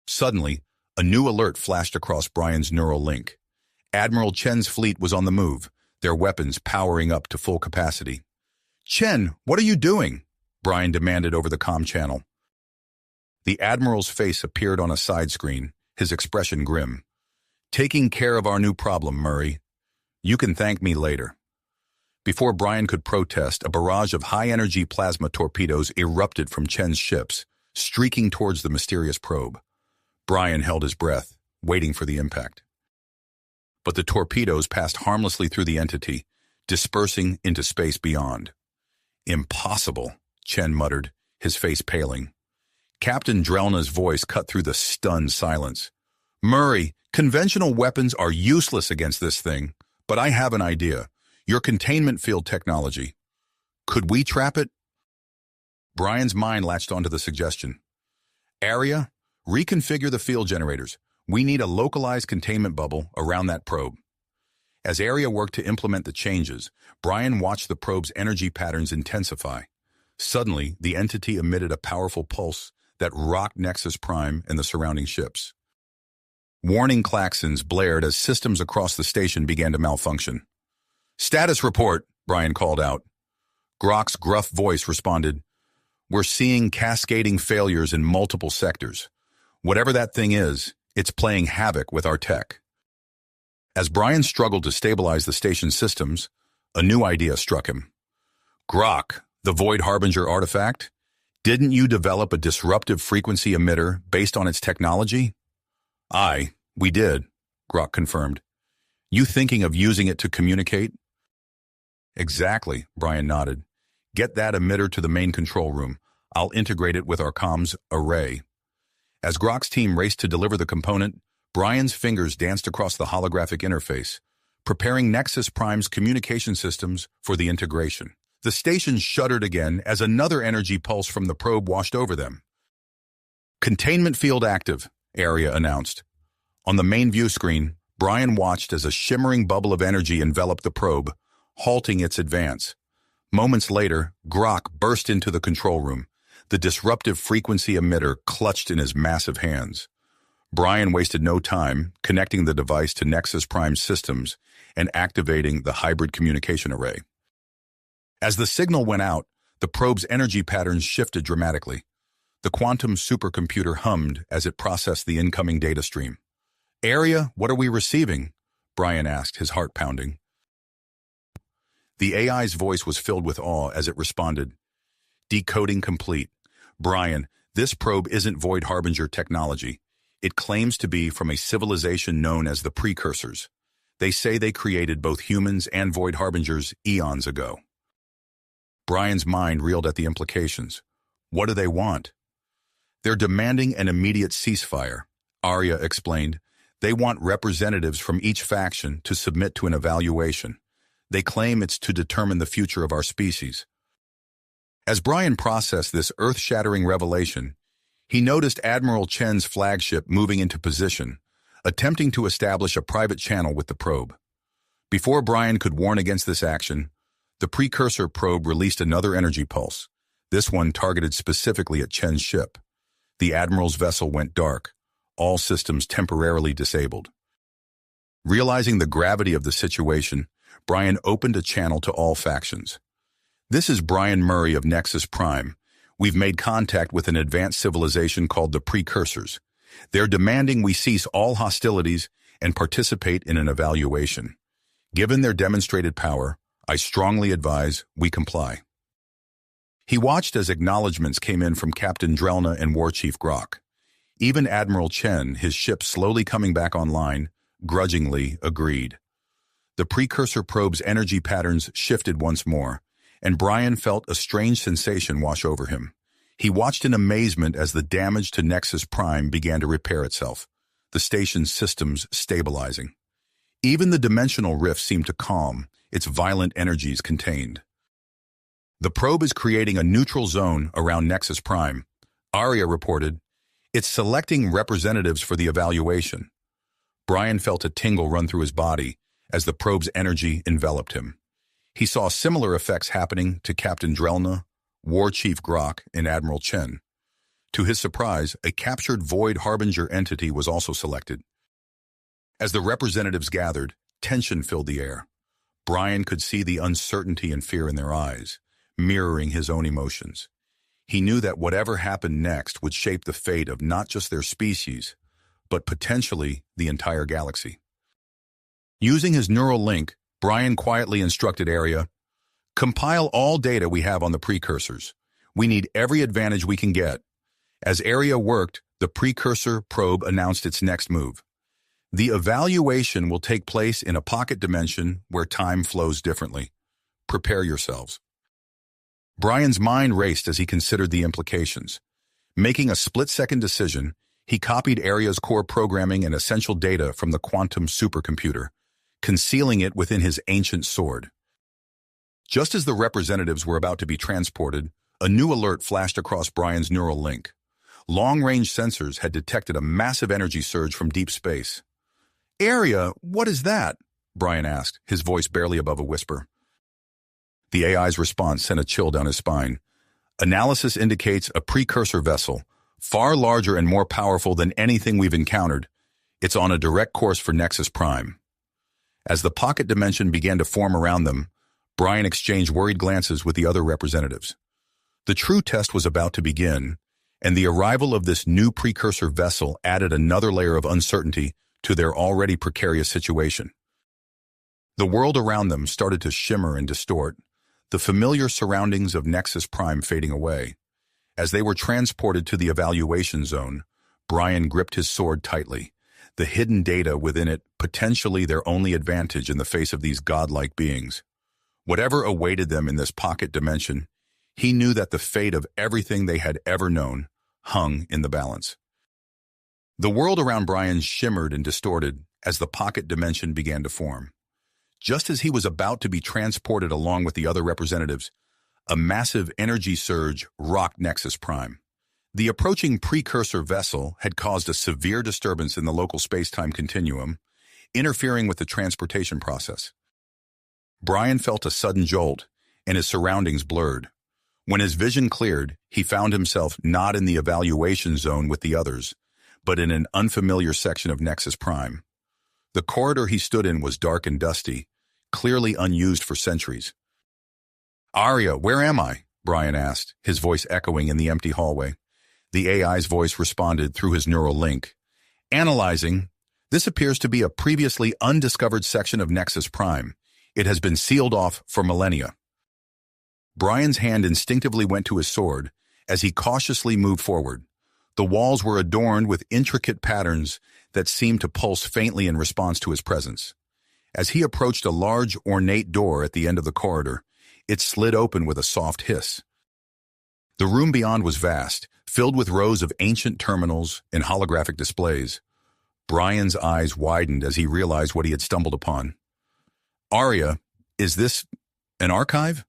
Suddenly, a new alert flashed across Brian's neural link. Admiral Chen's fleet was on the move, their weapons powering up to full capacity. "Chen, what are you doing?" Brian demanded over the comm channel. The Admiral's face appeared on a side screen, his expression grim. "Taking care of our new problem, Murray. You can thank me later." Before Brian could protest, a barrage of high-energy plasma torpedoes erupted from Chen's ships, streaking towards the mysterious probe. Brian held his breath, waiting for the impact. But the torpedoes passed harmlessly through the entity, dispersing into space beyond. "Impossible," Chen muttered, his face paling. Captain Drelna's voice cut through the stunned silence. "Murray, conventional weapons are useless against this thing, but I have an idea. Your containment field technology. Could we trap it?" Brian's mind latched onto the suggestion. "Arya, reconfigure the field generators. We need a localized containment bubble around that probe." As Arya worked to implement the changes, Brian watched the probe's energy patterns intensify. Suddenly, the entity emitted a powerful pulse that rocked Nexus Prime and the surrounding ships. Warning klaxons blared as systems across the station began to malfunction. "Status report," Brian called out. Grok's gruff voice responded, "We're seeing cascading failures in multiple sectors. Whatever that thing is, it's playing havoc with our tech." As Brian struggled to stabilize the station's systems, a new idea struck him. "Grok, the Void Harbinger artifact? Didn't you develop a disruptive frequency emitter based on its technology?" "Aye, we did," Grok confirmed. "You thinking of using it to communicate?" "Exactly," Brian nodded. "Get that emitter to the main control room. I'll integrate it with our comms array." As Grok's team raced to deliver the component, Brian's fingers danced across the holographic interface, preparing Nexus Prime's communication systems for the integration. The station shuddered again as another energy pulse from the probe washed over them. "Containment field active," Arya announced. On the main view screen, Brian watched as a shimmering bubble of energy enveloped the probe, halting its advance. Moments later, Grok burst into the control room, the disruptive frequency emitter clutched in his massive hands. Brian wasted no time connecting the device to Nexus Prime's systems and activating the hybrid communication array. As the signal went out, the probe's energy patterns shifted dramatically. The quantum supercomputer hummed as it processed the incoming data stream. "Area, what are we receiving?" Brian asked, his heart pounding. The AI's voice was filled with awe as it responded. "Decoding complete. Brian, this probe isn't Void Harbinger technology. It claims to be from a civilization known as the Precursors. They say they created both humans and Void Harbingers eons ago." Brian's mind reeled at the implications. What do they want? "They're demanding an immediate ceasefire," Arya explained. "They want representatives from each faction to submit to an evaluation. They claim it's to determine the future of our species." As Brian processed this earth-shattering revelation, he noticed Admiral Chen's flagship moving into position, attempting to establish a private channel with the probe. Before Brian could warn against this action, the precursor probe released another energy pulse, this one targeted specifically at Chen's ship. The Admiral's vessel went dark, all systems temporarily disabled. Realizing the gravity of the situation, Brian opened a channel to all factions. "This is Brian Murray of Nexus Prime. We've made contact with an advanced civilization called the Precursors. They're demanding we cease all hostilities and participate in an evaluation. Given their demonstrated power, I strongly advise we comply." He watched as acknowledgments came in from Captain Drelna and War Chief Grok. Even Admiral Chen, his ship slowly coming back online, grudgingly agreed. The precursor probe's energy patterns shifted once more, and Brian felt a strange sensation wash over him. He watched in amazement as the damage to Nexus Prime began to repair itself, the station's systems stabilizing. Even the dimensional rift seemed to calm, its violent energies contained. "The probe is creating a neutral zone around Nexus Prime," Arya reported. "It's selecting representatives for the evaluation." Brian felt a tingle run through his body as the probe's energy enveloped him. He saw similar effects happening to Captain Drelna, War Chief Grok, and Admiral Chen. To his surprise, a captured Void Harbinger entity was also selected. As the representatives gathered, tension filled the air. Brian could see the uncertainty and fear in their eyes, mirroring his own emotions. He knew that whatever happened next would shape the fate of not just their species, but potentially the entire galaxy. Using his neural link, Brian quietly instructed Arya, "Compile all data we have on the precursors. We need every advantage we can get." As Arya worked, the precursor probe announced its next move. "The evaluation will take place in a pocket dimension where time flows differently. Prepare yourselves." Brian's mind raced as he considered the implications. Making a split-second decision, he copied Arya's core programming and essential data from the quantum supercomputer, concealing it within his ancient sword. Just as the representatives were about to be transported, a new alert flashed across Brian's neural link. Long-range sensors had detected a massive energy surge from deep space. "Arya, what is that?" Brian asked, his voice barely above a whisper. The AI's response sent a chill down his spine. "Analysis indicates a precursor vessel, far larger and more powerful than anything we've encountered. It's on a direct course for Nexus Prime." As the pocket dimension began to form around them, Brian exchanged worried glances with the other representatives. The true test was about to begin, and the arrival of this new precursor vessel added another layer of uncertainty to their already precarious situation. The world around them started to shimmer and distort, the familiar surroundings of Nexus Prime fading away. As they were transported to the evaluation zone, Brian gripped his sword tightly, the hidden data within it potentially their only advantage in the face of these godlike beings. Whatever awaited them in this pocket dimension, he knew that the fate of everything they had ever known hung in the balance. The world around Brian shimmered and distorted as the pocket dimension began to form. Just as he was about to be transported along with the other representatives, a massive energy surge rocked Nexus Prime. The approaching precursor vessel had caused a severe disturbance in the local space-time continuum, interfering with the transportation process. Brian felt a sudden jolt, and his surroundings blurred. When his vision cleared, he found himself not in the evaluation zone with the others, but in an unfamiliar section of Nexus Prime. The corridor he stood in was dark and dusty, clearly unused for centuries. "Arya, where am I?" Brian asked, his voice echoing in the empty hallway. The AI's voice responded through his neural link. Analyzing, this appears to be a previously undiscovered section of Nexus Prime. It has been sealed off for millennia. Brian's hand instinctively went to his sword as he cautiously moved forward. The walls were adorned with intricate patterns that seemed to pulse faintly in response to his presence. As he approached a large, ornate door at the end of the corridor, it slid open with a soft hiss. The room beyond was vast, filled with rows of ancient terminals and holographic displays. Brian's eyes widened as he realized what he had stumbled upon. "Arya, is this an archive?"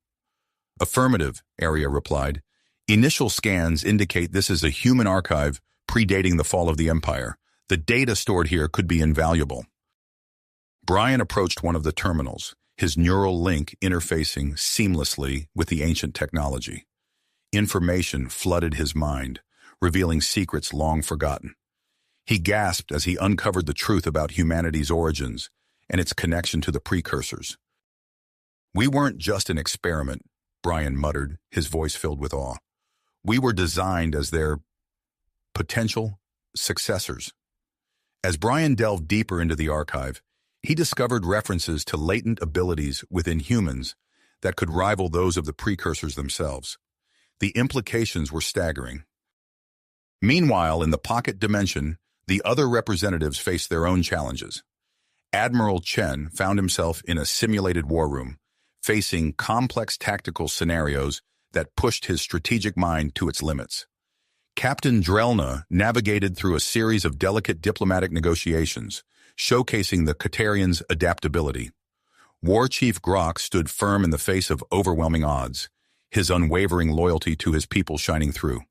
"Affirmative," Arya replied. "Initial scans indicate this is a human archive predating the fall of the Empire. The data stored here could be invaluable." Brian approached one of the terminals, his neural link interfacing seamlessly with the ancient technology. Information flooded his mind, revealing secrets long forgotten. He gasped as he uncovered the truth about humanity's origins and its connection to the precursors. "We weren't just an experiment," Brian muttered, his voice filled with awe. "We were designed as their potential successors." As Brian delved deeper into the archive, he discovered references to latent abilities within humans that could rival those of the precursors themselves. The implications were staggering. Meanwhile, in the pocket dimension, the other representatives faced their own challenges. Admiral Chen found himself in a simulated war room, facing complex tactical scenarios that pushed his strategic mind to its limits. Captain Drelna navigated through a series of delicate diplomatic negotiations, showcasing the Katarians' adaptability. War Chief Grok stood firm in the face of overwhelming odds, his unwavering loyalty to his people shining through.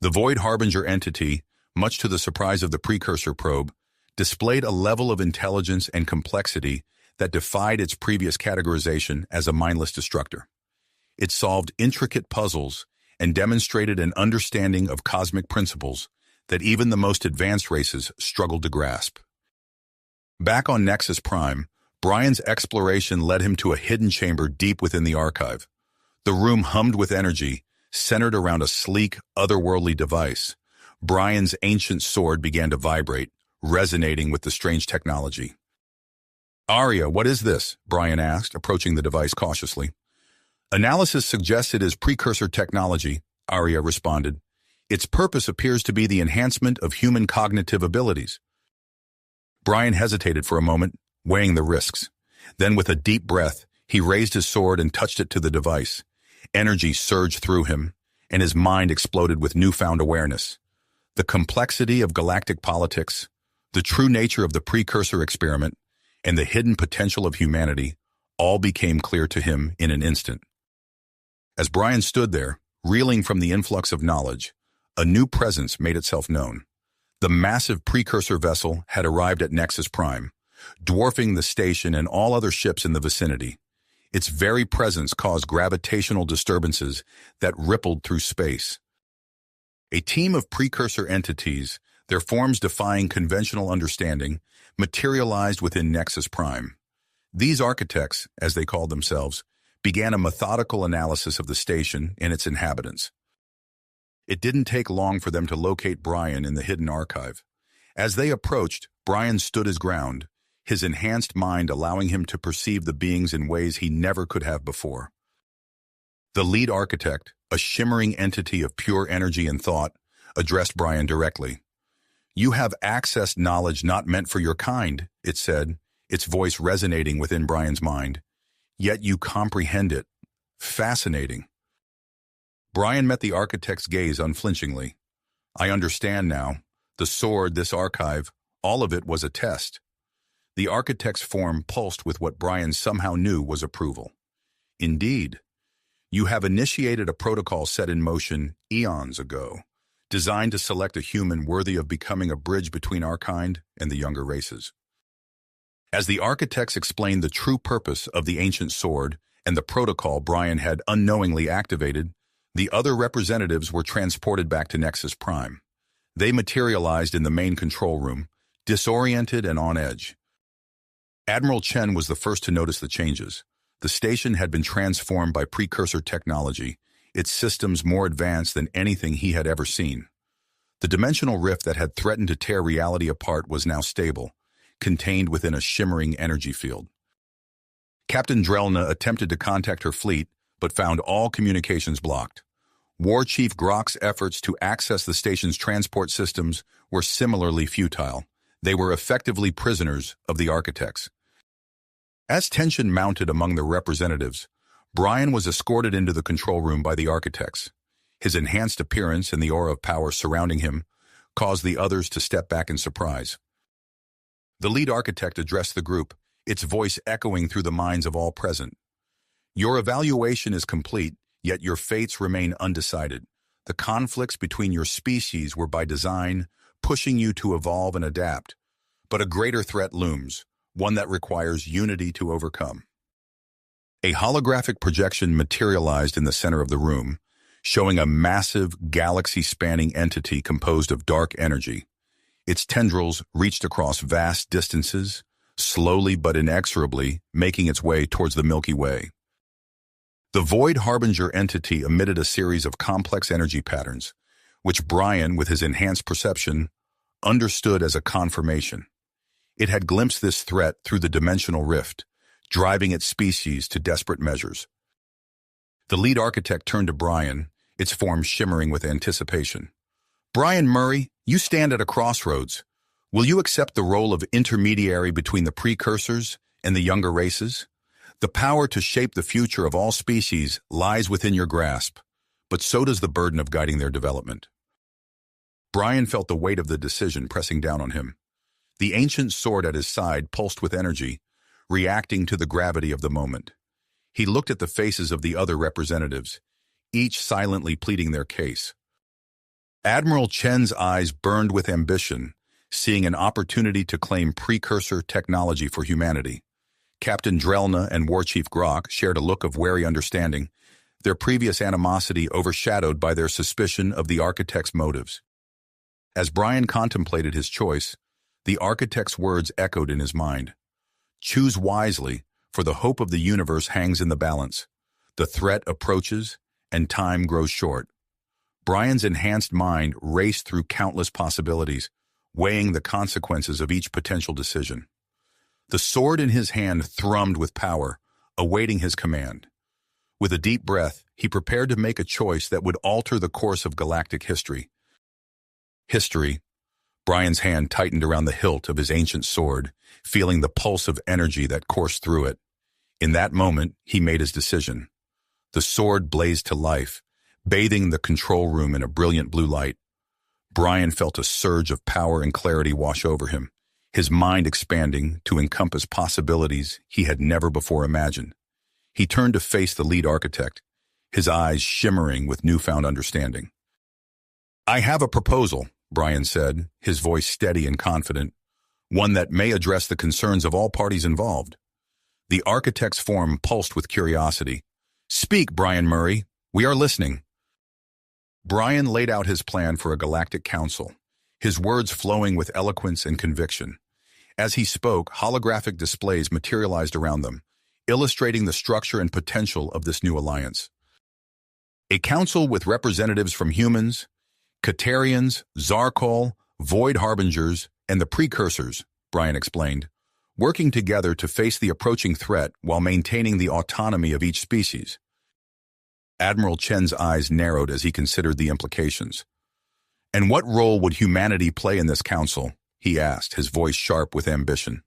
The Void Harbinger entity, much to the surprise of the Precursor probe, displayed a level of intelligence and complexity that defied its previous categorization as a mindless destructor. It solved intricate puzzles and demonstrated an understanding of cosmic principles that even the most advanced races struggled to grasp. Back on Nexus Prime, Brian's exploration led him to a hidden chamber deep within the archive. The room hummed with energy, centered around a sleek, otherworldly device. Brian's ancient sword began to vibrate, resonating with the strange technology. "Arya, what is this?" Brian asked, approaching the device cautiously. "Analysis suggests it is precursor technology," Arya responded. "Its purpose appears to be the enhancement of human cognitive abilities." Brian hesitated for a moment, weighing the risks. Then, with a deep breath, he raised his sword and touched it to the device. Energy surged through him, and his mind exploded with newfound awareness. The complexity of galactic politics, the true nature of the precursor experiment, and the hidden potential of humanity all became clear to him in an instant. As Brian stood there, reeling from the influx of knowledge, a new presence made itself known. The massive precursor vessel had arrived at Nexus Prime, dwarfing the station and all other ships in the vicinity. Its very presence caused gravitational disturbances that rippled through space. A team of precursor entities, their forms defying conventional understanding, materialized within Nexus Prime. These architects, as they called themselves, began a methodical analysis of the station and its inhabitants. It didn't take long for them to locate Brian in the hidden archive. As they approached, Brian stood his ground, his enhanced mind allowing him to perceive the beings in ways he never could have before. The lead architect, a shimmering entity of pure energy and thought, addressed Brian directly. "You have accessed knowledge not meant for your kind," it said, its voice resonating within Brian's mind. "Yet you comprehend it. Fascinating." Brian met the architect's gaze unflinchingly. "I understand now. The sword, this archive, all of it was a test." The architect's form pulsed with what Brian somehow knew was approval. "Indeed. You have initiated a protocol set in motion eons ago, designed to select a human worthy of becoming a bridge between our kind and the younger races." As the architects explained the true purpose of the ancient sword and the protocol Brian had unknowingly activated, the other representatives were transported back to Nexus Prime. They materialized in the main control room, disoriented and on edge. Admiral Chen was the first to notice the changes. The station had been transformed by precursor technology, its systems more advanced than anything he had ever seen. The dimensional rift that had threatened to tear reality apart was now stable, contained within a shimmering energy field. Captain Drelna attempted to contact her fleet, but found all communications blocked. War Chief Grok's efforts to access the station's transport systems were similarly futile. They were effectively prisoners of the architects. As tension mounted among the representatives, Brian was escorted into the control room by the architects. His enhanced appearance and the aura of power surrounding him caused the others to step back in surprise. The lead architect addressed the group, its voice echoing through the minds of all present. "Your evaluation is complete, yet your fates remain undecided. The conflicts between your species were by design, pushing you to evolve and adapt. But a greater threat looms, one that requires unity to overcome." A holographic projection materialized in the center of the room, showing a massive, galaxy-spanning entity composed of dark energy. Its tendrils reached across vast distances, slowly but inexorably making its way towards the Milky Way. The Void Harbinger entity emitted a series of complex energy patterns, which Brian, with his enhanced perception, understood as a confirmation. It had glimpsed this threat through the dimensional rift, driving its species to desperate measures. The lead architect turned to Brian, its form shimmering with anticipation. "Brian Murray, you stand at a crossroads. Will you accept the role of intermediary between the precursors and the younger races? The power to shape the future of all species lies within your grasp, but so does the burden of guiding their development." Brian felt the weight of the decision pressing down on him. The ancient sword at his side pulsed with energy, reacting to the gravity of the moment. He looked at the faces of the other representatives, each silently pleading their case. Admiral Chen's eyes burned with ambition, seeing an opportunity to claim precursor technology for humanity. Captain Drelna and War Chief Grok shared a look of wary understanding, their previous animosity overshadowed by their suspicion of the architect's motives. As Brian contemplated his choice, the architect's words echoed in his mind. "Choose wisely, for the hope of the universe hangs in the balance. The threat approaches, and time grows short." Brian's enhanced mind raced through countless possibilities, weighing the consequences of each potential decision. The sword in his hand thrummed with power, awaiting his command. With a deep breath, he prepared to make a choice that would alter the course of galactic history. Brian's hand tightened around the hilt of his ancient sword, feeling the pulse of energy that coursed through it. In that moment, he made his decision. The sword blazed to life, bathing the control room in a brilliant blue light. Brian felt a surge of power and clarity wash over him, his mind expanding to encompass possibilities he had never before imagined. He turned to face the lead architect, his eyes shimmering with newfound understanding. "I have a proposal," Brian said, his voice steady and confident, "one that may address the concerns of all parties involved." The architect's form pulsed with curiosity. "Speak, Brian Murray. We are listening." Brian laid out his plan for a galactic council, his words flowing with eloquence and conviction. As he spoke, holographic displays materialized around them, illustrating the structure and potential of this new alliance. A council with representatives from humans, Katarians, Zarkol, Void Harbingers, and the Precursors, Brian explained, working together to face the approaching threat while maintaining the autonomy of each species. Admiral Chen's eyes narrowed as he considered the implications. "And what role would humanity play in this council?" he asked, his voice sharp with ambition.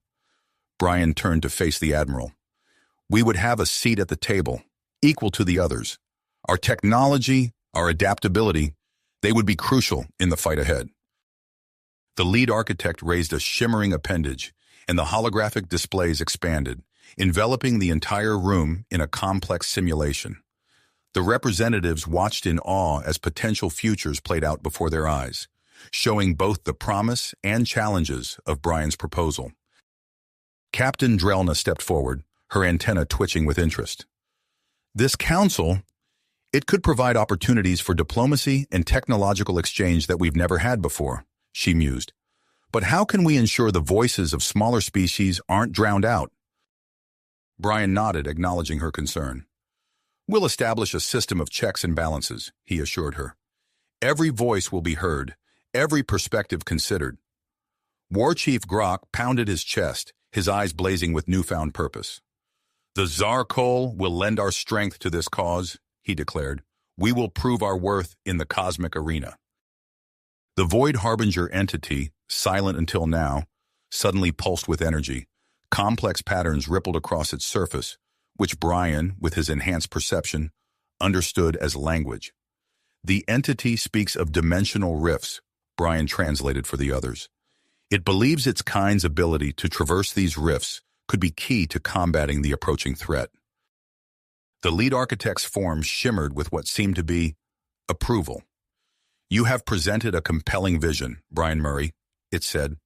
Brian turned to face the Admiral. "We would have a seat at the table, equal to the others. Our technology, our adaptability, they would be crucial in the fight ahead." The lead architect raised a shimmering appendage, and the holographic displays expanded, enveloping the entire room in a complex simulation. The representatives watched in awe as potential futures played out before their eyes, showing both the promise and challenges of Brian's proposal. Captain Drelna stepped forward, her antenna twitching with interest. "This council, it could provide opportunities for diplomacy and technological exchange that we've never had before," she mused. "But how can we ensure the voices of smaller species aren't drowned out?" Brian nodded, acknowledging her concern. We'll establish a system of checks and balances, he assured her. Every voice will be heard, every perspective considered. War Chief Grok pounded his chest, his eyes blazing with newfound purpose. The Zarkol will lend our strength to this cause, he declared. We will prove our worth in the cosmic arena. The Void Harbinger entity, silent until now, suddenly pulsed with energy. Complex patterns rippled across its surface, which Brian, with his enhanced perception, understood as language. The entity speaks of dimensional rifts, Brian translated for the others. It believes its kind's ability to traverse these rifts could be key to combating the approaching threat. The lead architect's form shimmered with what seemed to be approval. You have presented a compelling vision, Brian Murray, it said.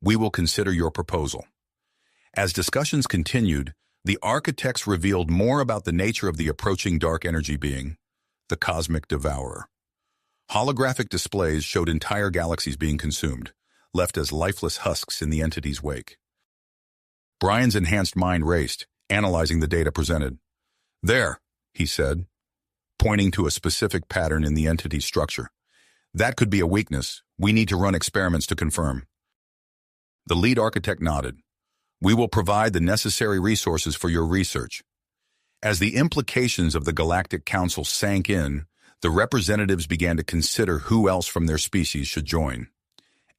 We will consider your proposal. As discussions continued, the architects revealed more about the nature of the approaching dark energy being, the Cosmic Devourer. Holographic displays showed entire galaxies being consumed, left as lifeless husks in the entity's wake. Brian's enhanced mind raced, analyzing the data presented. There, he said, pointing to a specific pattern in the entity's structure. That could be a weakness. We need to run experiments to confirm. The lead architect nodded. We will provide the necessary resources for your research. As the implications of the Galactic Council sank in, the representatives began to consider who else from their species should join.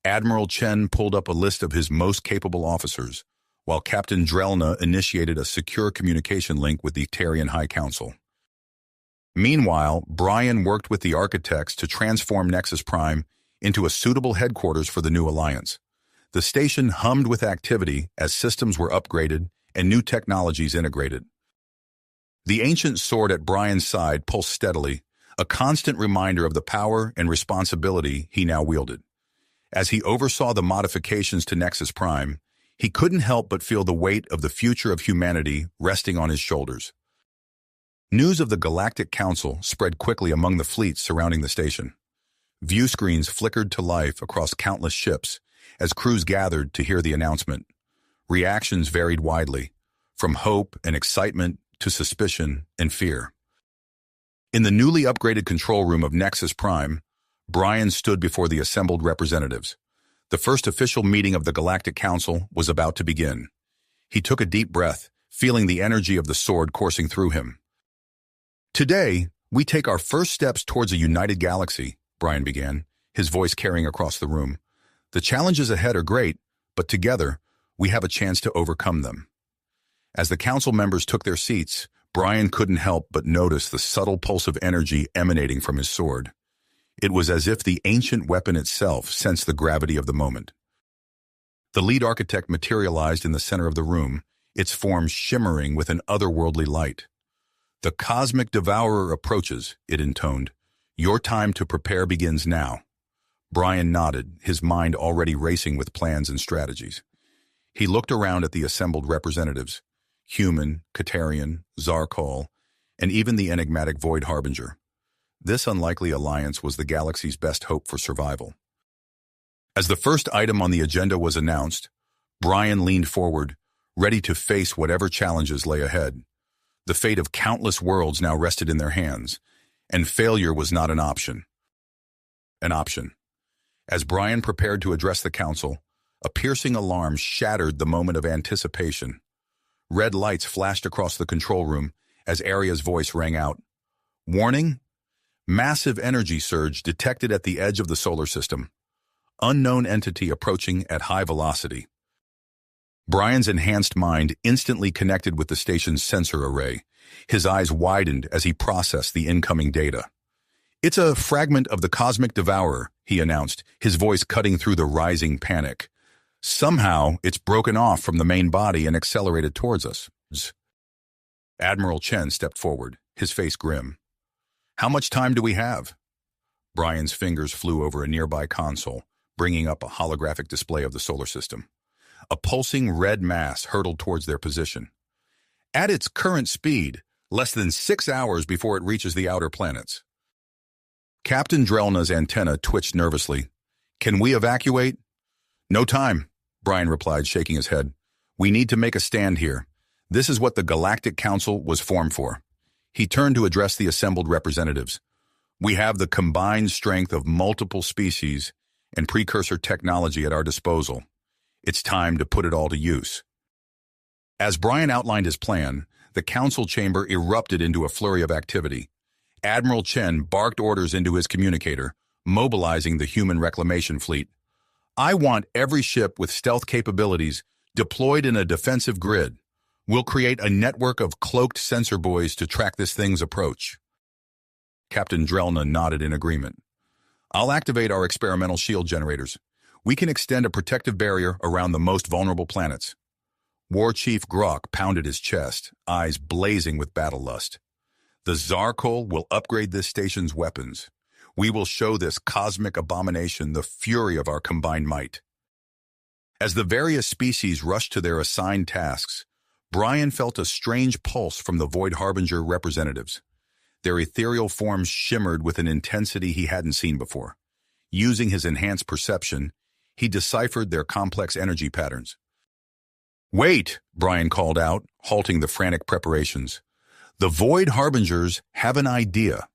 Admiral Chen pulled up a list of his most capable officers, while Captain Drelna initiated a secure communication link with the Tarian High Council. Meanwhile, Brian worked with the architects to transform Nexus Prime into a suitable headquarters for the new alliance. The station hummed with activity as systems were upgraded and new technologies integrated. The ancient sword at Brian's side pulsed steadily, a constant reminder of the power and responsibility he now wielded. As he oversaw the modifications to Nexus Prime, he couldn't help but feel the weight of the future of humanity resting on his shoulders. News of the Galactic Council spread quickly among the fleets surrounding the station. View screens flickered to life across countless ships as crews gathered to hear the announcement. Reactions varied widely, from hope and excitement to suspicion and fear. In the newly upgraded control room of Nexus Prime, Brian stood before the assembled representatives. The first official meeting of the Galactic Council was about to begin. He took a deep breath, feeling the energy of the sword coursing through him. Today, we take our first steps towards a united galaxy, Brian began, his voice carrying across the room. The challenges ahead are great, but together, we have a chance to overcome them. As the council members took their seats, Brian couldn't help but notice the subtle pulse of energy emanating from his sword. It was as if the ancient weapon itself sensed the gravity of the moment. The lead architect materialized in the center of the room, its form shimmering with an otherworldly light. The Cosmic Devourer approaches, it intoned. Your time to prepare begins now. Brian nodded, his mind already racing with plans and strategies. He looked around at the assembled representatives, human, Katarian, Zarkol, and even the enigmatic Void Harbinger. This unlikely alliance was the galaxy's best hope for survival. As the first item on the agenda was announced, Brian leaned forward, ready to face whatever challenges lay ahead. The fate of countless worlds now rested in their hands, and failure was not an option. As Brian prepared to address the council, a piercing alarm shattered the moment of anticipation. Red lights flashed across the control room as Aria's voice rang out. Warning! Massive energy surge detected at the edge of the solar system. Unknown entity approaching at high velocity. Brian's enhanced mind instantly connected with the station's sensor array. His eyes widened as he processed the incoming data. It's a fragment of the Cosmic Devourer, he announced, his voice cutting through the rising panic. Somehow, it's broken off from the main body and accelerated towards us. Admiral Chen stepped forward, his face grim. How much time do we have? Brian's fingers flew over a nearby console, bringing up a holographic display of the solar system. A pulsing red mass hurtled towards their position. At its current speed, less than 6 hours before it reaches the outer planets. Captain Drelna's antenna twitched nervously. Can we evacuate? No time, Brian replied, shaking his head. We need to make a stand here. This is what the Galactic Council was formed for. He turned to address the assembled representatives. We have the combined strength of multiple species and precursor technology at our disposal. It's time to put it all to use. As Brian outlined his plan, the council chamber erupted into a flurry of activity. Admiral Chen barked orders into his communicator, mobilizing the human reclamation fleet. I want every ship with stealth capabilities deployed in a defensive grid. We'll create a network of cloaked sensor buoys to track this thing's approach. Captain Drelna nodded in agreement. I'll activate our experimental shield generators. We can extend a protective barrier around the most vulnerable planets. War Chief Grok pounded his chest, eyes blazing with battle lust. The Zarkol will upgrade this station's weapons. We will show this cosmic abomination the fury of our combined might. As the various species rushed to their assigned tasks, Brian felt a strange pulse from the Void Harbinger representatives. Their ethereal forms shimmered with an intensity he hadn't seen before. Using his enhanced perception, he deciphered their complex energy patterns. Wait, Brian called out, halting the frantic preparations. The Void Harbingers have an idea.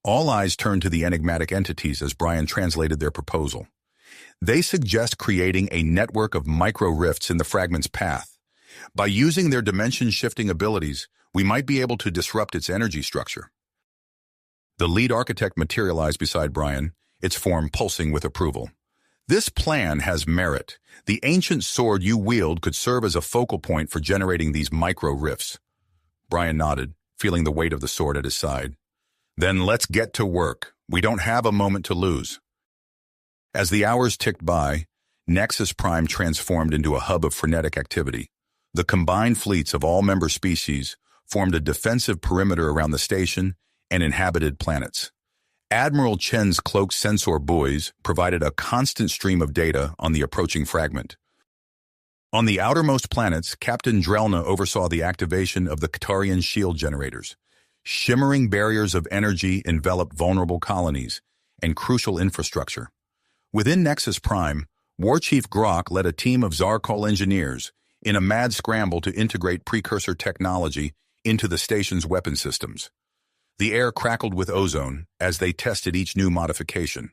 All eyes turned to the enigmatic entities as Brian translated their proposal. They suggest creating a network of micro-rifts in the fragment's path. By using their dimension-shifting abilities, we might be able to disrupt its energy structure. The lead architect materialized beside Brian, its form pulsing with approval. This plan has merit. The ancient sword you wield could serve as a focal point for generating these micro-rifts. Brian nodded, feeling the weight of the sword at his side. Then let's get to work. We don't have a moment to lose. As the hours ticked by, Nexus Prime transformed into a hub of frenetic activity. The combined fleets of all member species formed a defensive perimeter around the station and inhabited planets. Admiral Chen's cloaked sensor buoys provided a constant stream of data on the approaching fragment. On the outermost planets, Captain Drelna oversaw the activation of the Qatarian shield generators. Shimmering barriers of energy enveloped vulnerable colonies and crucial infrastructure. Within Nexus Prime, War Chief Grok led a team of Zarkol engineers in a mad scramble to integrate precursor technology into the station's weapon systems. The air crackled with ozone as they tested each new modification.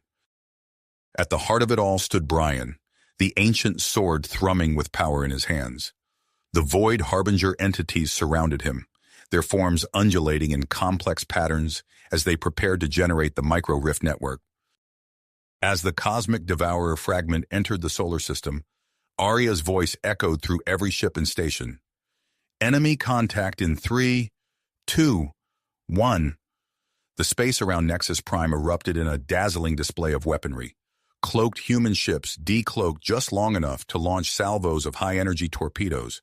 At the heart of it all stood Brian, the ancient sword thrumming with power in his hands. The Void Harbinger entities surrounded him, their forms undulating in complex patterns as they prepared to generate the micro-rift network. As the cosmic devourer fragment entered the solar system, Arya's voice echoed through every ship and station. Enemy contact in 3, 2, 1. The space around Nexus Prime erupted in a dazzling display of weaponry. Cloaked human ships decloaked just long enough to launch salvos of high-energy torpedoes,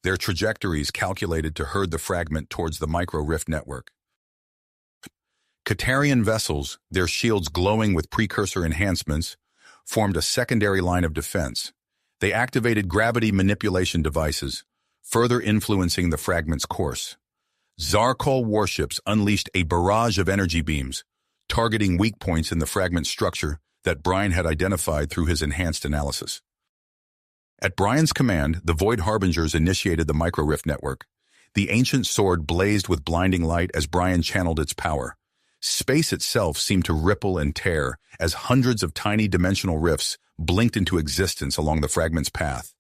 their trajectories calculated to herd the fragment towards the micro-rift network. Qatarian vessels, their shields glowing with precursor enhancements, formed a secondary line of defense. They activated gravity manipulation devices, further influencing the fragment's course. Zarkol warships unleashed a barrage of energy beams, targeting weak points in the fragment structure that Brian had identified through his enhanced analysis. At Brian's command, the Void Harbingers initiated the micro-rift network. The ancient sword blazed with blinding light as Brian channeled its power. Space itself seemed to ripple and tear as hundreds of tiny dimensional rifts blinked into existence along the fragment's path.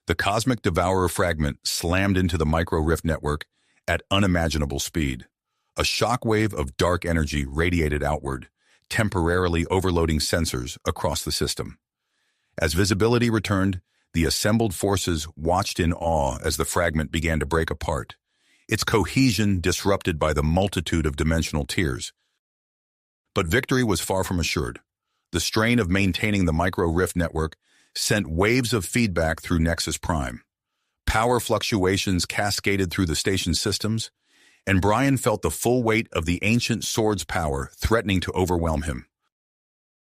The cosmic devourer fragment slammed into the micro-rift network at unimaginable speed. A shockwave of dark energy radiated outward, temporarily overloading sensors across the system. As visibility returned, the assembled forces watched in awe as the fragment began to break apart, its cohesion disrupted by the multitude of dimensional tiers. But victory was far from assured. The strain of maintaining the micro-rift network sent waves of feedback through Nexus Prime. Power fluctuations cascaded through the station's systems, and Brian felt the full weight of the ancient sword's power threatening to overwhelm him.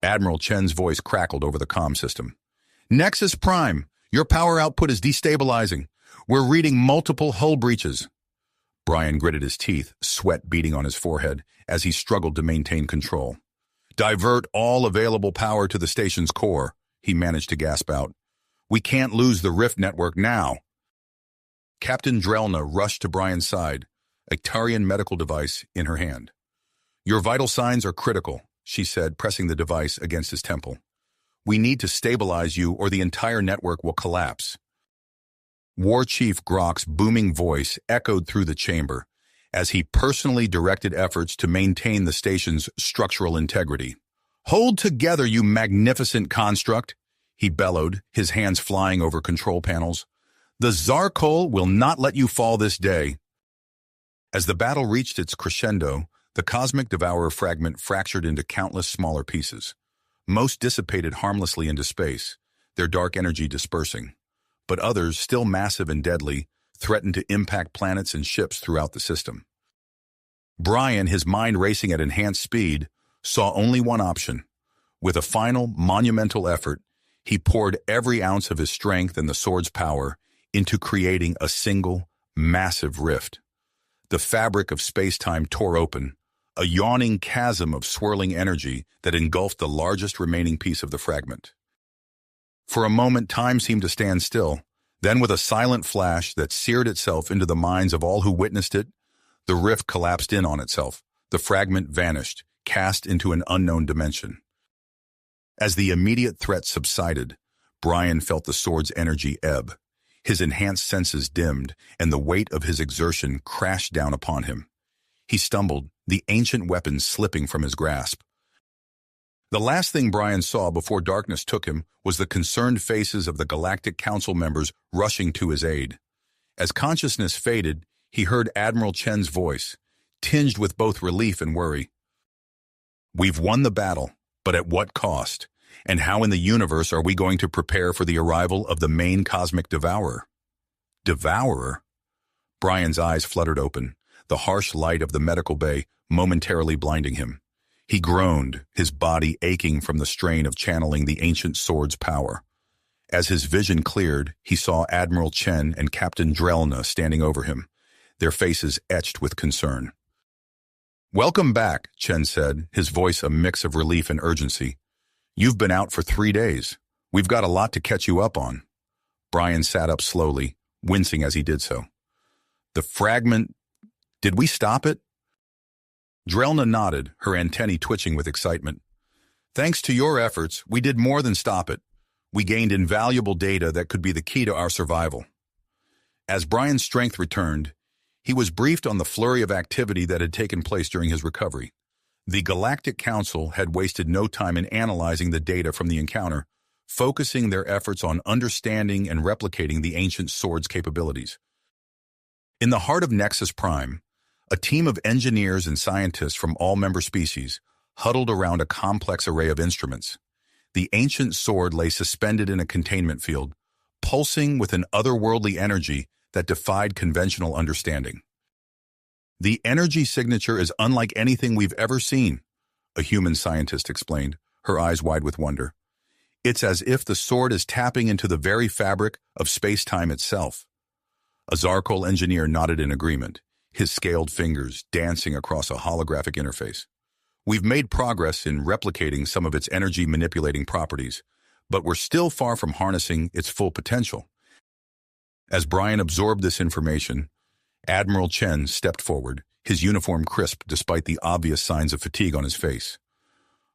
Admiral Chen's voice crackled over the comm system. Nexus Prime, your power output is destabilizing. We're reading multiple hull breaches. Brian gritted his teeth, sweat beading on his forehead as he struggled to maintain control. Divert all available power to the station's core, he managed to gasp out. We can't lose the rift network now. Captain Drelna rushed to Brian's side. a Tarian medical device in her hand. "Your vital signs are critical," she said, pressing the device against his temple. "We need to stabilize you or the entire network will collapse." War Chief Grok's booming voice echoed through the chamber as he personally directed efforts to maintain the station's structural integrity. "Hold together, you magnificent construct," he bellowed, his hands flying over control panels. "The Zarkol will not let you fall this day." As the battle reached its crescendo, the cosmic devourer fragment fractured into countless smaller pieces. Most dissipated harmlessly into space, their dark energy dispersing. But others, still massive and deadly, threatened to impact planets and ships throughout the system. Brian, his mind racing at enhanced speed, saw only one option. With a final, monumental effort, he poured every ounce of his strength and the sword's power into creating a single, massive rift. The fabric of space-time tore open, a yawning chasm of swirling energy that engulfed the largest remaining piece of the fragment. For a moment, time seemed to stand still. Then, with a silent flash that seared itself into the minds of all who witnessed it, the rift collapsed in on itself. The fragment vanished, cast into an unknown dimension. As the immediate threat subsided, Brian felt the sword's energy ebb. His enhanced senses dimmed, and the weight of his exertion crashed down upon him. He stumbled, the ancient weapon slipping from his grasp. The last thing Brian saw before darkness took him was the concerned faces of the Galactic Council members rushing to his aid. As consciousness faded, he heard Admiral Chen's voice, tinged with both relief and worry. "We've won the battle, but at what cost? And how in the universe are we going to prepare for the arrival of the main cosmic devourer?" Devourer? Brian's eyes fluttered open, the harsh light of the medical bay momentarily blinding him. He groaned, his body aching from the strain of channeling the ancient sword's power. As his vision cleared, he saw Admiral Chen and Captain Drelna standing over him, their faces etched with concern. "Welcome back," Chen said, his voice a mix of relief and urgency. "You've been out for 3 days. We've got a lot to catch you up on." Brian sat up slowly, wincing as he did so. "The fragment, did we stop it?" Drelna nodded, her antennae twitching with excitement. "Thanks to your efforts, we did more than stop it. We gained invaluable data that could be the key to our survival." As Brian's strength returned, he was briefed on the flurry of activity that had taken place during his recovery. The Galactic Council had wasted no time in analyzing the data from the encounter, focusing their efforts on understanding and replicating the ancient sword's capabilities. In the heart of Nexus Prime, a team of engineers and scientists from all member species huddled around a complex array of instruments. The ancient sword lay suspended in a containment field, pulsing with an otherworldly energy that defied conventional understanding. "The energy signature is unlike anything we've ever seen," a human scientist explained, her eyes wide with wonder. "It's as if the sword is tapping into the very fabric of space-time itself." A Zarkol engineer nodded in agreement, his scaled fingers dancing across a holographic interface. "We've made progress in replicating some of its energy-manipulating properties, but we're still far from harnessing its full potential." As Brian absorbed this information, Admiral Chen stepped forward, his uniform crisp despite the obvious signs of fatigue on his face.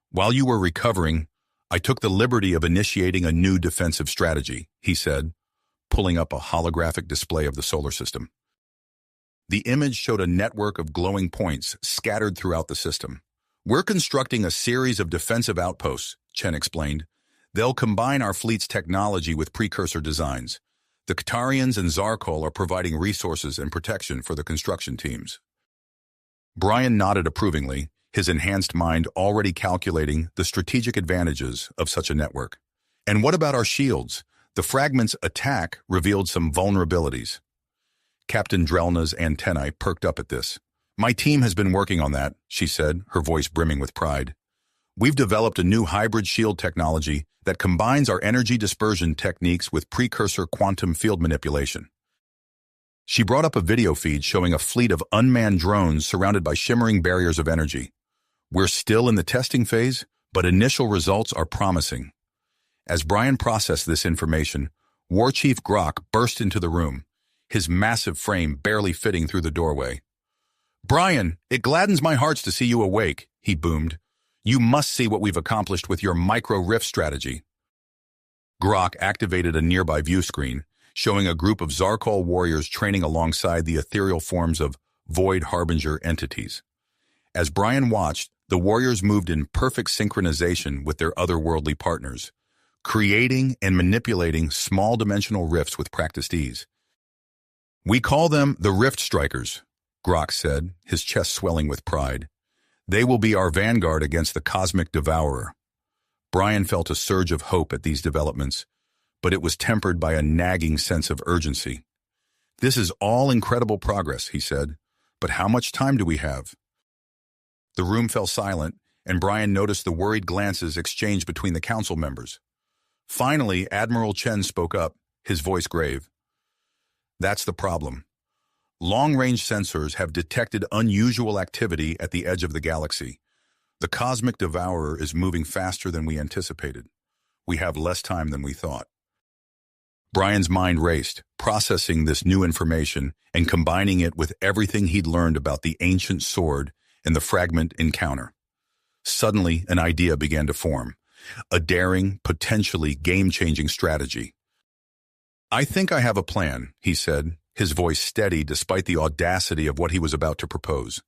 "While you were recovering, I took the liberty of initiating a new defensive strategy," he said, pulling up a holographic display of the solar system. The image showed a network of glowing points scattered throughout the system. "We're constructing a series of defensive outposts," Chen explained. "They'll combine our fleet's technology with precursor designs. The Qatarians and Zarkol are providing resources and protection for the construction teams." Brian nodded approvingly, his enhanced mind already calculating the strategic advantages of such a network. "And what about our shields? The fragment's attack revealed some vulnerabilities." Captain Drelna's antennae perked up at this. "My team has been working on that," she said, her voice brimming with pride. "We've developed a new hybrid shield technology that combines our energy dispersion techniques with precursor quantum field manipulation." She brought up a video feed showing a fleet of unmanned drones surrounded by shimmering barriers of energy. "We're still in the testing phase, but initial results are promising." As Brian processed this information, War Chief Grok burst into the room, his massive frame barely fitting through the doorway. "Brian, it gladdens my hearts to see you awake," he boomed. "You must see what we've accomplished with your micro-rift strategy." Grok activated a nearby view screen, showing a group of Zarkal warriors training alongside the ethereal forms of Void Harbinger entities. As Brian watched, the warriors moved in perfect synchronization with their otherworldly partners, creating and manipulating small-dimensional rifts with practiced ease. "We call them the Rift Strikers," Grok said, his chest swelling with pride. "They will be our vanguard against the Cosmic Devourer." Brian felt a surge of hope at these developments, but it was tempered by a nagging sense of urgency. "This is all incredible progress," he said, "but how much time do we have?" The room fell silent, and Brian noticed the worried glances exchanged between the council members. Finally, Admiral Chen spoke up, his voice grave. "That's the problem. Long-range sensors have detected unusual activity at the edge of the galaxy. The Cosmic Devourer is moving faster than we anticipated. We have less time than we thought." Brian's mind raced, processing this new information and combining it with everything he'd learned about the ancient sword and the fragment encounter. Suddenly, an idea began to form, a daring, potentially game-changing strategy. "I think I have a plan," he said, his voice steady despite the audacity of what he was about to propose.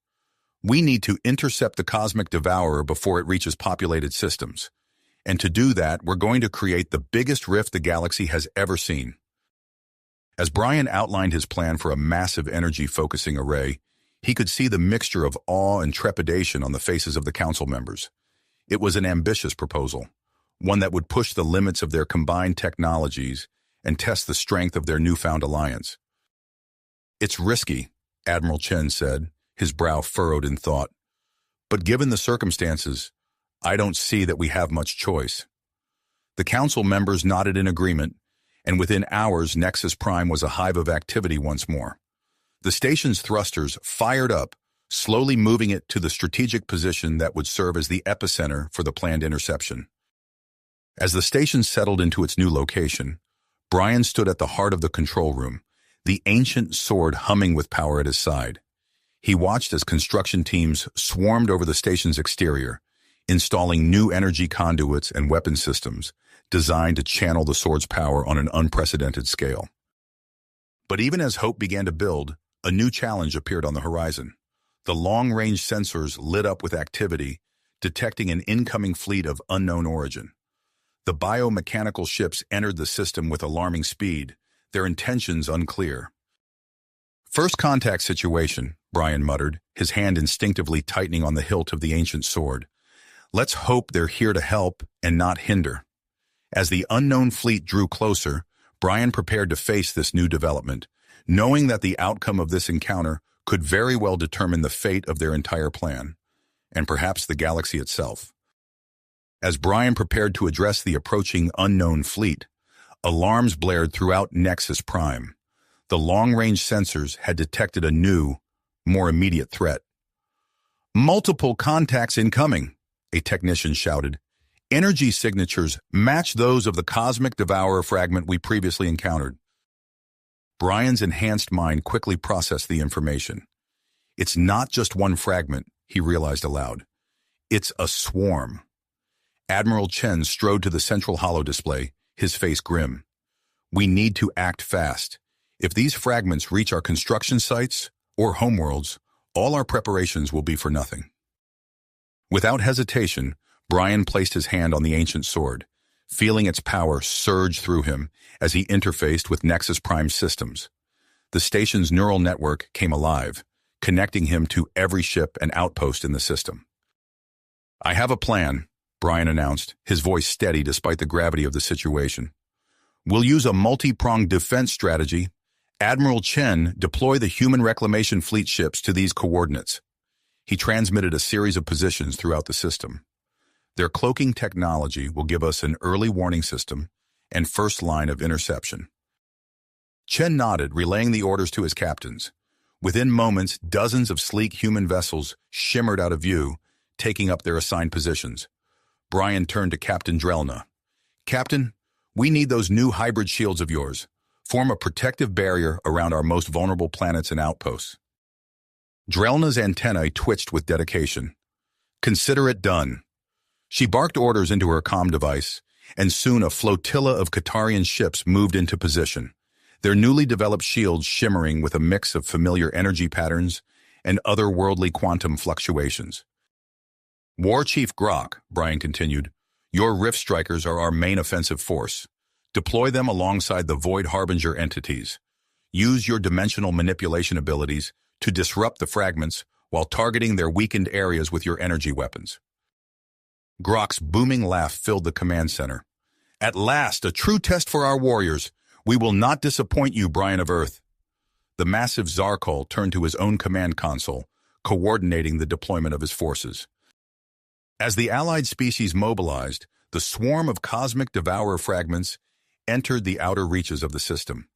"We need to intercept the Cosmic Devourer before it reaches populated systems. And to do that, we're going to create the biggest rift the galaxy has ever seen." As Brian outlined his plan for a massive energy-focusing array, he could see the mixture of awe and trepidation on the faces of the council members. It was an ambitious proposal, one that would push the limits of their combined technologies and test the strength of their newfound alliance. "It's risky," Admiral Chen said, his brow furrowed in thought. "But given the circumstances, I don't see that we have much choice." The council members nodded in agreement, and within hours Nexus Prime was a hive of activity once more. The station's thrusters fired up, slowly moving it to the strategic position that would serve as the epicenter for the planned interception. As the station settled into its new location, Brian stood at the heart of the control room, the ancient sword humming with power at his side. He watched as construction teams swarmed over the station's exterior, installing new energy conduits and weapon systems designed to channel the sword's power on an unprecedented scale. But even as hope began to build, a new challenge appeared on the horizon. The long-range sensors lit up with activity, detecting an incoming fleet of unknown origin. The biomechanical ships entered the system with alarming speed, their intentions unclear. "First contact situation," Brian muttered, his hand instinctively tightening on the hilt of the ancient sword. "Let's hope they're here to help and not hinder." As the unknown fleet drew closer, Brian prepared to face this new development, knowing that the outcome of this encounter could very well determine the fate of their entire plan, and perhaps the galaxy itself. As Brian prepared to address the approaching unknown fleet, alarms blared throughout Nexus Prime. The long-range sensors had detected a new, more immediate threat. "Multiple contacts incoming," a technician shouted. "Energy signatures match those of the Cosmic Devourer fragment we previously encountered." Brian's enhanced mind quickly processed the information. "It's not just one fragment," he realized aloud. "It's a swarm." Admiral Chen strode to the central holo display, his face grim. "We need to act fast. If these fragments reach our construction sites or homeworlds, all our preparations will be for nothing." Without hesitation, Brian placed his hand on the ancient sword, feeling its power surge through him as he interfaced with Nexus Prime systems. The station's neural network came alive, connecting him to every ship and outpost in the system. "I have a plan," Brian announced, his voice steady despite the gravity of the situation. "We'll use a multi-pronged defense strategy. Admiral Chen, deploy the human reclamation fleet ships to these coordinates." He transmitted a series of positions throughout the system. "Their cloaking technology will give us an early warning system and first line of interception." Chen nodded, relaying the orders to his captains. Within moments, dozens of sleek human vessels shimmered out of view, taking up their assigned positions. Brian turned to Captain Drelna. "Captain, we need those new hybrid shields of yours. Form a protective barrier around our most vulnerable planets and outposts." Drelna's antennae twitched with dedication. Consider it done. She barked orders into her comm device, and soon a flotilla of Qatarian ships moved into position, their newly developed shields shimmering with a mix of familiar energy patterns and otherworldly quantum fluctuations. War Chief Grok, Brian continued, your Rift Strikers are our main offensive force. Deploy them alongside the Void Harbinger entities. Use your dimensional manipulation abilities to disrupt the fragments while targeting their weakened areas with your energy weapons. Grok's booming laugh filled the command center. At last, a true test for our warriors. We will not disappoint you, Brian of Earth. The massive Zarkol turned to his own command console, coordinating the deployment of his forces. As the allied species mobilized, the swarm of cosmic devourer fragments entered the outer reaches of the system.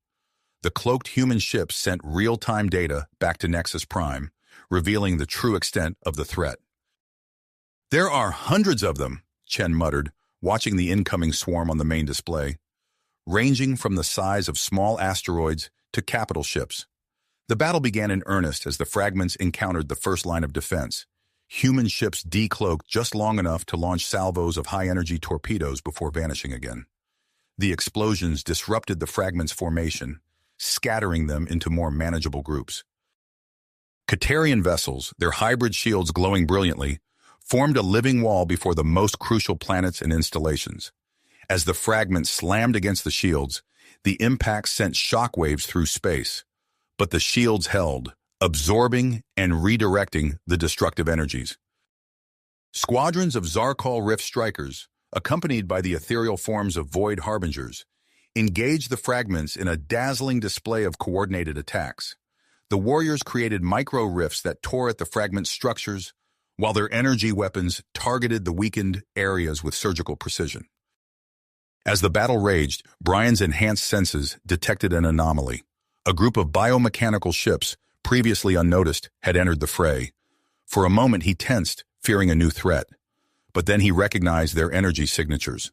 The cloaked human ships sent real-time data back to Nexus Prime, revealing the true extent of the threat. There are hundreds of them, Chen muttered, watching the incoming swarm on the main display, ranging from the size of small asteroids to capital ships. The battle began in earnest as the fragments encountered the first line of defense. Human ships decloaked just long enough to launch salvos of high-energy torpedoes before vanishing again. The explosions disrupted the fragments' formation, scattering them into more manageable groups. Qatarian vessels, their hybrid shields glowing brilliantly, formed a living wall before the most crucial planets and installations. As the fragments slammed against the shields, the impact sent shockwaves through space, but the shields held, absorbing and redirecting the destructive energies. Squadrons of Zarkol Rift Strikers, accompanied by the ethereal forms of Void Harbingers, engaged the fragments in a dazzling display of coordinated attacks. The warriors created micro-rifts that tore at the fragment structures, while their energy weapons targeted the weakened areas with surgical precision. As the battle raged, Brian's enhanced senses detected an anomaly. A group of biomechanical ships, previously unnoticed, had entered the fray. For a moment he tensed, fearing a new threat. But then he recognized their energy signatures.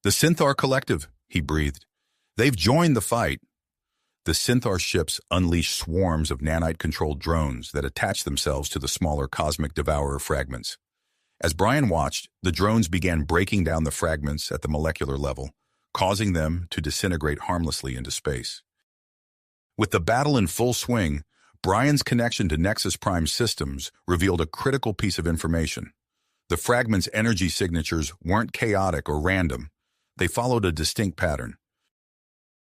The Synthar Collective, he breathed. They've joined the fight. The Synthar ships unleashed swarms of nanite-controlled drones that attached themselves to the smaller cosmic devourer fragments. As Brian watched, the drones began breaking down the fragments at the molecular level, causing them to disintegrate harmlessly into space. With the battle in full swing, Brian's connection to Nexus Prime systems revealed a critical piece of information. The fragments' energy signatures weren't chaotic or random. They followed a distinct pattern.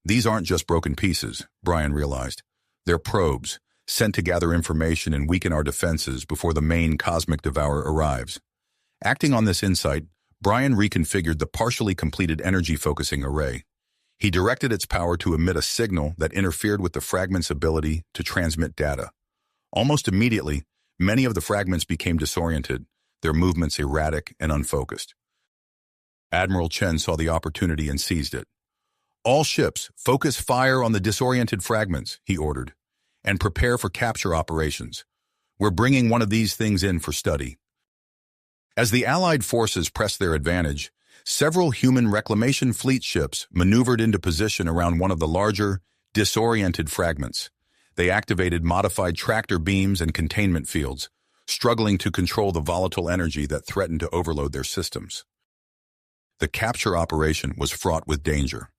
These aren't just broken pieces, Brian realized. They're probes, sent to gather information and weaken our defenses before the main cosmic devourer arrives. Acting on this insight, Brian reconfigured the partially completed energy-focusing array. He directed its power to emit a signal that interfered with the fragment's ability to transmit data. Almost immediately, many of the fragments became disoriented, their movements erratic and unfocused. Admiral Chen saw the opportunity and seized it. All ships, focus fire on the disoriented fragments, he ordered, and prepare for capture operations. We're bringing one of these things in for study. As the Allied forces pressed their advantage, several human reclamation fleet ships maneuvered into position around one of the larger, disoriented fragments. They activated modified tractor beams and containment fields, struggling to control the volatile energy that threatened to overload their systems. The capture operation was fraught with danger.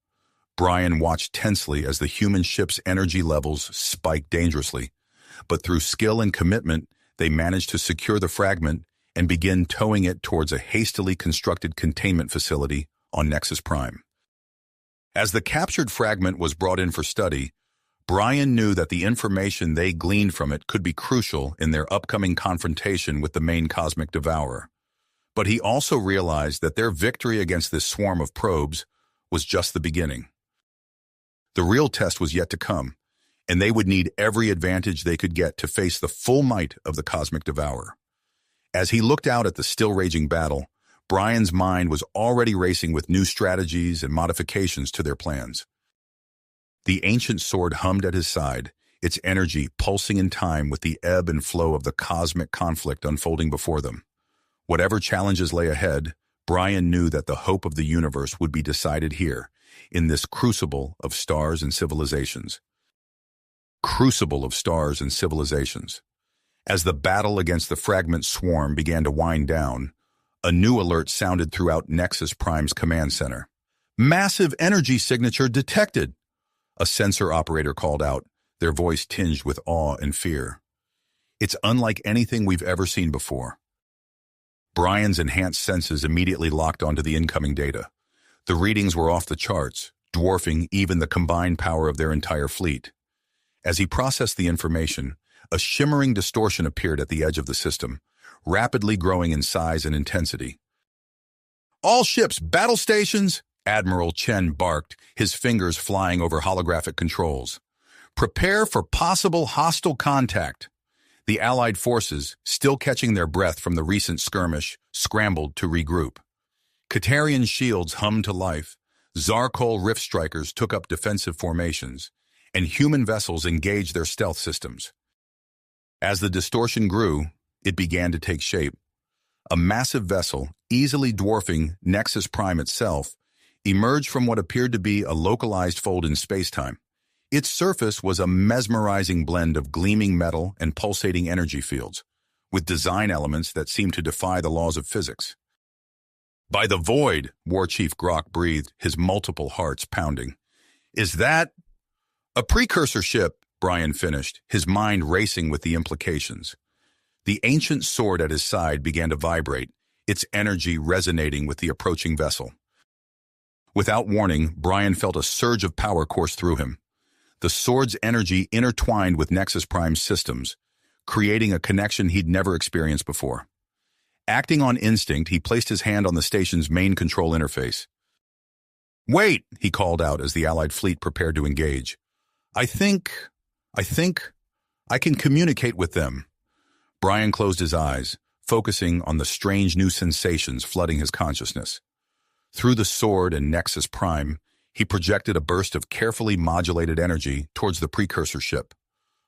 Brian watched tensely as the human ship's energy levels spiked dangerously, but through skill and commitment, they managed to secure the fragment and begin towing it towards a hastily constructed containment facility on Nexus Prime. As the captured fragment was brought in for study, Brian knew that the information they gleaned from it could be crucial in their upcoming confrontation with the main cosmic devourer. But he also realized that their victory against this swarm of probes was just the beginning. The real test was yet to come, and they would need every advantage they could get to face the full might of the cosmic devourer. As he looked out at the still-raging battle, Brian's mind was already racing with new strategies and modifications to their plans. The ancient sword hummed at his side, its energy pulsing in time with the ebb and flow of the cosmic conflict unfolding before them. Whatever challenges lay ahead, Brian knew that the hope of the universe would be decided here, in this crucible of stars and civilizations. crucible of stars and civilizations. As the battle against the fragment swarm began to wind down, a new alert sounded throughout Nexus Prime's command center. Massive energy signature detected! A sensor operator called out, their voice tinged with awe and fear. It's unlike anything we've ever seen before. Brian's enhanced senses immediately locked onto the incoming data. The readings were off the charts, dwarfing even the combined power of their entire fleet. As he processed the information, a shimmering distortion appeared at the edge of the system, rapidly growing in size and intensity. "All ships, battle stations!" Admiral Chen barked, his fingers flying over holographic controls. "Prepare for possible hostile contact." The Allied forces, still catching their breath from the recent skirmish, scrambled to regroup. Katarian shields hummed to life, Zarkol rift strikers took up defensive formations, and human vessels engaged their stealth systems. As the distortion grew, it began to take shape. A massive vessel, easily dwarfing Nexus Prime itself, emerged from what appeared to be a localized fold in spacetime. Its surface was a mesmerizing blend of gleaming metal and pulsating energy fields, with design elements that seemed to defy the laws of physics. "By the void," War Chief Grok breathed, his multiple hearts pounding. "Is that—" "A precursor ship," Brian finished, his mind racing with the implications. The ancient sword at his side began to vibrate, its energy resonating with the approaching vessel. Without warning, Brian felt a surge of power course through him. The sword's energy intertwined with Nexus Prime's systems, creating a connection he'd never experienced before. Acting on instinct, he placed his hand on the station's main control interface. "Wait," he called out as the Allied fleet prepared to engage. I think I can communicate with them." Brian closed his eyes, focusing on the strange new sensations flooding his consciousness. Through the sword and Nexus Prime, he projected a burst of carefully modulated energy towards the precursor ship.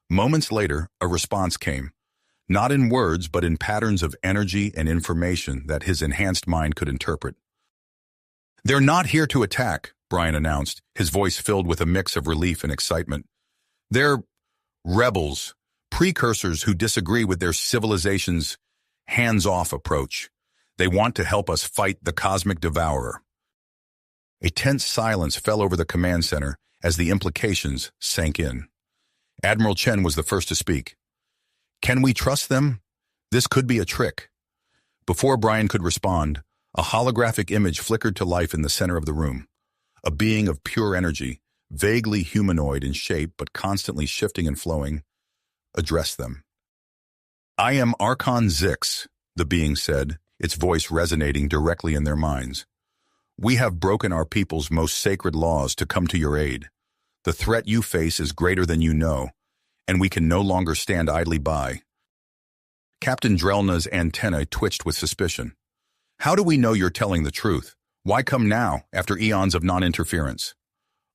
Moments later, a response came, not in words but in patterns of energy and information that his enhanced mind could interpret. "They're not here to attack," Brian announced, his voice filled with a mix of relief and excitement. "They're rebels, precursors who disagree with their civilization's hands-off approach. They want to help us fight the cosmic devourer." A tense silence fell over the command center as the implications sank in. Admiral Chen was the first to speak. "Can we trust them? This could be a trick." Before Brian could respond, a holographic image flickered to life in the center of the room. A being of pure energy, vaguely humanoid in shape but constantly shifting and flowing, addressed them. "I am Archon Zix," the being said, its voice resonating directly in their minds. "We have broken our people's most sacred laws to come to your aid. The threat you face is greater than you know, and we can no longer stand idly by." Captain Drelna's antennae twitched with suspicion. "How do we know you're telling the truth? Why come now, after eons of non-interference?"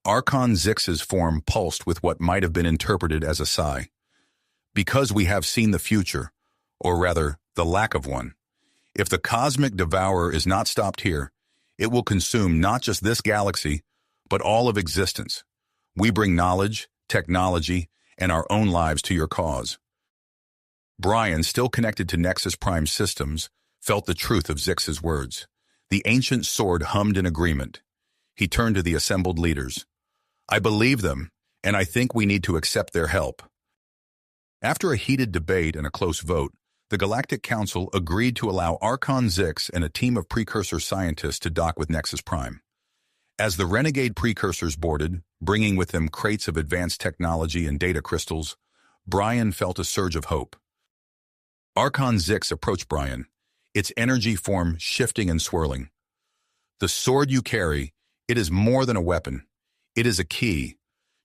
Archon Zix's form pulsed with what might have been interpreted as a sigh. "Because we have seen the future, or rather, the lack of one. If the cosmic devourer is not stopped here, it will consume not just this galaxy, but all of existence. We bring knowledge, technology, and our own lives to your cause." Brian, still connected to Nexus Prime systems, felt the truth of Zix's words. The ancient sword hummed in agreement. He turned to the assembled leaders. "I believe them, and I think we need to accept their help." After a heated debate and a close vote, the Galactic Council agreed to allow Archon Zix and a team of precursor scientists to dock with Nexus Prime. As the renegade precursors boarded, bringing with them crates of advanced technology and data crystals, Brian felt a surge of hope. Archon Zix approached Brian, its energy form shifting and swirling. "The sword you carry, it is more than a weapon. It is a key.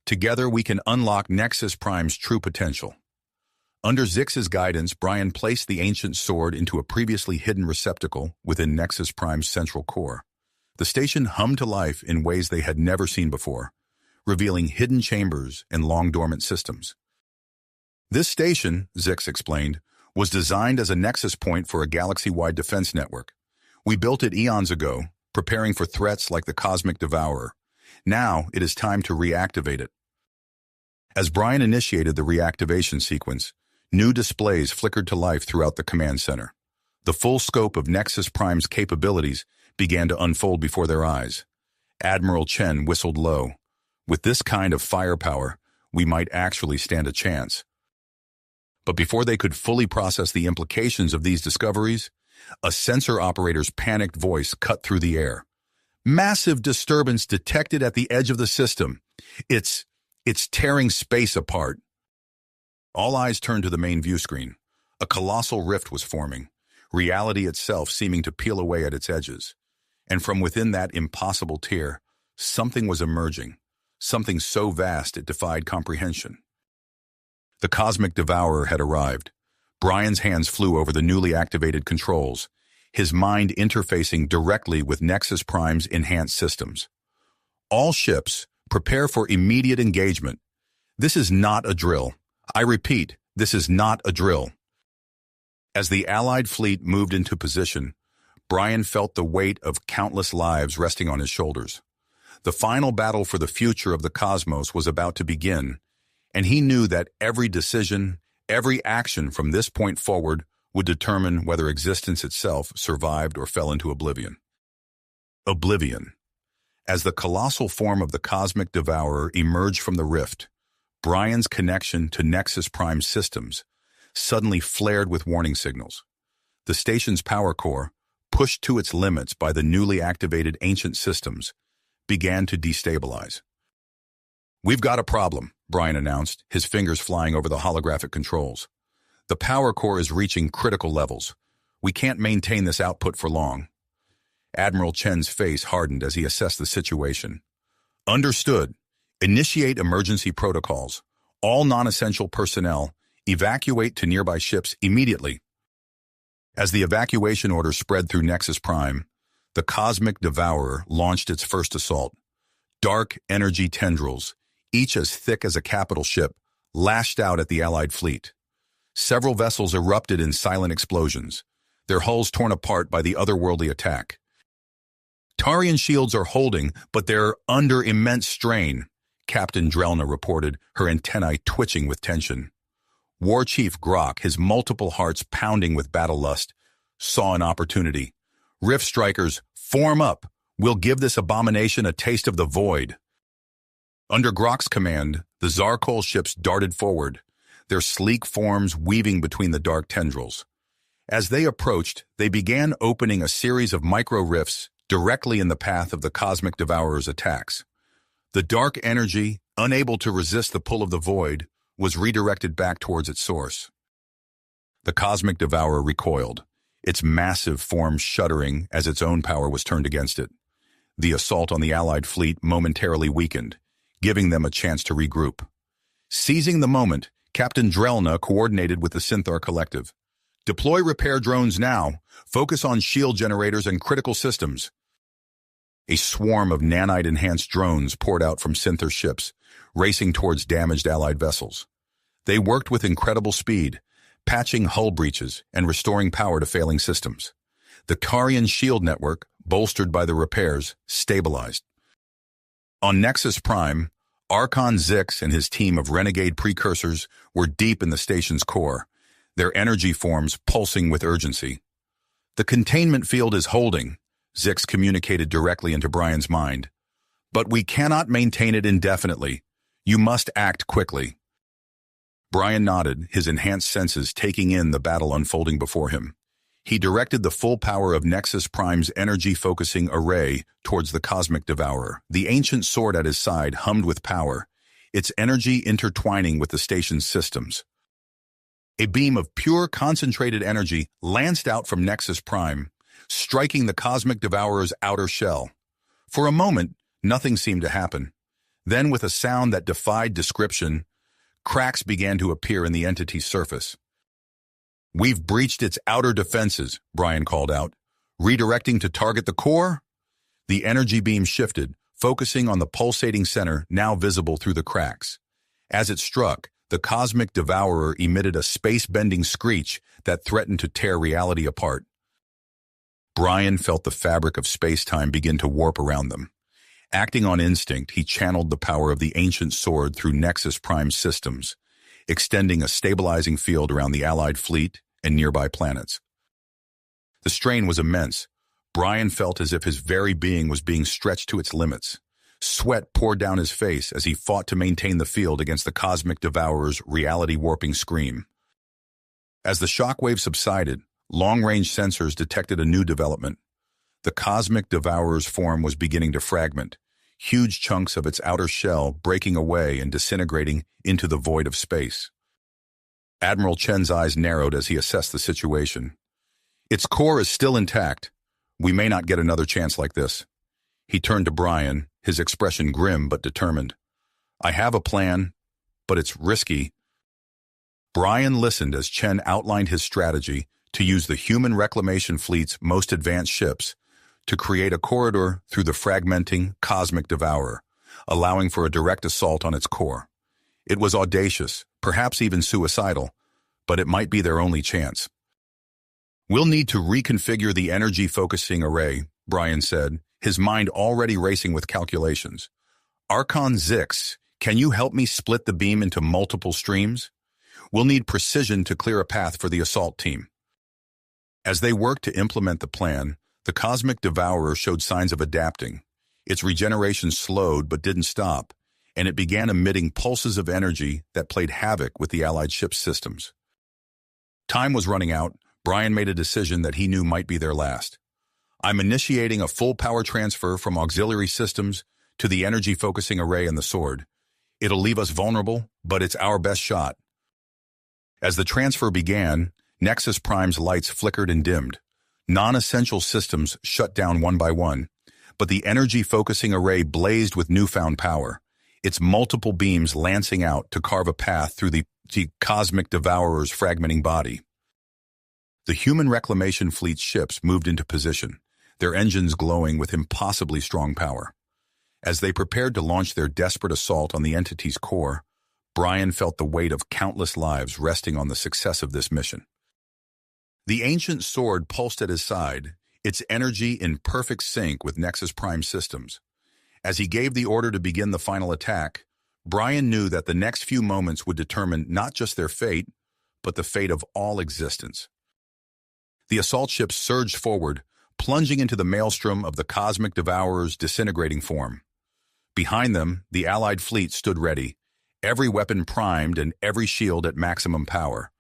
Together we can unlock Nexus Prime's true potential." Under Zix's guidance, Brian placed the ancient sword into a previously hidden receptacle within Nexus Prime's central core. The station hummed to life in ways they had never seen before, revealing hidden chambers and long-dormant systems. "This station," Zix explained, "was designed as a nexus point for a galaxy-wide defense network. We built it eons ago, preparing for threats like the cosmic devourer. Now it is time to reactivate it." As Brian initiated the reactivation sequence, new displays flickered to life throughout the command center. The full scope of Nexus Prime's capabilities began to unfold before their eyes. Admiral Chen whistled low. With this kind of firepower, we might actually stand a chance. But before they could fully process the implications of these discoveries, a sensor operator's panicked voice cut through the air. Massive disturbance detected at the edge of the system. It's tearing space apart. All eyes turned to the main view screen. A colossal rift was forming, reality itself seeming to peel away at its edges. And from within that impossible tear, something was emerging, something so vast it defied comprehension. The Cosmic Devourer had arrived. Brian's hands flew over the newly activated controls, his mind interfacing directly with Nexus Prime's enhanced systems. All ships, prepare for immediate engagement. This is not a drill. I repeat, this is not a drill. As the Allied fleet moved into position, Brian felt the weight of countless lives resting on his shoulders. The final battle for the future of the cosmos was about to begin, and he knew that every decision, every action from this point forward would determine whether existence itself survived or fell into oblivion. Oblivion. As the colossal form of the Cosmic Devourer emerged from the rift, Brian's connection to Nexus Prime systems suddenly flared with warning signals. The station's power core, pushed to its limits by the newly activated ancient systems, began to destabilize. "We've got a problem," Brian announced, his fingers flying over the holographic controls. "The power core is reaching critical levels. We can't maintain this output for long." Admiral Chen's face hardened as he assessed the situation. "Understood. Initiate emergency protocols. All non-essential personnel, evacuate to nearby ships immediately." As the evacuation order spread through Nexus Prime, the Cosmic Devourer launched its first assault. Dark energy tendrils, each as thick as a capital ship, lashed out at the Allied fleet. Several vessels erupted in silent explosions, their hulls torn apart by the otherworldly attack. "Tarian shields are holding, but they're under immense strain," Captain Drelna reported, her antennae twitching with tension. War Chief Grok, his multiple hearts pounding with battle lust, saw an opportunity. "Rift Strikers, form up! We'll give this abomination a taste of the void." Under Grok's command, the Zarkol ships darted forward, their sleek forms weaving between the dark tendrils. As they approached, they began opening a series of micro-rifts directly in the path of the Cosmic Devourer's attacks. The dark energy, unable to resist the pull of the void, was redirected back towards its source. The Cosmic Devourer recoiled, its massive form shuddering as its own power was turned against it. The assault on the Allied fleet momentarily weakened, giving them a chance to regroup. Seizing the moment, Captain Drelna coordinated with the Synthar Collective. "Deploy repair drones now. Focus on shield generators and critical systems." A swarm of nanite-enhanced drones poured out from Synthar ships, racing towards damaged Allied vessels. They worked with incredible speed, patching hull breaches and restoring power to failing systems. The Tarian shield network, bolstered by the repairs, stabilized. On Nexus Prime, Archon Zix and his team of renegade precursors were deep in the station's core, their energy forms pulsing with urgency. "The containment field is holding," Zix communicated directly into Brian's mind. "But we cannot maintain it indefinitely. You must act quickly." Brian nodded, his enhanced senses taking in the battle unfolding before him. He directed the full power of Nexus Prime's energy-focusing array towards the Cosmic Devourer. The ancient sword at his side hummed with power, its energy intertwining with the station's systems. A beam of pure, concentrated energy lanced out from Nexus Prime, striking the Cosmic Devourer's outer shell. For a moment, nothing seemed to happen. Then, with a sound that defied description, cracks began to appear in the entity's surface. "We've breached its outer defenses," Brian called out. "Redirecting to target the core?" The energy beam shifted, focusing on the pulsating center now visible through the cracks. As it struck, the Cosmic Devourer emitted a space-bending screech that threatened to tear reality apart. Brian felt the fabric of space-time begin to warp around them. Acting on instinct, he channeled the power of the ancient sword through Nexus Prime systems, extending a stabilizing field around the Allied fleet and nearby planets. The strain was immense. Brian felt as if his very being was being stretched to its limits. Sweat poured down his face as he fought to maintain the field against the Cosmic Devourer's reality-warping scream. As the shockwave subsided, long-range sensors detected a new development. The Cosmic Devourer's form was beginning to fragment, huge chunks of its outer shell breaking away and disintegrating into the void of space. Admiral Chen's eyes narrowed as he assessed the situation. Its core is still intact. We may not get another chance like this. He turned to Brian, his expression grim but determined. I have a plan, but it's risky. Brian listened as Chen outlined his strategy to use the human reclamation fleet's most advanced ships to create a corridor through the fragmenting Cosmic Devourer, allowing for a direct assault on its core. It was audacious, perhaps even suicidal, but it might be their only chance. We'll need to reconfigure the energy-focusing array, Brian said, his mind already racing with calculations. Archon Zix, can you help me split the beam into multiple streams? We'll need precision to clear a path for the assault team. As they worked to implement the plan, the Cosmic Devourer showed signs of adapting. Its regeneration slowed but didn't stop, and it began emitting pulses of energy that played havoc with the Allied ship's systems. Time was running out. Brian made a decision that he knew might be their last. I'm initiating a full power transfer from auxiliary systems to the energy-focusing array and the sword. It'll leave us vulnerable, but it's our best shot. As the transfer began, Nexus Prime's lights flickered and dimmed. Non-essential systems shut down one by one, but the energy-focusing array blazed with newfound power, its multiple beams lancing out to carve a path through the Cosmic Devourer's fragmenting body. The human reclamation fleet's ships moved into position, their engines glowing with impossibly strong power. As they prepared to launch their desperate assault on the entity's core, Brian felt the weight of countless lives resting on the success of this mission. The ancient sword pulsed at his side, its energy in perfect sync with Nexus Prime systems. As he gave the order to begin the final attack, Brian knew that the next few moments would determine not just their fate, but the fate of all existence. The assault ships surged forward, plunging into the maelstrom of the Cosmic Devourer's disintegrating form. Behind them, the Allied fleet stood ready, every weapon primed and every shield at maximum power.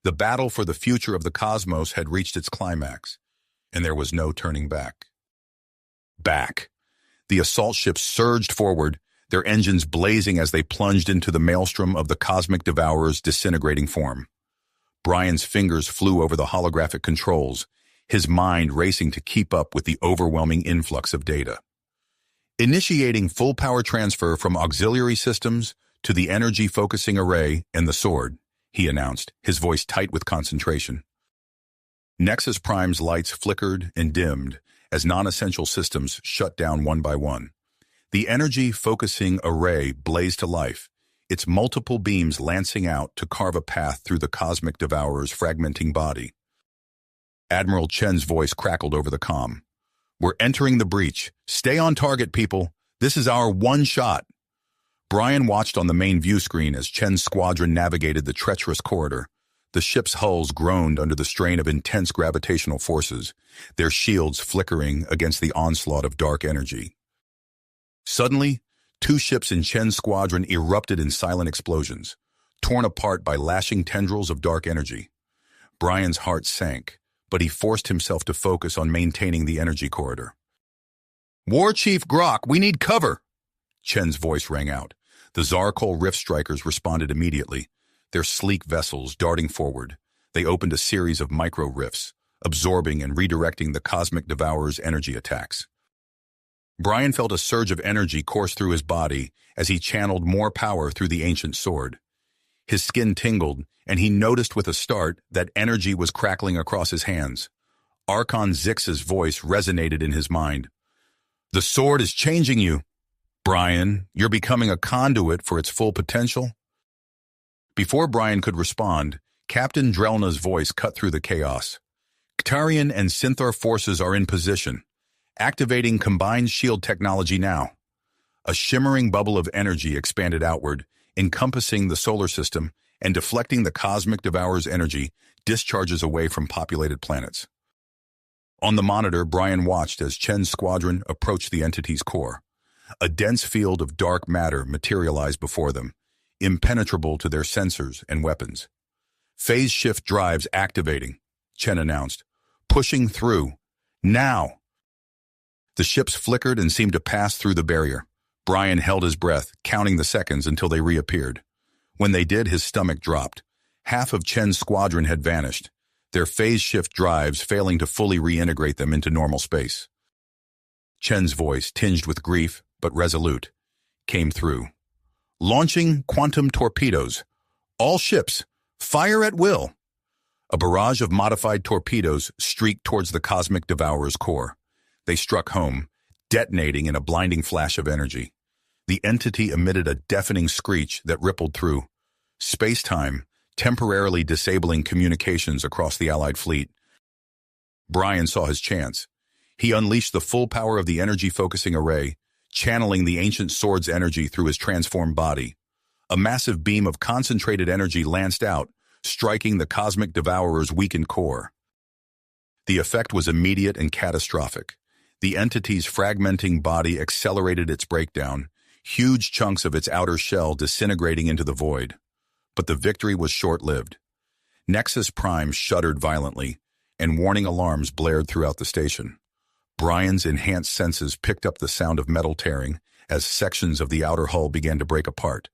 The battle for the future of the cosmos had reached its climax, and there was no turning back. The assault ships surged forward, their engines blazing as they plunged into the maelstrom of the Cosmic Devourer's disintegrating form. Brian's fingers flew over the holographic controls, his mind racing to keep up with the overwhelming influx of data. Initiating full power transfer from auxiliary systems to the energy-focusing array and the sword, he announced, his voice tight with concentration. Nexus Prime's lights flickered and dimmed as non-essential systems shut down one by one. The energy-focusing array blazed to life, its multiple beams lancing out to carve a path through the Cosmic Devourer's fragmenting body. Admiral Chen's voice crackled over the comm. We're entering the breach. Stay on target, people. This is our one shot. Brian watched on the main view screen as Chen's squadron navigated the treacherous corridor. The ship's hulls groaned under the strain of intense gravitational forces, their shields flickering against the onslaught of dark energy. Suddenly, two ships in Chen's squadron erupted in silent explosions, torn apart by lashing tendrils of dark energy. Brian's heart sank, but he forced himself to focus on maintaining the energy corridor. War Chief Grok, we need cover! Chen's voice rang out. The Zarkol Rift Strikers responded immediately, their sleek vessels darting forward. They opened a series of micro-rifts, absorbing and redirecting the Cosmic Devourer's energy attacks. Brian felt a surge of energy course through his body as he channeled more power through the ancient sword. His skin tingled, and he noticed with a start that energy was crackling across his hands. Archon Zix's voice resonated in his mind. The sword is changing you. Brian, you're becoming a conduit for its full potential. Before Brian could respond, Captain Drelna's voice cut through the chaos. Ktarian and Synthar forces are in position. Activating combined shield technology now. A shimmering bubble of energy expanded outward, encompassing the solar system and deflecting the cosmic devourer's energy discharges away from populated planets. On the monitor, Brian watched as Chen's squadron approached the entity's core. A dense field of dark matter materialized before them, impenetrable to their sensors and weapons. Phase shift drives activating, Chen announced. Pushing through. Now! The ships flickered and seemed to pass through the barrier. Brian held his breath, counting the seconds until they reappeared. When they did, his stomach dropped. Half of Chen's squadron had vanished, their phase shift drives failing to fully reintegrate them into normal space. Chen's voice, tinged with grief but resolute, came through. Launching quantum torpedoes. All ships, fire at will. A barrage of modified torpedoes streaked towards the cosmic devourer's core. They struck home, detonating in a blinding flash of energy. The entity emitted a deafening screech that rippled through space-time, temporarily disabling communications across the Allied fleet. Brian saw his chance. He unleashed the full power of the energy-focusing array, channeling the ancient sword's energy through his transformed body. A massive beam of concentrated energy lanced out, striking the cosmic devourer's weakened core. The effect was immediate and catastrophic. The entity's fragmenting body accelerated its breakdown, huge chunks of its outer shell disintegrating into the void. But the victory was short-lived. Nexus Prime shuddered violently, and warning alarms blared throughout the station. Brian's enhanced senses picked up the sound of metal tearing as sections of the outer hull began to break apart.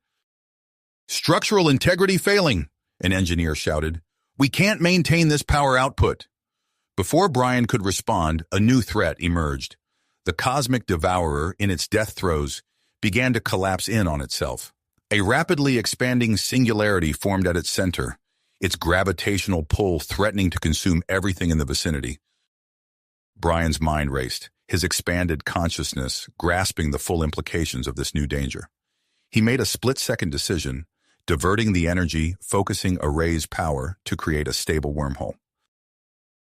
"Structural integrity failing," an engineer shouted. "We can't maintain this power output." Before Brian could respond, a new threat emerged. The cosmic devourer, in its death throes, began to collapse in on itself. A rapidly expanding singularity formed at its center, its gravitational pull threatening to consume everything in the vicinity. Brian's mind raced, his expanded consciousness grasping the full implications of this new danger. He made a split-second decision, diverting the energy, focusing array's power to create a stable wormhole.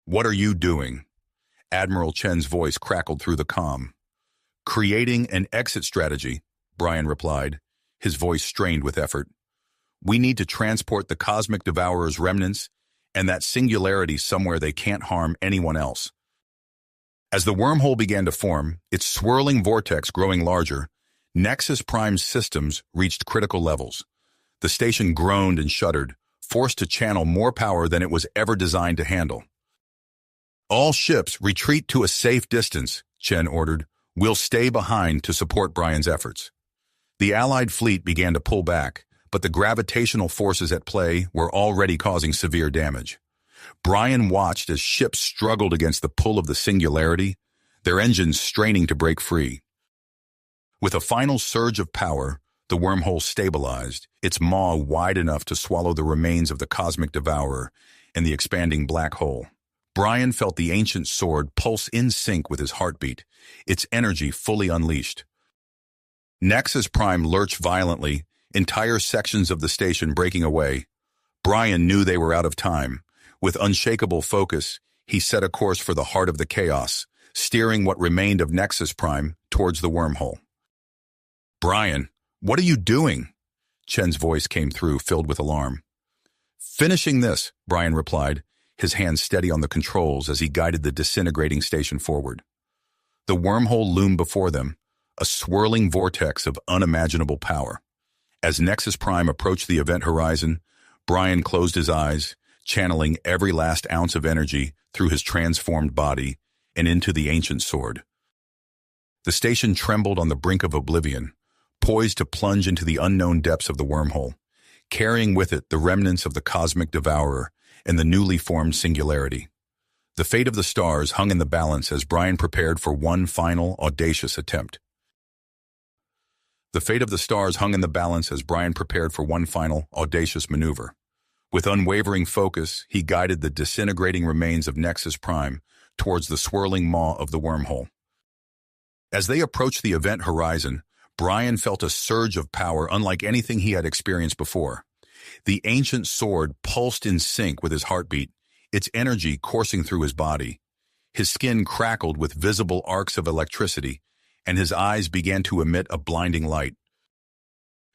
"What are you doing?" Admiral Chen's voice crackled through the comm. "Creating an exit strategy," Brian replied, his voice strained with effort. "We need to transport the cosmic devourer's remnants and that singularity somewhere they can't harm anyone else." As the wormhole began to form, its swirling vortex growing larger, Nexus Prime's systems reached critical levels. The station groaned and shuddered, forced to channel more power than it was ever designed to handle. "All ships retreat to a safe distance," Chen ordered. "We'll stay behind to support Brian's efforts." The Allied fleet began to pull back, but the gravitational forces at play were already causing severe damage. Brian watched as ships struggled against the pull of the singularity, their engines straining to break free. With a final surge of power, the wormhole stabilized, its maw wide enough to swallow the remains of the cosmic devourer and the expanding black hole. Brian felt the ancient sword pulse in sync with his heartbeat, its energy fully unleashed. Nexus Prime lurched violently, entire sections of the station breaking away. Brian knew they were out of time. With unshakable focus, he set a course for the heart of the chaos, steering what remained of Nexus Prime towards the wormhole. "Brian, what are you doing?" Chen's voice came through, filled with alarm. "Finishing this," Brian replied, his hands steady on the controls as he guided the disintegrating station forward. The wormhole loomed before them, a swirling vortex of unimaginable power. As Nexus Prime approached the event horizon, Brian closed his eyes, channeling every last ounce of energy through his transformed body and into the ancient sword. The station trembled on the brink of oblivion, poised to plunge into the unknown depths of the wormhole, carrying with it the remnants of the cosmic devourer and the newly formed singularity. The fate of the stars hung in the balance as Brian prepared for one final, audacious attempt. The fate of the stars hung in the balance as Brian prepared for one final, audacious maneuver. With unwavering focus, he guided the disintegrating remains of Nexus Prime towards the swirling maw of the wormhole. As they approached the event horizon, Brian felt a surge of power unlike anything he had experienced before. The ancient sword pulsed in sync with his heartbeat, its energy coursing through his body. His skin crackled with visible arcs of electricity, and his eyes began to emit a blinding light.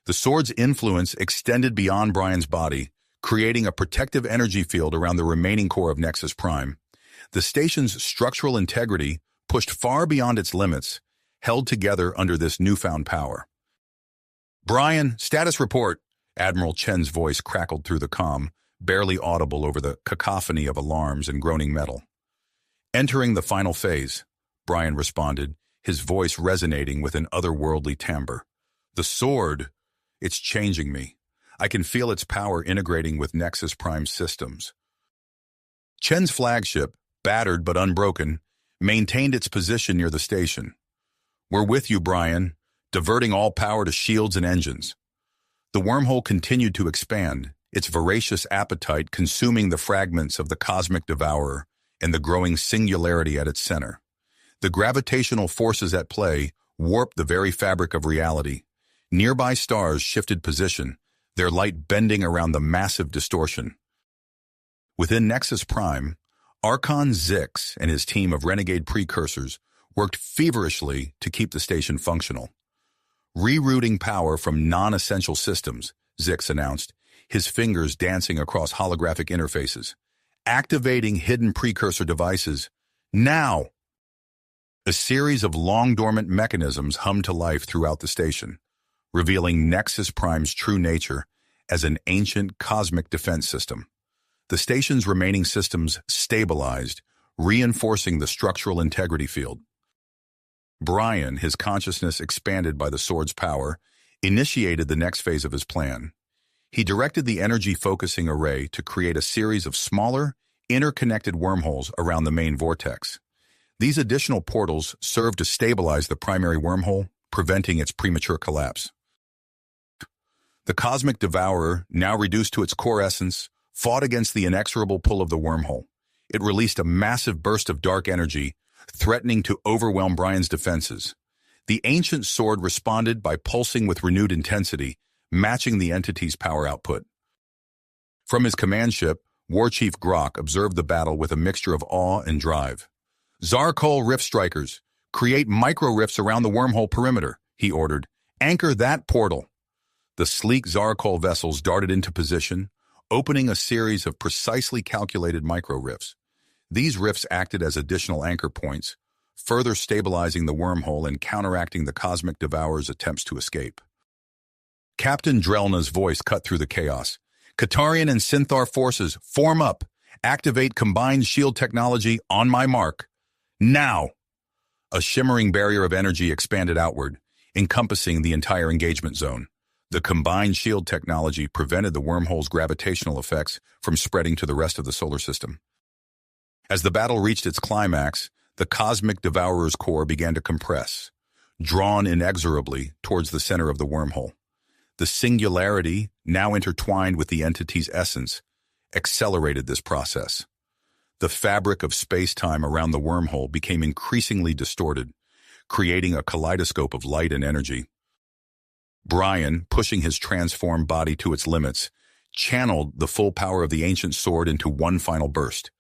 The sword's influence extended beyond Brian's body, creating a protective energy field around the remaining core of Nexus Prime. The station's structural integrity, pushed far beyond its limits, held together under this newfound power. "Brian, status report," Admiral Chen's voice crackled through the comm, barely audible over the cacophony of alarms and groaning metal. "Entering the final phase," Brian responded, his voice resonating with an otherworldly timbre. "The sword, it's changing me. I can feel its power integrating with Nexus Prime systems." Chen's flagship, battered but unbroken, maintained its position near the station. "We're with you, Brian, diverting all power to shields and engines." The wormhole continued to expand, its voracious appetite consuming the fragments of the cosmic devourer and the growing singularity at its center. The gravitational forces at play warped the very fabric of reality. Nearby stars shifted position, their light bending around the massive distortion. Within Nexus Prime, Archon Zix and his team of renegade precursors worked feverishly to keep the station functional. "Rerouting power from non-essential systems," Zix announced, his fingers dancing across holographic interfaces. "Activating hidden precursor devices. Now!" A series of long-dormant mechanisms hummed to life throughout the station, revealing Nexus Prime's true nature as an ancient cosmic defense system. The station's remaining systems stabilized, reinforcing the structural integrity field. Brian, his consciousness expanded by the sword's power, initiated the next phase of his plan. He directed the energy-focusing array to create a series of smaller, interconnected wormholes around the main vortex. These additional portals served to stabilize the primary wormhole, preventing its premature collapse. The cosmic devourer, now reduced to its core essence, fought against the inexorable pull of the wormhole. It released a massive burst of dark energy, threatening to overwhelm Brian's defenses. The ancient sword responded by pulsing with renewed intensity, matching the entity's power output. From his command ship, War Chief Grok observed the battle with a mixture of awe and drive. "Zarkol Rift Strikers, create micro-rifts around the wormhole perimeter," he ordered. "Anchor that portal." The sleek Zarkol vessels darted into position, opening a series of precisely calculated micro-rifts. These rifts acted as additional anchor points, further stabilizing the wormhole and counteracting the cosmic devourer's attempts to escape. Captain Drelna's voice cut through the chaos. "Katarian and Synthar forces, form up. Activate combined shield technology on my mark. Now!" A shimmering barrier of energy expanded outward, encompassing the entire engagement zone. The combined shield technology prevented the wormhole's gravitational effects from spreading to the rest of the solar system. As the battle reached its climax, the cosmic devourer's core began to compress, drawn inexorably towards the center of the wormhole. The singularity, now intertwined with the entity's essence, accelerated this process. The fabric of space-time around the wormhole became increasingly distorted, creating a kaleidoscope of light and energy. Brian, pushing his transformed body to its limits, channeled the full power of the ancient sword into one final burst.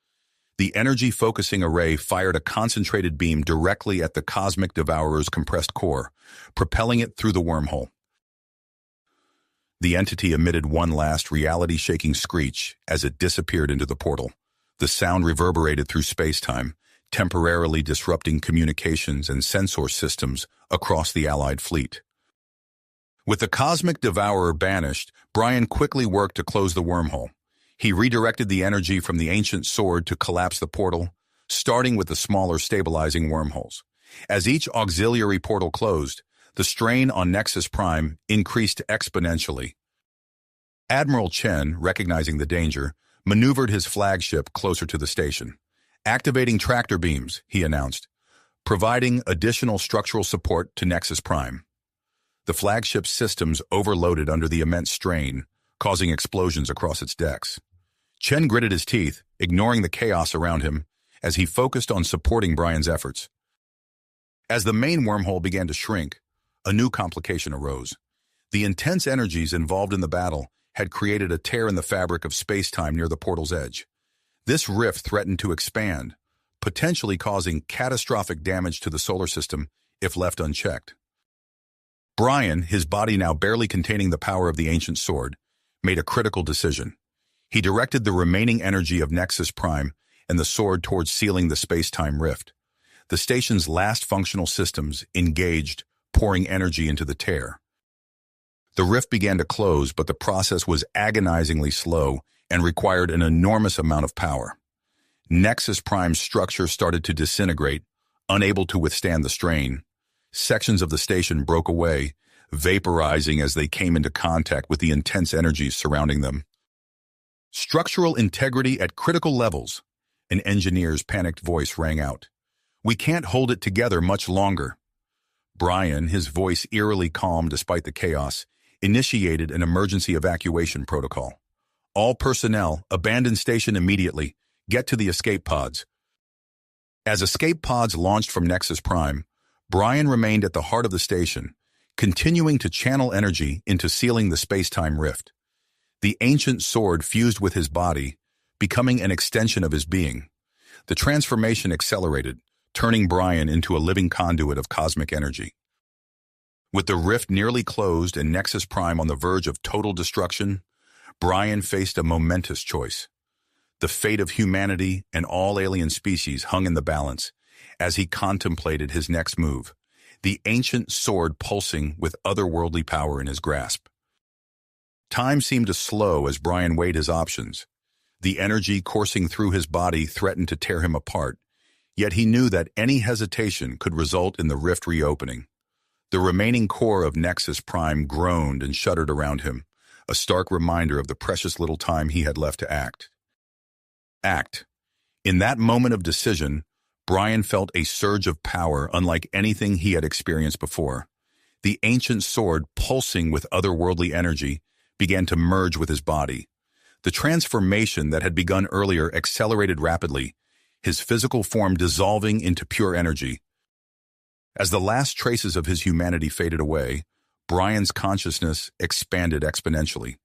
The energy-focusing array fired a concentrated beam directly at the cosmic devourer's compressed core, propelling it through the wormhole. The entity emitted one last reality-shaking screech as it disappeared into the portal. The sound reverberated through space-time, temporarily disrupting communications and sensor systems across the Allied fleet. With the cosmic devourer banished, Brian quickly worked to close the wormhole. He redirected the energy from the ancient sword to collapse the portal, starting with the smaller stabilizing wormholes. As each auxiliary portal closed, the strain on Nexus Prime increased exponentially. Admiral Chen, recognizing the danger, maneuvered his flagship closer to the station. "Activating tractor beams," he announced, providing additional structural support to Nexus Prime. The flagship's systems overloaded under the immense strain, causing explosions across its decks. Chen gritted his teeth, ignoring the chaos around him, as he focused on supporting Brian's efforts. As the main wormhole began to shrink, a new complication arose. The intense energies involved in the battle had created a tear in the fabric of space-time near the portal's edge. This rift threatened to expand, potentially causing catastrophic damage to the solar system if left unchecked. Brian, his body now barely containing the power of the ancient sword, made a critical decision. He directed the remaining energy of Nexus Prime and the sword towards sealing the space-time rift. The station's last functional systems engaged, pouring energy into the tear. The rift began to close, but the process was agonizingly slow and required an enormous amount of power. Nexus Prime's structure started to disintegrate, unable to withstand the strain. Sections of the station broke away, vaporizing as they came into contact with the intense energies surrounding them. Structural integrity at critical levels, an engineer's panicked voice rang out. We can't hold it together much longer. Brian, his voice eerily calm despite the chaos, initiated an emergency evacuation protocol. All personnel, abandon station immediately. Get to the escape pods. As escape pods launched from Nexus Prime, Brian remained at the heart of the station, continuing to channel energy into sealing the space-time rift. The ancient sword fused with his body, becoming an extension of his being. The transformation accelerated, turning Brian into a living conduit of cosmic energy. With the rift nearly closed and Nexus Prime on the verge of total destruction, Brian faced a momentous choice. The fate of humanity and all alien species hung in the balance as he contemplated his next move, the ancient sword pulsing with otherworldly power in his grasp. Time seemed to slow as Brian weighed his options. The energy coursing through his body threatened to tear him apart, yet he knew that any hesitation could result in the rift reopening. The remaining core of Nexus Prime groaned and shuddered around him, a stark reminder of the precious little time he had left to act. In that moment of decision, Brian felt a surge of power unlike anything he had experienced before. The ancient sword, pulsing with otherworldly energy, began to merge with his body. The transformation that had begun earlier accelerated rapidly, his physical form dissolving into pure energy. As the last traces of his humanity faded away, Brian's consciousness expanded exponentially.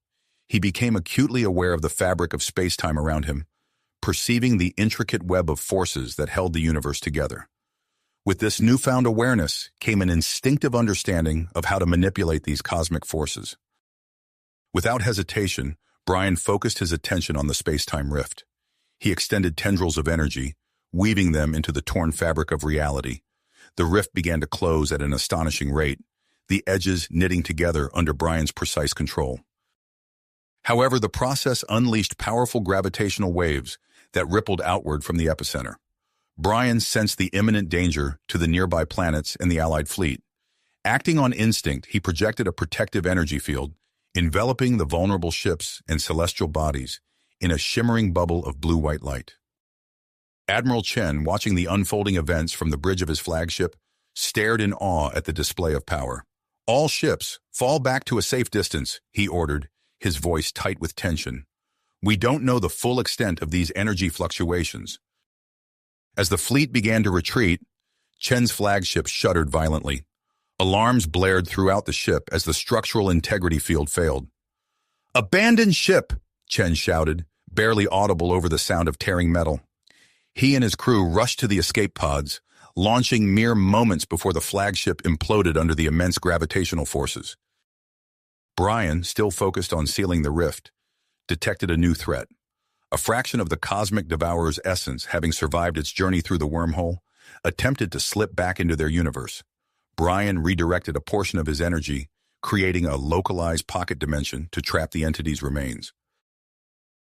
He became acutely aware of the fabric of space-time around him, perceiving the intricate web of forces that held the universe together. With this newfound awareness came an instinctive understanding of how to manipulate these cosmic forces. Without hesitation, Brian focused his attention on the space-time rift. He extended tendrils of energy, weaving them into the torn fabric of reality. The rift began to close at an astonishing rate, the edges knitting together under Brian's precise control. However, the process unleashed powerful gravitational waves that rippled outward from the epicenter. Brian sensed the imminent danger to the nearby planets and the Allied fleet. Acting on instinct, he projected a protective energy field, enveloping the vulnerable ships and celestial bodies in a shimmering bubble of blue-white light. Admiral Chen, watching the unfolding events from the bridge of his flagship, stared in awe at the display of power. "All ships, fall back to a safe distance," he ordered, his voice tight with tension. "We don't know the full extent of these energy fluctuations." As the fleet began to retreat, Chen's flagship shuddered violently. Alarms blared throughout the ship as the structural integrity field failed. "Abandon ship!" Chen shouted, barely audible over the sound of tearing metal. He and his crew rushed to the escape pods, launching mere moments before the flagship imploded under the immense gravitational forces. Brian, still focused on sealing the rift, detected a new threat. A fraction of the cosmic devourer's essence, having survived its journey through the wormhole, attempted to slip back into their universe. Brian redirected a portion of his energy, creating a localized pocket dimension to trap the entity's remains.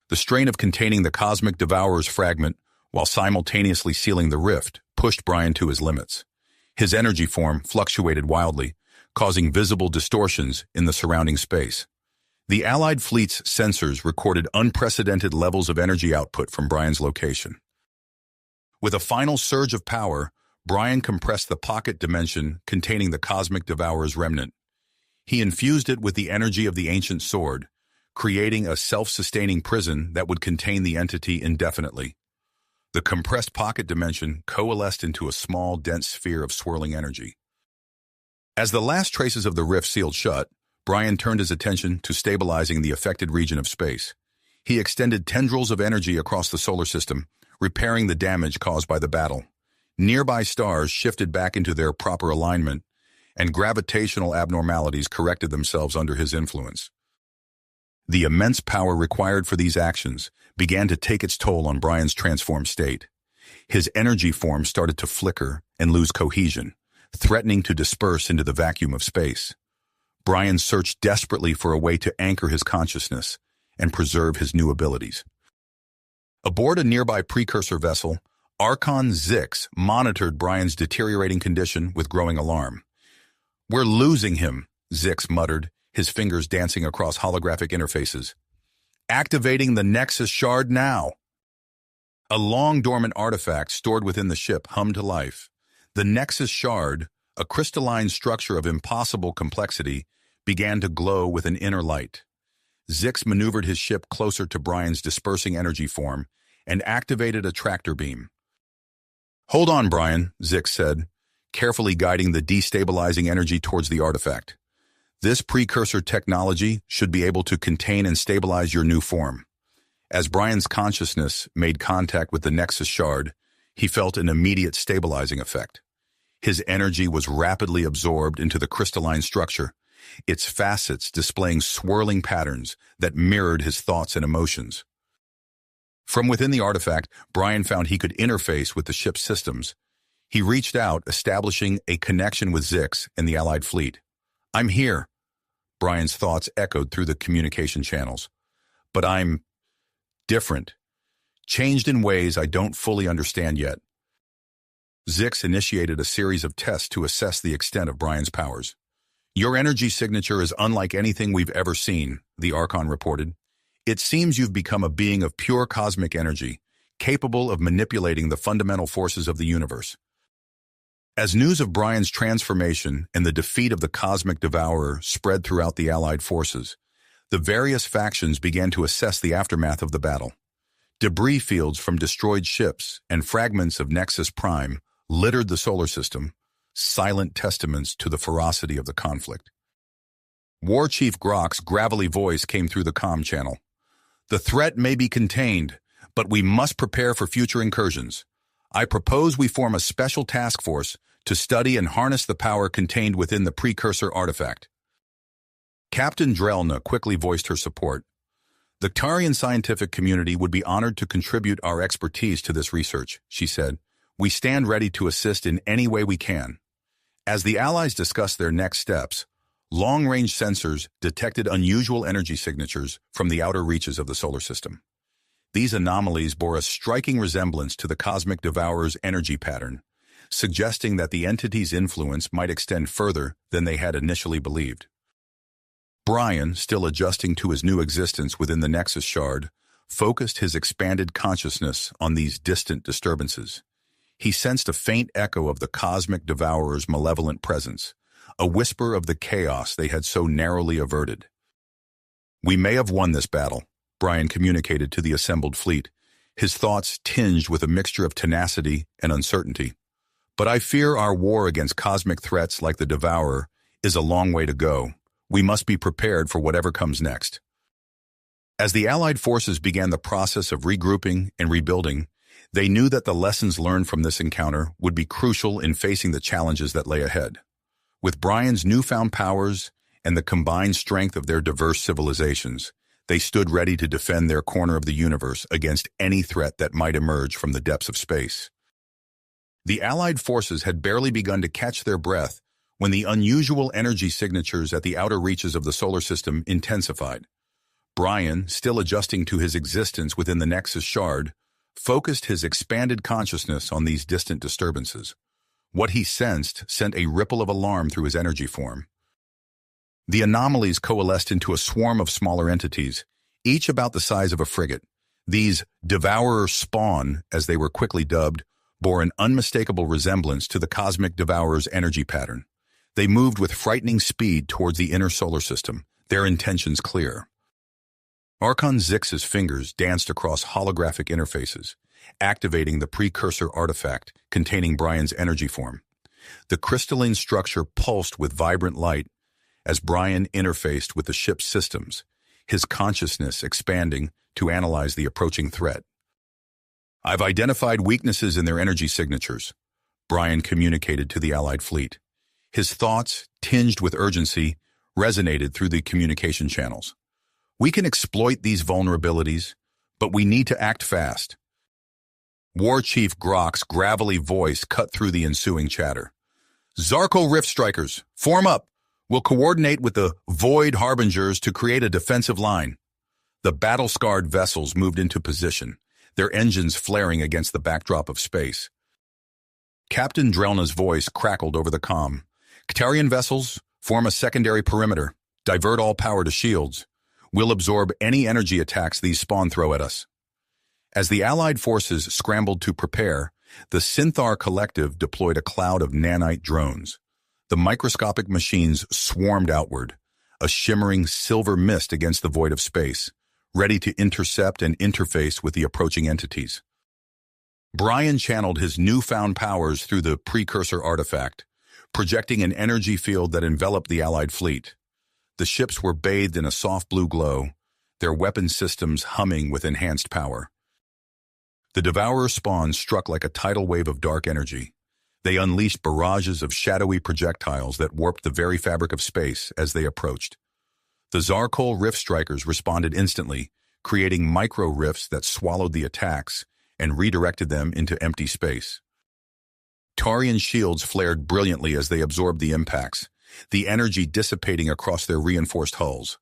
The strain of containing the cosmic devourer's fragment while simultaneously sealing the rift pushed Brian to his limits. His energy form fluctuated wildly, causing visible distortions in the surrounding space. The Allied fleet's sensors recorded unprecedented levels of energy output from Brian's location. With a final surge of power, Brian compressed the pocket dimension containing the cosmic devourer's remnant. He infused it with the energy of the ancient sword, creating a self-sustaining prison that would contain the entity indefinitely. The compressed pocket dimension coalesced into a small, dense sphere of swirling energy. As the last traces of the rift sealed shut, Brian turned his attention to stabilizing the affected region of space. He extended tendrils of energy across the solar system, repairing the damage caused by the battle. Nearby stars shifted back into their proper alignment, and gravitational abnormalities corrected themselves under his influence. The immense power required for these actions began to take its toll on Brian's transformed state. His energy form started to flicker and lose cohesion, threatening to disperse into the vacuum of space. Brian searched desperately for a way to anchor his consciousness and preserve his new abilities. Aboard a nearby precursor vessel, Archon Zix monitored Brian's deteriorating condition with growing alarm. "We're losing him," Zix muttered, his fingers dancing across holographic interfaces. "Activating the Nexus Shard now." A long-dormant artifact stored within the ship hummed to life. The Nexus Shard, a crystalline structure of impossible complexity, began to glow with an inner light. Zix maneuvered his ship closer to Brian's dispersing energy form and activated a tractor beam. "Hold on, Brian," Zix said, carefully guiding the destabilizing energy towards the artifact. "This precursor technology should be able to contain and stabilize your new form." As Brian's consciousness made contact with the Nexus Shard, he felt an immediate stabilizing effect. His energy was rapidly absorbed into the crystalline structure, its facets displaying swirling patterns that mirrored his thoughts and emotions. From within the artifact, Brian found he could interface with the ship's systems. He reached out, establishing a connection with Zix and the Allied fleet. "I'm here," Brian's thoughts echoed through the communication channels. "But I'm different, changed in ways I don't fully understand yet." Zix initiated a series of tests to assess the extent of Brian's powers. "Your energy signature is unlike anything we've ever seen," the Archon reported. "It seems you've become a being of pure cosmic energy, capable of manipulating the fundamental forces of the universe." As news of Brian's transformation and the defeat of the Cosmic Devourer spread throughout the Allied forces, the various factions began to assess the aftermath of the battle. Debris fields from destroyed ships and fragments of Nexus Prime littered the solar system, silent testaments to the ferocity of the conflict. War Chief Grok's gravelly voice came through the comm channel. "The threat may be contained, but we must prepare for future incursions. I propose we form a special task force to study and harness the power contained within the precursor artifact." Captain Drelna quickly voiced her support. "The Tarian scientific community would be honored to contribute our expertise to this research," she said. "We stand ready to assist in any way we can." As the Allies discussed their next steps, long-range sensors detected unusual energy signatures from the outer reaches of the solar system. These anomalies bore a striking resemblance to the Cosmic Devourer's energy pattern, suggesting that the entity's influence might extend further than they had initially believed. Brian, still adjusting to his new existence within the Nexus Shard, focused his expanded consciousness on these distant disturbances. He sensed a faint echo of the Cosmic Devourer's malevolent presence, a whisper of the chaos they had so narrowly averted. "We may have won this battle," Brian communicated to the assembled fleet, his thoughts tinged with a mixture of tenacity and uncertainty. "But I fear our war against cosmic threats like the Devourer is a long way to go. We must be prepared for whatever comes next." As the Allied forces began the process of regrouping and rebuilding, they knew that the lessons learned from this encounter would be crucial in facing the challenges that lay ahead. With Brian's newfound powers and the combined strength of their diverse civilizations, they stood ready to defend their corner of the universe against any threat that might emerge from the depths of space. The Allied forces had barely begun to catch their breath when the unusual energy signatures at the outer reaches of the solar system intensified. Brian, still adjusting to his existence within the Nexus Shard, focused his expanded consciousness on these distant disturbances. What he sensed sent a ripple of alarm through his energy form. The anomalies coalesced into a swarm of smaller entities, each about the size of a frigate. These Devourer Spawn, as they were quickly dubbed, bore an unmistakable resemblance to the Cosmic Devourer's energy pattern. They moved with frightening speed towards the inner solar system, their intentions clear. Archon Zix's fingers danced across holographic interfaces, activating the precursor artifact containing Brian's energy form. The crystalline structure pulsed with vibrant light as Brian interfaced with the ship's systems, his consciousness expanding to analyze the approaching threat. "I've identified weaknesses in their energy signatures," Brian communicated to the Allied fleet. His thoughts, tinged with urgency, resonated through the communication channels. We can exploit these vulnerabilities, but we need to act fast. War Chief Grok's gravelly voice cut through the ensuing chatter. Zarkal Rift Strikers, form up. We'll coordinate with the Void Harbingers to create a defensive line. The battle-scarred vessels moved into position, their engines flaring against the backdrop of space. Captain Drelna's voice crackled over the comm. Katarian vessels, form a secondary perimeter. Divert all power to shields. We'll absorb any energy attacks these spawn throw at us. As the Allied forces scrambled to prepare, the Synthar Collective deployed a cloud of nanite drones. The microscopic machines swarmed outward, a shimmering silver mist against the void of space, ready to intercept and interface with the approaching entities. Brian channeled his newfound powers through the precursor artifact, projecting an energy field that enveloped the Allied fleet. The ships were bathed in a soft blue glow, their weapon systems humming with enhanced power. The Devourer spawns struck like a tidal wave of dark energy. They unleashed barrages of shadowy projectiles that warped the very fabric of space as they approached. The Zarkal Rift Strikers responded instantly, creating micro-rifts that swallowed the attacks and redirected them into empty space. Tarian shields flared brilliantly as they absorbed the impacts, the energy dissipating across their reinforced hulls.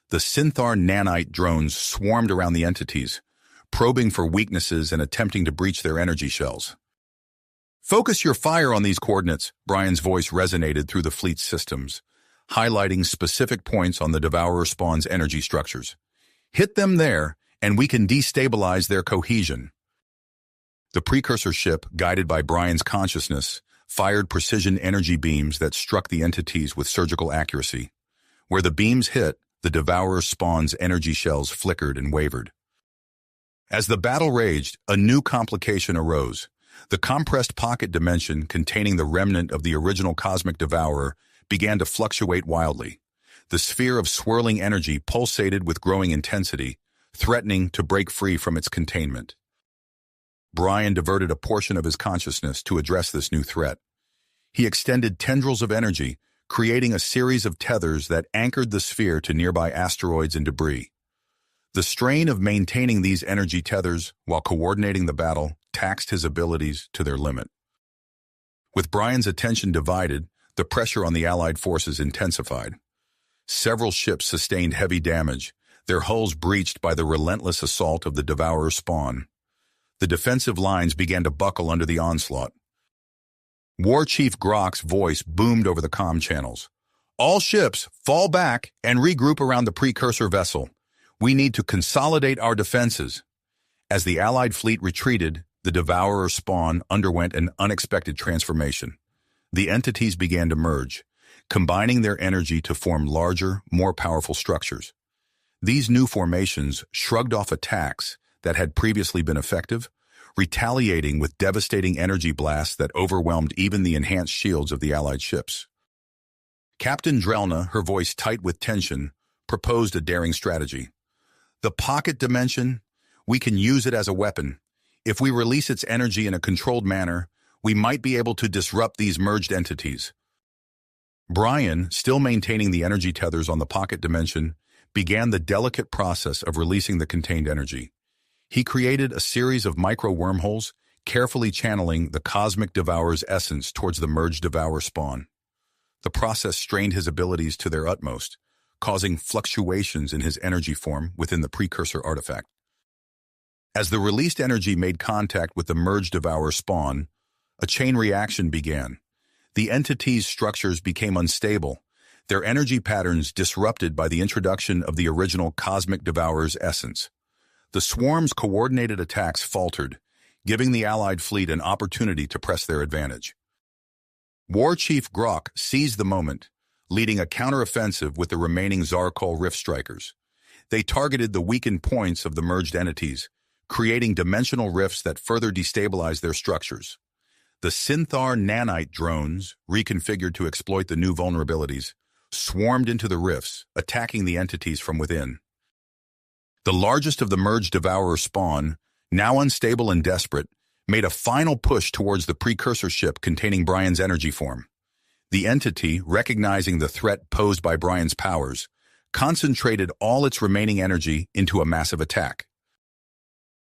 The Synthar nanite drones swarmed around the entities, probing for weaknesses and attempting to breach their energy shells. Focus your fire on these coordinates, Brian's voice resonated through the fleet's systems, highlighting specific points on the Devourer spawn's energy structures. Hit them there, and we can destabilize their cohesion. The precursor ship, guided by Brian's consciousness, fired precision energy beams that struck the entities with surgical accuracy. Where the beams hit, the Devourer spawn's energy shells flickered and wavered. As the battle raged, a new complication arose. The compressed pocket dimension containing the remnant of the original cosmic devourer began to fluctuate wildly. The sphere of swirling energy pulsated with growing intensity, threatening to break free from its containment. Brian diverted a portion of his consciousness to address this new threat. He extended tendrils of energy, creating a series of tethers that anchored the sphere to nearby asteroids and debris. The strain of maintaining these energy tethers while coordinating the battle taxed his abilities to their limit. With Brian's attention divided, the pressure on the Allied forces intensified. Several ships sustained heavy damage, their hulls breached by the relentless assault of the Devourer spawn. The defensive lines began to buckle under the onslaught. War Chief Grok's voice boomed over the comm channels. All ships, fall back and regroup around the precursor vessel. We need to consolidate our defenses. As the Allied fleet retreated, the Devourer spawn underwent an unexpected transformation. The entities began to merge, combining their energy to form larger, more powerful structures. These new formations shrugged off attacks that had previously been effective, retaliating with devastating energy blasts that overwhelmed even the enhanced shields of the Allied ships. Captain Drelna, her voice tight with tension, proposed a daring strategy. The pocket dimension, we can use it as a weapon. If we release its energy in a controlled manner, we might be able to disrupt these merged entities. Brian, still maintaining the energy tethers on the pocket dimension, began the delicate process of releasing the contained energy. He created a series of micro-wormholes, carefully channeling the cosmic devourer's essence towards the merged devourer spawn. The process strained his abilities to their utmost, causing fluctuations in his energy form within the precursor artifact. As the released energy made contact with the merged devourer spawn, a chain reaction began. The entity's structures became unstable, their energy patterns disrupted by the introduction of the original cosmic devourer's essence. The swarm's coordinated attacks faltered, giving the Allied fleet an opportunity to press their advantage. War Chief Grok seized the moment, leading a counteroffensive with the remaining Zarkal Rift Strikers. They targeted the weakened points of the merged entities, creating dimensional rifts that further destabilized their structures. The Synthar nanite drones, reconfigured to exploit the new vulnerabilities, swarmed into the rifts, attacking the entities from within. The largest of the merged devourer spawn, now unstable and desperate, made a final push towards the precursor ship containing Brian's energy form. The entity, recognizing the threat posed by Brian's powers, concentrated all its remaining energy into a massive attack.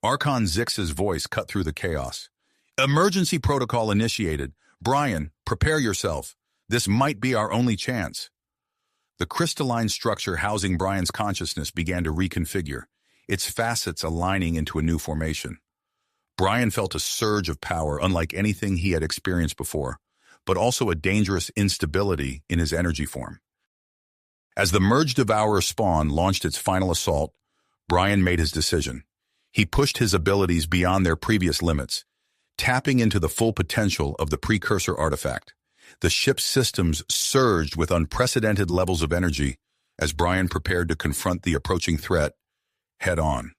Archon Zix's voice cut through the chaos. "Emergency protocol initiated. Brian, prepare yourself. This might be our only chance." The crystalline structure housing Brian's consciousness began to reconfigure, its facets aligning into a new formation. Brian felt a surge of power unlike anything he had experienced before, but also a dangerous instability in his energy form. As the Merge Devourer spawn launched its final assault, Brian made his decision. He pushed his abilities beyond their previous limits, tapping into the full potential of the precursor artifact. The ship's systems surged with unprecedented levels of energy as Brian prepared to confront the approaching threat head-on.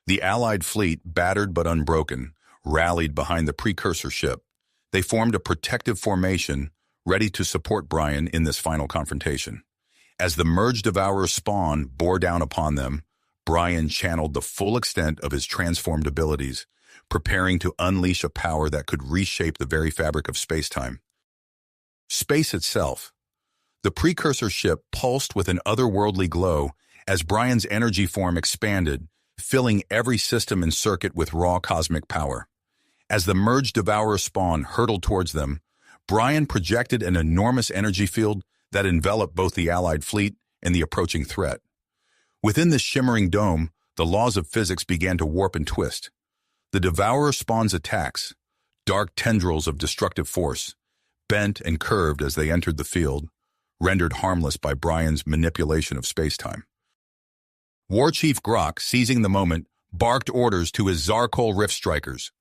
The Allied fleet, battered but unbroken, rallied behind the precursor ship. They formed a protective formation, ready to support Brian in this final confrontation. As the Merge Devourer spawn bore down upon them, Brian channeled the full extent of his transformed abilities, preparing to unleash a power that could reshape the very fabric of space-time. Space itself. The precursor ship pulsed with an otherworldly glow as Brian's energy form expanded, filling every system and circuit with raw cosmic power. As the Merge Devourer spawn hurtled towards them, Brian projected an enormous energy field that enveloped both the Allied fleet and the approaching threat. Within this shimmering dome, the laws of physics began to warp and twist. The Devourer spawn's attacks, dark tendrils of destructive force, bent and curved as they entered the field, rendered harmless by Brian's manipulation of space-time. War Chief Grok, seizing the moment, barked orders to his Zarkol Rift Strikers.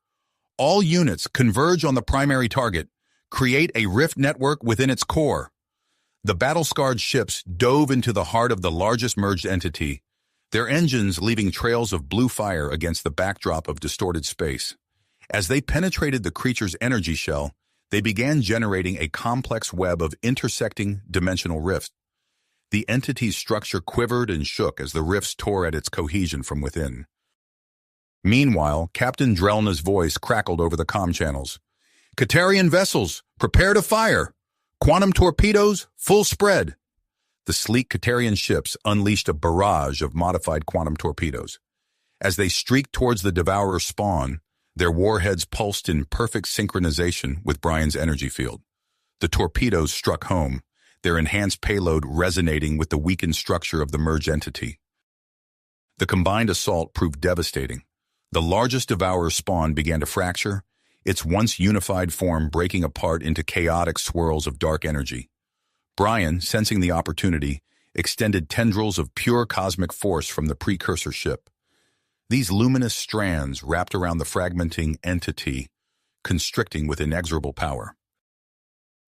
"All units converge on the primary target. Create a rift network within its core." The battle-scarred ships dove into the heart of the largest merged entity, their engines leaving trails of blue fire against the backdrop of distorted space. As they penetrated the creature's energy shell, they began generating a complex web of intersecting dimensional rifts. The entity's structure quivered and shook as the rifts tore at its cohesion from within. Meanwhile, Captain Drelna's voice crackled over the comm channels. "Katarian vessels, prepare to fire! Quantum torpedoes, full spread!" The sleek Katarian ships unleashed a barrage of modified quantum torpedoes. As they streaked towards the Devourer spawn, their warheads pulsed in perfect synchronization with Brian's energy field. The torpedoes struck home, their enhanced payload resonating with the weakened structure of the merged entity. The combined assault proved devastating. The largest Devourer spawn began to fracture, its once unified form breaking apart into chaotic swirls of dark energy. Brian, sensing the opportunity, extended tendrils of pure cosmic force from the precursor ship. These luminous strands wrapped around the fragmenting entity, constricting with inexorable power.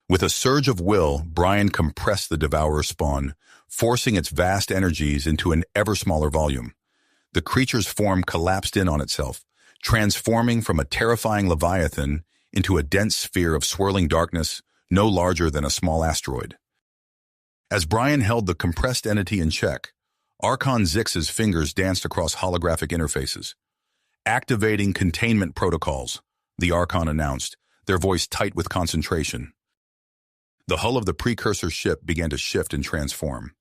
With a surge of will, Brian compressed the Devourer spawn, forcing its vast energies into an ever-smaller volume. The creature's form collapsed in on itself, transforming from a terrifying leviathan into a dense sphere of swirling darkness no larger than a small asteroid. As Brian held the compressed entity in check, Archon Zix's fingers danced across holographic interfaces. "Activating containment protocols," the Archon announced, their voice tight with concentration. The hull of the precursor ship began to shift and transform.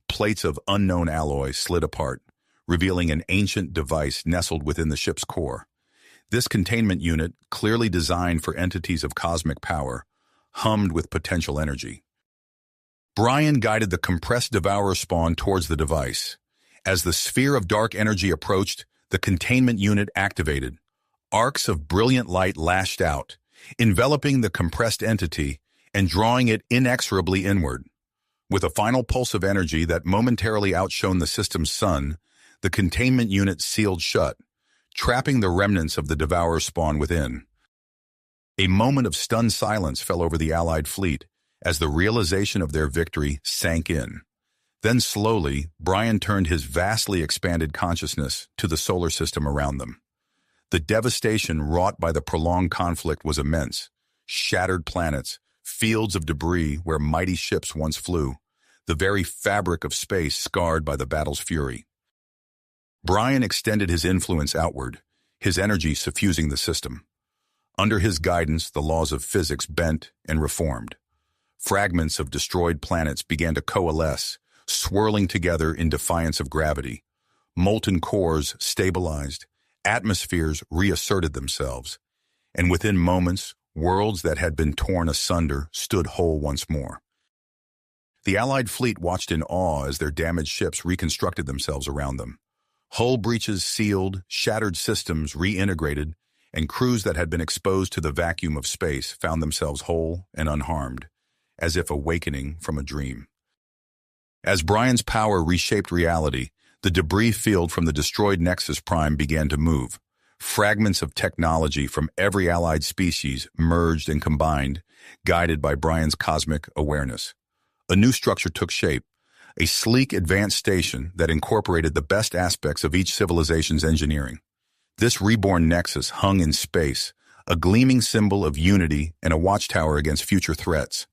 Plates of unknown alloy slid apart, revealing an ancient device nestled within the ship's core. This containment unit, clearly designed for entities of cosmic power, hummed with potential energy. Brian guided the compressed Devourer spawn towards the device. As the sphere of dark energy approached, the containment unit activated. Arcs of brilliant light lashed out, enveloping the compressed entity and drawing it inexorably inward. With a final pulse of energy that momentarily outshone the system's sun, the containment unit sealed shut, trapping the remnants of the Devourer spawn within. A moment of stunned silence fell over the Allied fleet as the realization of their victory sank in. Then slowly, Brian turned his vastly expanded consciousness to the solar system around them. The devastation wrought by the prolonged conflict was immense. Shattered planets, fields of debris where mighty ships once flew, the very fabric of space scarred by the battle's fury. Brian extended his influence outward, his energy suffusing the system. Under his guidance, the laws of physics bent and reformed. Fragments of destroyed planets began to coalesce, swirling together in defiance of gravity. Molten cores stabilized, atmospheres reasserted themselves, and within moments, worlds that had been torn asunder stood whole once more. The Allied fleet watched in awe as their damaged ships reconstructed themselves around them. Hull breaches sealed, shattered systems reintegrated, and crews that had been exposed to the vacuum of space found themselves whole and unharmed, as if awakening from a dream. As Brian's power reshaped reality, the debris field from the destroyed Nexus Prime began to move. Fragments of technology from every allied species merged and combined, guided by Brian's cosmic awareness. A new structure took shape, a sleek advanced station that incorporated the best aspects of each civilization's engineering. This reborn Nexus hung in space, a gleaming symbol of unity and a watchtower against future threats.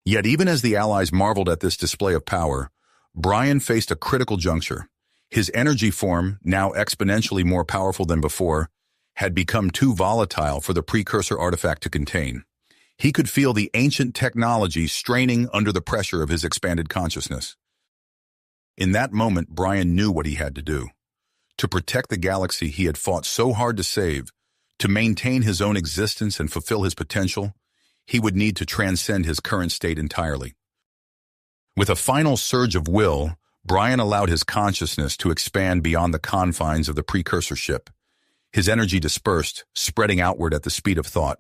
Yet even as the Allies marveled at this display of power, Brian faced a critical juncture. His energy form, now exponentially more powerful than before, had become too volatile for the precursor artifact to contain. He could feel the ancient technology straining under the pressure of his expanded consciousness. In that moment, Brian knew what he had to do. To protect the galaxy he had fought so hard to save, to maintain his own existence and fulfill his potential, he would need to transcend his current state entirely. With a final surge of will, Brian allowed his consciousness to expand beyond the confines of the precursor ship. His energy dispersed, spreading outward at the speed of thought.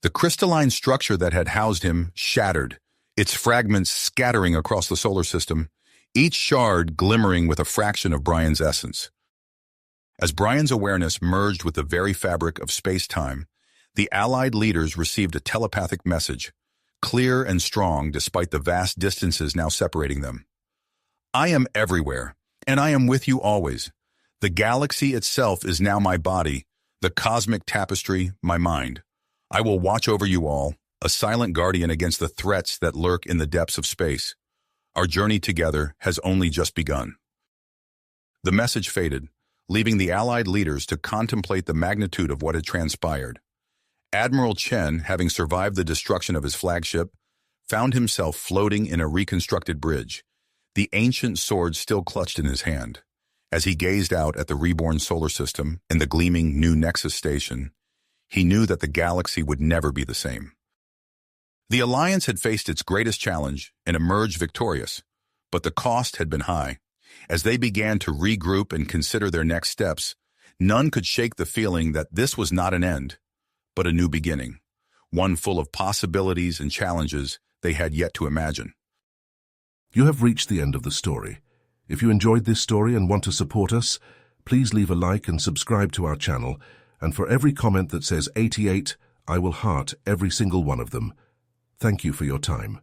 The crystalline structure that had housed him shattered, its fragments scattering across the solar system, each shard glimmering with a fraction of Brian's essence. As Brian's awareness merged with the very fabric of space-time, the Allied leaders received a telepathic message, clear and strong despite the vast distances now separating them. I am everywhere, and I am with you always. The galaxy itself is now my body, the cosmic tapestry, my mind. I will watch over you all, a silent guardian against the threats that lurk in the depths of space. Our journey together has only just begun. The message faded, leaving the Allied leaders to contemplate the magnitude of what had transpired. Admiral Chen, having survived the destruction of his flagship, found himself floating in a reconstructed bridge, the ancient sword still clutched in his hand. As he gazed out at the reborn solar system and the gleaming new Nexus station, he knew that the galaxy would never be the same. The Alliance had faced its greatest challenge and emerged victorious, but the cost had been high. As they began to regroup and consider their next steps, none could shake the feeling that this was not an end, but a new beginning, one full of possibilities and challenges they had yet to imagine. You have reached the end of the story. If you enjoyed this story and want to support us, please leave a like and subscribe to our channel, and for every comment that says 88, I will heart every single one of them. Thank you for your time.